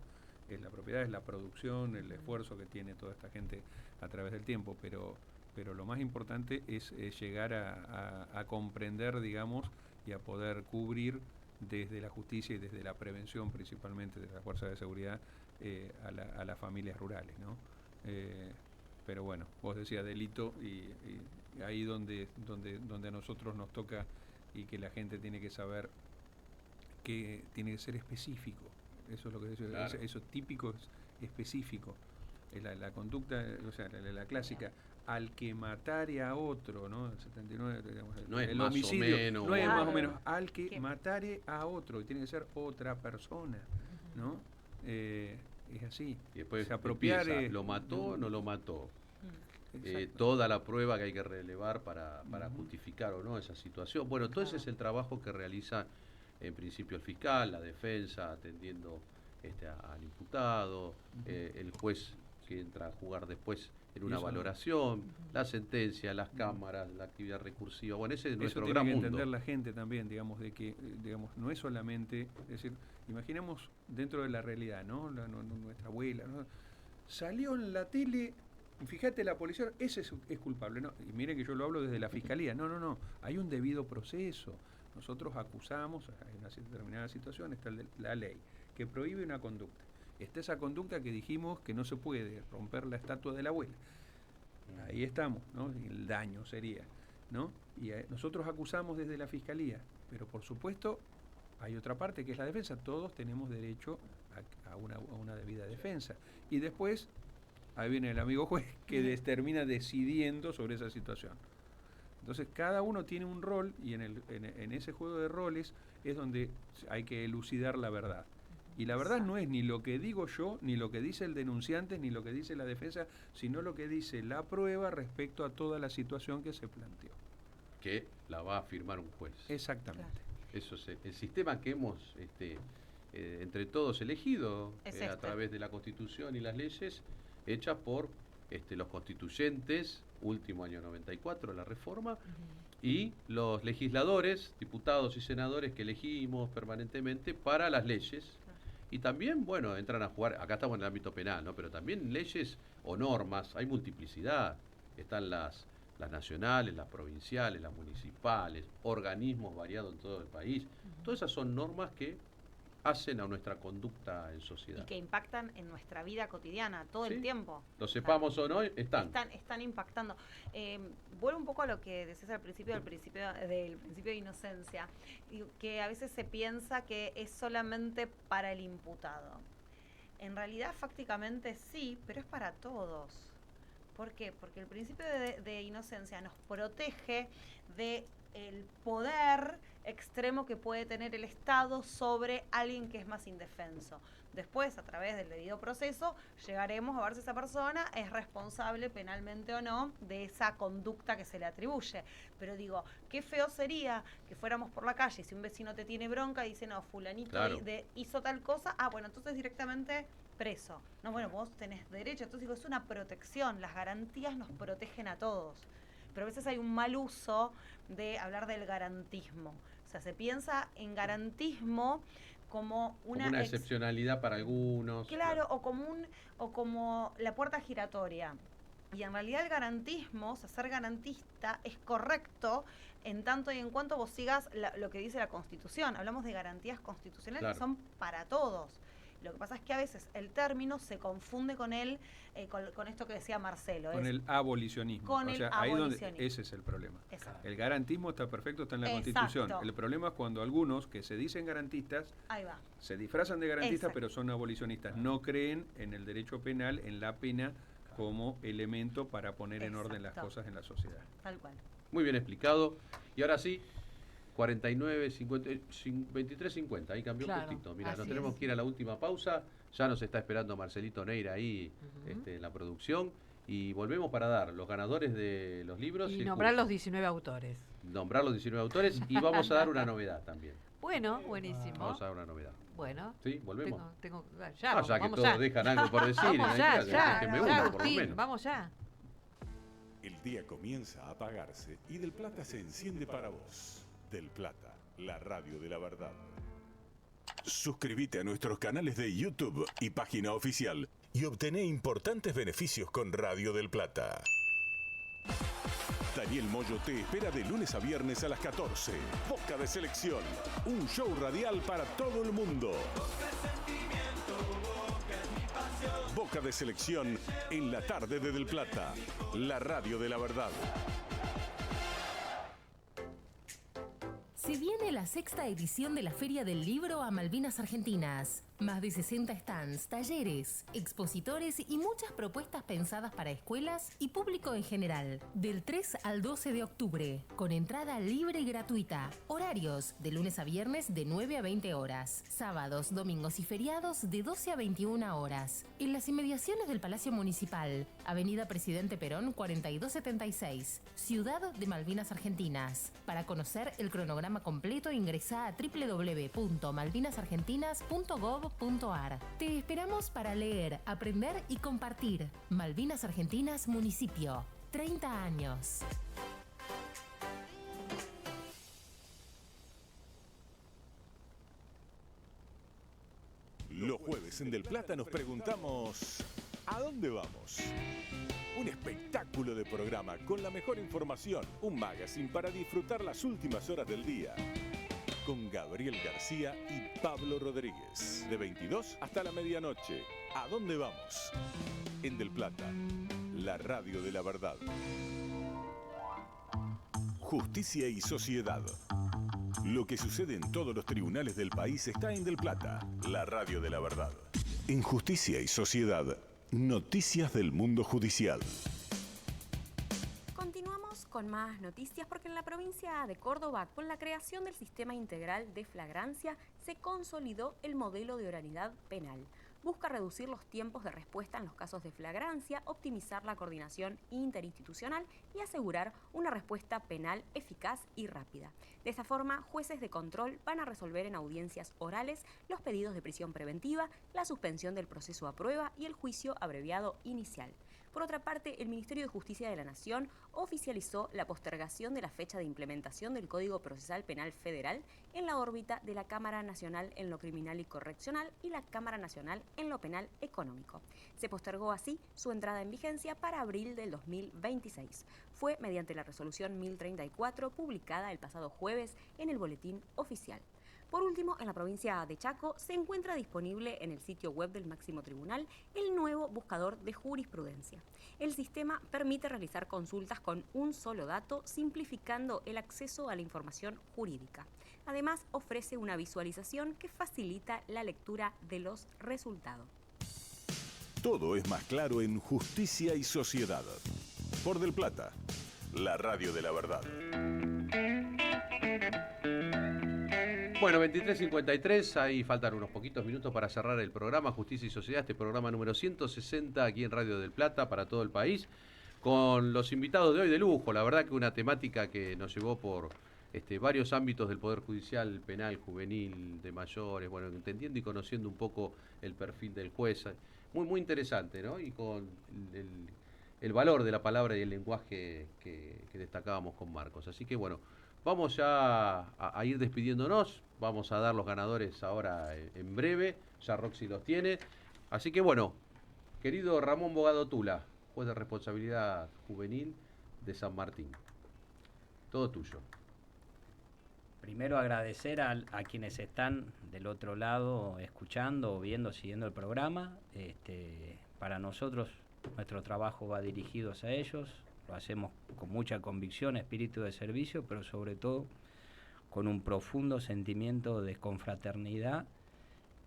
Speaker 1: es la propiedad, es la producción, el esfuerzo que tiene toda esta gente a través del tiempo, pero lo más importante es llegar a comprender, digamos, y a poder cubrir desde la justicia y desde la prevención, principalmente de las fuerzas de seguridad, a las familias rurales, ¿no? Pero bueno, vos decías delito, y ahí donde a nosotros nos toca, y que la gente tiene que saber que tiene que ser específico. Eso es lo que dice,
Speaker 2: Claro.
Speaker 1: eso típico es específico. La conducta, o sea, la clásica, al que matare a otro, ¿no? El 79, digamos,
Speaker 2: No es
Speaker 1: el
Speaker 2: más o
Speaker 1: homicidio,
Speaker 2: menos,
Speaker 1: no es
Speaker 2: o-
Speaker 1: más o menos, al que
Speaker 3: ¿Qué?
Speaker 1: matare a otro, y tiene que ser otra persona, ¿no? Es así.
Speaker 2: Y después
Speaker 1: Se apropiar
Speaker 2: empieza,
Speaker 1: es-
Speaker 2: ¿lo mató o no lo mató?
Speaker 1: Exacto.
Speaker 2: Toda la prueba que hay que relevar para justificar o no esa situación. Bueno, todo ese es el trabajo que realiza en principio el fiscal, la defensa, atendiendo al imputado, el juez que entra a jugar después en
Speaker 1: Y
Speaker 2: una
Speaker 1: eso-
Speaker 2: valoración, la sentencia, las cámaras, la actividad recursiva. Bueno, ese es
Speaker 1: Eso
Speaker 2: nuestro
Speaker 1: tiene
Speaker 2: gran
Speaker 1: que
Speaker 2: mundo.
Speaker 1: entender la gente también, digamos, de que digamos, no es solamente, es decir, imaginemos dentro de la realidad, ¿no? Nuestra abuela, ¿no? Salió en la tele, fíjate, la policía, ese es culpable, ¿no? Y miren que yo lo hablo desde la fiscalía, no, hay un debido proceso. Nosotros acusamos, hay una determinada situación, está la ley, que prohíbe una conducta. Está esa conducta que dijimos que no se puede romper la estatua de la abuela. Ahí estamos, ¿no? El daño sería, ¿no? Y nosotros acusamos desde la fiscalía, pero por supuesto hay otra parte que es la defensa. Todos tenemos derecho a una debida defensa. Y después, ahí viene el amigo juez que termina decidiendo sobre esa situación. Entonces cada uno tiene un rol y en ese juego de roles es donde hay que elucidar la verdad. Y la verdad no es ni lo que digo yo, ni lo que dice el denunciante, ni lo que dice la defensa, sino lo que dice la prueba respecto a toda la situación que se planteó.
Speaker 2: Que la va a firmar un juez.
Speaker 1: Exactamente.
Speaker 2: Eso es el sistema que hemos entre todos elegido
Speaker 8: Es
Speaker 2: a través de la Constitución y las leyes hechas por los constituyentes, último año 94, la reforma, y los legisladores, diputados y senadores que elegimos permanentemente para las leyes. Y también, bueno, entran a jugar, acá estamos en el ámbito penal, ¿no? Pero también leyes o normas, hay multiplicidad. Están las nacionales, las provinciales, las municipales, organismos variados en todo el país. Todas esas son normas que hacen a nuestra conducta en sociedad.
Speaker 8: Y que impactan en nuestra vida cotidiana todo
Speaker 2: Sí.
Speaker 8: el tiempo.
Speaker 2: Lo sepamos o no, están.
Speaker 8: Están impactando. Vuelvo un poco a lo que decías al principio del principio de inocencia, y que a veces se piensa que es solamente para el imputado. En realidad, fácticamente sí, pero es para todos. ¿Por qué? Porque el principio de inocencia nos protege de el poder extremo que puede tener el Estado sobre alguien que es más indefenso. Después, a través del debido proceso, llegaremos a ver si esa persona es responsable penalmente o no de esa conducta que se le atribuye. Pero digo, qué feo sería que fuéramos por la calle y si un vecino te tiene bronca y dice, no, fulanito
Speaker 2: Claro.
Speaker 8: hizo tal cosa, bueno, entonces directamente preso. No, bueno, vos tenés derecho. Entonces digo, es una protección, las garantías nos protegen a todos. Pero a veces hay un mal uso de hablar del garantismo. O sea, se piensa en garantismo como una
Speaker 2: excepcionalidad para algunos.
Speaker 8: Claro, o como la puerta giratoria. Y en realidad el garantismo, o sea, ser garantista, es correcto en tanto y en cuanto vos sigas lo que dice la Constitución. Hablamos de garantías constitucionales
Speaker 2: Claro.
Speaker 8: que son para todos. Lo que pasa es que a veces el término se confunde con con esto que decía Marcelo.
Speaker 1: Con el abolicionismo.
Speaker 8: Con
Speaker 1: o
Speaker 8: el
Speaker 1: sea, ahí donde
Speaker 8: abolicionismo.
Speaker 1: ese es el problema.
Speaker 8: Exacto.
Speaker 1: El garantismo está perfecto, está en la
Speaker 8: Exacto.
Speaker 1: Constitución. El problema es cuando algunos que se dicen garantistas
Speaker 8: Ahí va.
Speaker 1: se disfrazan de garantistas,
Speaker 8: Exacto.
Speaker 1: pero son abolicionistas. No creen en el derecho penal, en la pena como elemento para poner en orden las
Speaker 8: Exacto.
Speaker 1: cosas en la sociedad.
Speaker 8: Tal cual.
Speaker 2: Muy bien explicado. Y ahora sí, 49, 50, 23, 50. Ahí cambió
Speaker 3: Claro,
Speaker 2: un poquito. Mira, nos
Speaker 3: así
Speaker 2: tenemos
Speaker 3: es.
Speaker 2: que ir a la última pausa. Ya nos está esperando Marcelito Neira ahí en la producción. Y volvemos para dar los ganadores de los libros.
Speaker 3: Y
Speaker 2: el
Speaker 3: nombrar
Speaker 2: curso.
Speaker 3: los 19 autores.
Speaker 2: Nombrar los 19 autores. Y vamos a dar una novedad también.
Speaker 3: Bueno, buenísimo.
Speaker 2: Vamos a dar una novedad.
Speaker 3: Bueno.
Speaker 2: ¿Sí? ¿Volvemos?
Speaker 3: Ya,
Speaker 2: ya que
Speaker 3: vamos
Speaker 2: todos
Speaker 3: ya.
Speaker 2: dejan algo por decir.
Speaker 3: Vamos ya,
Speaker 2: déjenme
Speaker 3: ya,
Speaker 2: una, por lo
Speaker 3: Agustín,
Speaker 2: menos.
Speaker 3: vamos ya.
Speaker 5: El día comienza a apagarse y Del Plata se enciende para vos. Del Plata, la radio de la verdad. Suscríbete a nuestros canales de YouTube y página oficial y obtené importantes beneficios con Radio del Plata. Daniel Moyo te espera de lunes a viernes a las 14. Boca de Selección, un show radial para todo el mundo. Boca de Selección en la tarde de Del Plata, la radio de la verdad.
Speaker 10: Se viene la 6ª edición de la Feria del Libro a Malvinas Argentinas. Más de 60 stands, talleres, expositores y muchas propuestas pensadas para escuelas y público en general. Del 3 al 12 de octubre, con entrada libre y gratuita. Horarios, de lunes a viernes de 9 a 20 horas. Sábados, domingos y feriados de 12 a 21 horas. En las inmediaciones del Palacio Municipal, Avenida Presidente Perón 4276, Ciudad de Malvinas Argentinas. Para conocer el cronograma completo ingresá a www.malvinasargentinas.gov.ar. Te esperamos para leer, aprender y compartir. Malvinas Argentinas Municipio. 30 años.
Speaker 5: Los jueves en Del Plata nos preguntamos, ¿a dónde vamos? Un espectáculo de programa con la mejor información, un magazine para disfrutar las últimas horas del día. Con Gabriel García y Pablo Rodríguez. De 22 hasta la medianoche. ¿A dónde vamos? En Del Plata, la radio de la verdad. Justicia y sociedad. Lo que sucede en todos los tribunales del país está en Del Plata, la radio de la verdad. En Justicia y Sociedad, noticias del mundo judicial.
Speaker 6: Continuamos con más noticias porque en la provincia de Córdoba, con la creación del sistema integral de flagrancia, se consolidó el modelo de oralidad penal. Busca reducir los tiempos de respuesta en los casos de flagrancia, optimizar la coordinación interinstitucional y asegurar una respuesta penal eficaz y rápida. De esta forma, jueces de control van a resolver en audiencias orales los pedidos de prisión preventiva, la suspensión del proceso a prueba y el juicio abreviado inicial. Por otra parte, el Ministerio de Justicia de la Nación oficializó la postergación de la fecha de implementación del Código Procesal Penal Federal en la órbita de la Cámara Nacional en lo Criminal y Correccional y la Cámara Nacional en lo Penal Económico. Se postergó así su entrada en vigencia para abril del 2026. Fue mediante la resolución 1034 publicada el pasado jueves en el Boletín Oficial. Por último, en la provincia de Chaco se encuentra disponible en el sitio web del Máximo Tribunal el nuevo buscador de jurisprudencia. El sistema permite realizar consultas con un solo dato, simplificando el acceso a la información jurídica. Además, ofrece una visualización que facilita la lectura de los resultados.
Speaker 5: Todo es más claro en Justicia y Sociedad. Por Del Plata, la radio de la verdad.
Speaker 2: Bueno, 23:53, ahí faltan unos poquitos minutos para cerrar el programa Justicia y Sociedad, este programa número 160 aquí en Radio del Plata para todo el país, con los invitados de hoy de lujo. La verdad que una temática que nos llevó por varios ámbitos del Poder Judicial, penal, juvenil, de mayores, bueno, entendiendo y conociendo un poco el perfil del juez. Muy, muy interesante, ¿no? Y con el valor de la palabra y el lenguaje que destacábamos con Marcos. Así que bueno, vamos ya a ir despidiéndonos, vamos a dar los ganadores ahora en breve, ya Roxy los tiene. Así que bueno, querido Ramón Bogado Tula, juez de responsabilidad juvenil de San Martín, todo tuyo.
Speaker 7: Primero agradecer a quienes están del otro lado escuchando, viendo, siguiendo el programa. Para nosotros, nuestro trabajo va dirigido a ellos. Lo hacemos con mucha convicción, espíritu de servicio, pero sobre todo con un profundo sentimiento de confraternidad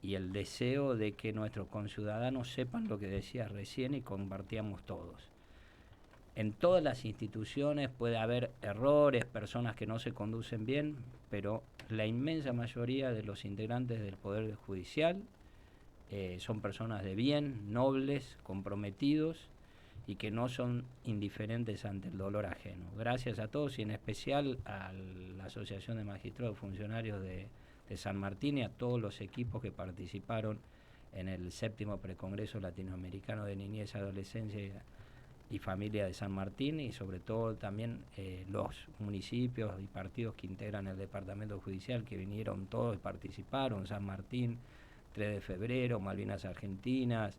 Speaker 7: y el deseo de que nuestros conciudadanos sepan lo que decía recién y compartíamos todos. En todas las instituciones puede haber errores, personas que no se conducen bien, pero la inmensa mayoría de los integrantes del Poder Judicial son personas de bien, nobles, comprometidos y que no son indiferentes ante el dolor ajeno. Gracias a todos y en especial a la Asociación de Magistrados Funcionarios de San Martín y a todos los equipos que participaron en el 7º Precongreso Latinoamericano de Niñez, Adolescencia y Familia de San Martín y sobre todo también los municipios y partidos que integran el Departamento Judicial que vinieron todos y participaron, San Martín, 3 de febrero, Malvinas Argentinas,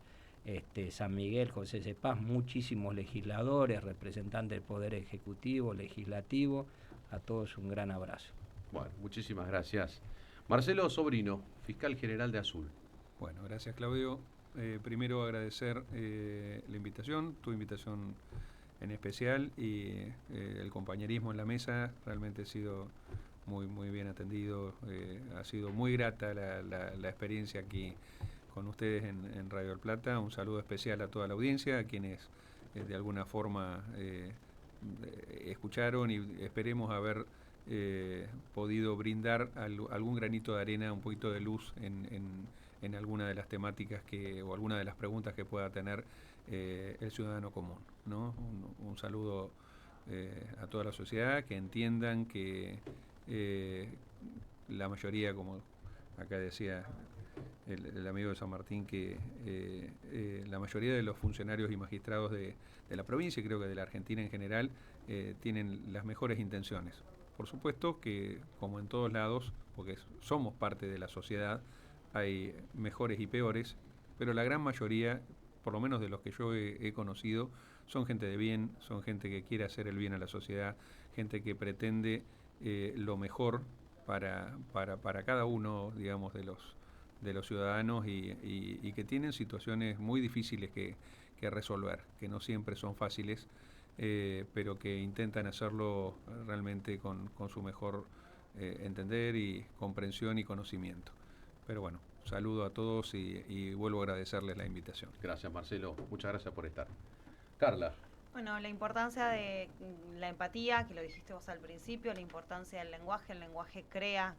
Speaker 7: San Miguel, José Cepaz, muchísimos legisladores, representantes del Poder Ejecutivo, Legislativo, a todos un gran abrazo.
Speaker 2: Bueno, muchísimas gracias. Marcelo Sobrino, fiscal general de Azul.
Speaker 1: Bueno, gracias Claudio. Primero agradecer la invitación, tu invitación en especial y el compañerismo en la mesa. Realmente he sido muy bien atendido. Ha sido muy grata la experiencia aquí con ustedes en Radio del Plata. Un saludo especial a toda la audiencia, a quienes de alguna forma escucharon, y esperemos haber podido brindar algún granito de arena, un poquito de luz en alguna de las temáticas o alguna de las preguntas que pueda tener el ciudadano común, ¿no? Un saludo a toda la sociedad, que entiendan que la mayoría, como acá decía el amigo de San Martín, que la mayoría de los funcionarios y magistrados de la provincia, y creo que de la Argentina en general, tienen las mejores intenciones. Por supuesto que, como en todos lados, porque somos parte de la sociedad, hay mejores y peores, pero la gran mayoría, por lo menos de los que yo he conocido, son gente de bien, son gente que quiere hacer el bien a la sociedad, gente que pretende lo mejor para cada uno, digamos, de los ciudadanos, y que tienen situaciones muy difíciles que resolver, que no siempre son fáciles, pero que intentan hacerlo realmente con su mejor entender y comprensión y conocimiento. Pero bueno, saludo a todos y vuelvo a agradecerles la invitación.
Speaker 2: Gracias, Marcelo. Muchas gracias por estar. Carla.
Speaker 8: Bueno, la importancia de la empatía, que lo dijiste vos al principio, la importancia del lenguaje. El lenguaje crea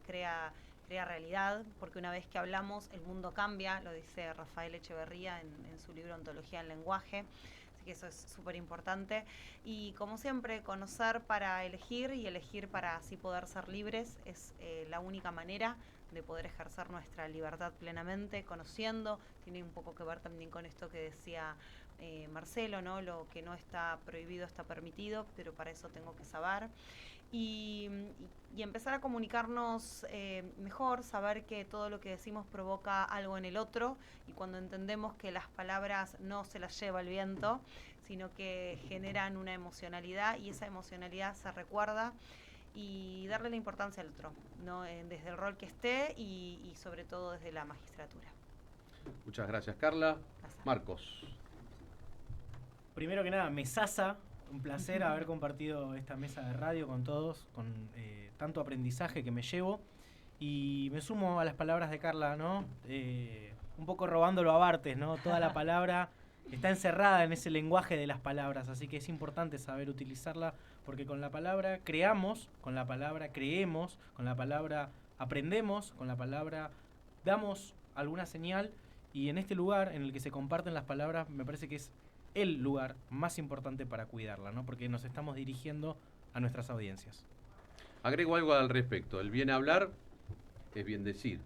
Speaker 8: realidad, porque una vez que hablamos, el mundo cambia, lo dice Rafael Echeverría en su libro Ontología del Lenguaje. Así que eso es súper importante. Y como siempre, conocer para elegir, y elegir para así poder ser libres, es la única manera de poder ejercer nuestra libertad plenamente, conociendo. Tiene un poco que ver también con esto que decía Marcelo, ¿no? Lo que no está prohibido está permitido, pero para eso tengo que saber. Y empezar a comunicarnos mejor, saber que todo lo que decimos provoca algo en el otro, y cuando entendemos que las palabras no se las lleva el viento, sino que generan una emocionalidad, y esa emocionalidad se recuerda, y darle la importancia al otro, ¿no? Desde el rol que esté y sobre todo desde la magistratura.
Speaker 2: Muchas gracias, Carla.
Speaker 8: Gracias.
Speaker 2: Marcos.
Speaker 9: Primero que nada, mesaza, un placer haber compartido esta mesa de radio con todos, con tanto aprendizaje que me llevo, y me sumo a las palabras de Carla, ¿no? Un poco robándolo a Barthes, ¿no? Toda la palabra está encerrada en ese lenguaje de las palabras, así que es importante saber utilizarla, porque con la palabra creamos, con la palabra creemos, con la palabra aprendemos, con la palabra damos alguna señal, y en este lugar en el que se comparten las palabras me parece que es el lugar más importante para cuidarla, ¿no? Porque nos estamos dirigiendo a nuestras audiencias.
Speaker 2: Agrego algo al respecto. El bien hablar es bien decir.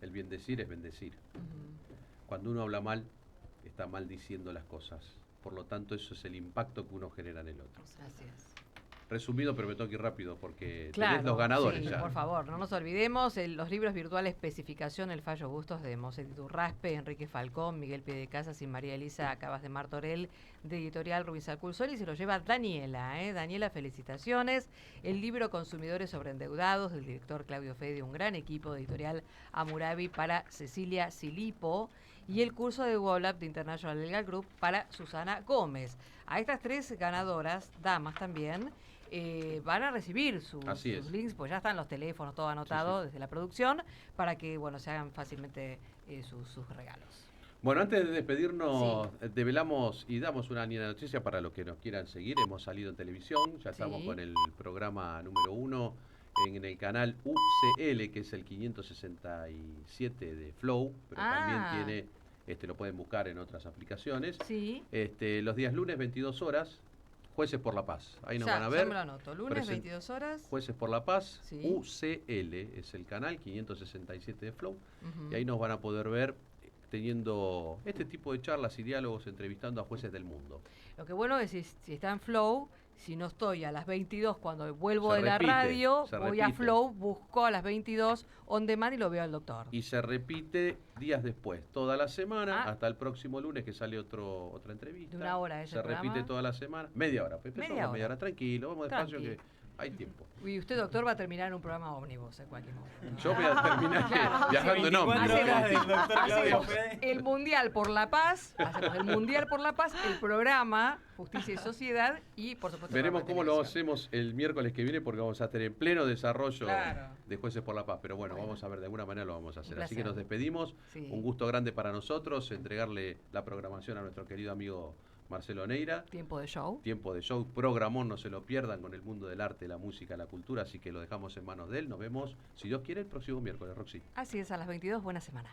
Speaker 2: El bien decir es bendecir. Cuando uno habla mal, está maldiciendo las cosas. Por lo tanto, eso es el impacto que uno genera en el otro.
Speaker 3: Gracias.
Speaker 2: Resumido, pero me tengo que ir rápido porque
Speaker 3: Claro,
Speaker 2: tenés los ganadores
Speaker 3: sí,
Speaker 2: ya.
Speaker 3: por favor, no nos olvidemos los libros virtuales Especificación, El Fallo Bustos de Moset Iturraspe, Enrique Falcón, Miguel Piedecasas y María Elisa Acabas de Martorell, de Editorial Ruiz Alculsol, y se lo lleva Daniela. Daniela, felicitaciones. El libro Consumidores Sobreendeudados del director Claudio Fede, un gran equipo de Editorial Amurabi para Cecilia Silipo, y el curso de WOLAP de International Legal Group para Susana Gómez. A estas tres ganadoras, damas también, van a recibir sus links, pues ya están los teléfonos, todo anotado desde la producción, para que se hagan fácilmente sus regalos.
Speaker 2: Bueno, antes de despedirnos, develamos y damos una linda noticia para los que nos quieran seguir. Hemos salido en televisión, ya estamos con el programa número 1 en el canal UCL, que es el 567 de Flow, pero también tiene, lo pueden buscar en otras aplicaciones. Los días lunes, 22 horas. Jueces por la Paz. Ahí nos van a ver.
Speaker 3: Ya me lo anoto. Lunes, 22 horas.
Speaker 2: Jueces por la Paz. UCL es el canal 567 de Flow. Y ahí nos van a poder ver teniendo este tipo de charlas y diálogos, entrevistando a jueces del mundo.
Speaker 3: Lo que bueno es si está en Flow, si no estoy a las 22 cuando vuelvo de la radio, voy a Flow, busco a las 22 on demand y lo veo al doctor.
Speaker 2: Y se repite días después, toda la semana, hasta el próximo lunes que sale otra entrevista.
Speaker 3: De una hora ese
Speaker 2: Se repite toda la semana, media hora. Media hora, tranquilo, vamos despacio que hay tiempo.
Speaker 3: Y usted, doctor, va a terminar en un programa ómnibus en cualquier momento.
Speaker 2: Yo voy a terminar viajando en ómnibus.
Speaker 3: Hacemos el Mundial por la Paz, hacemos el Mundial por la Paz, el programa Justicia y Sociedad y, por supuesto,
Speaker 2: veremos cómo lo hacemos el miércoles que viene porque vamos a estar en pleno desarrollo de Jueces por la Paz. Pero bueno, vamos a ver, de alguna manera lo vamos a hacer. Así que nos despedimos.
Speaker 3: Sí.
Speaker 2: Un gusto grande para nosotros entregarle la programación a nuestro querido amigo Marcelo Neira.
Speaker 3: Tiempo de show.
Speaker 2: Tiempo de show, programón, no se lo pierdan con el mundo del arte, la música, la cultura, así que lo dejamos en manos de él. Nos vemos, si Dios quiere, el próximo miércoles, Roxy.
Speaker 3: Así es, a las 22. Buena semana.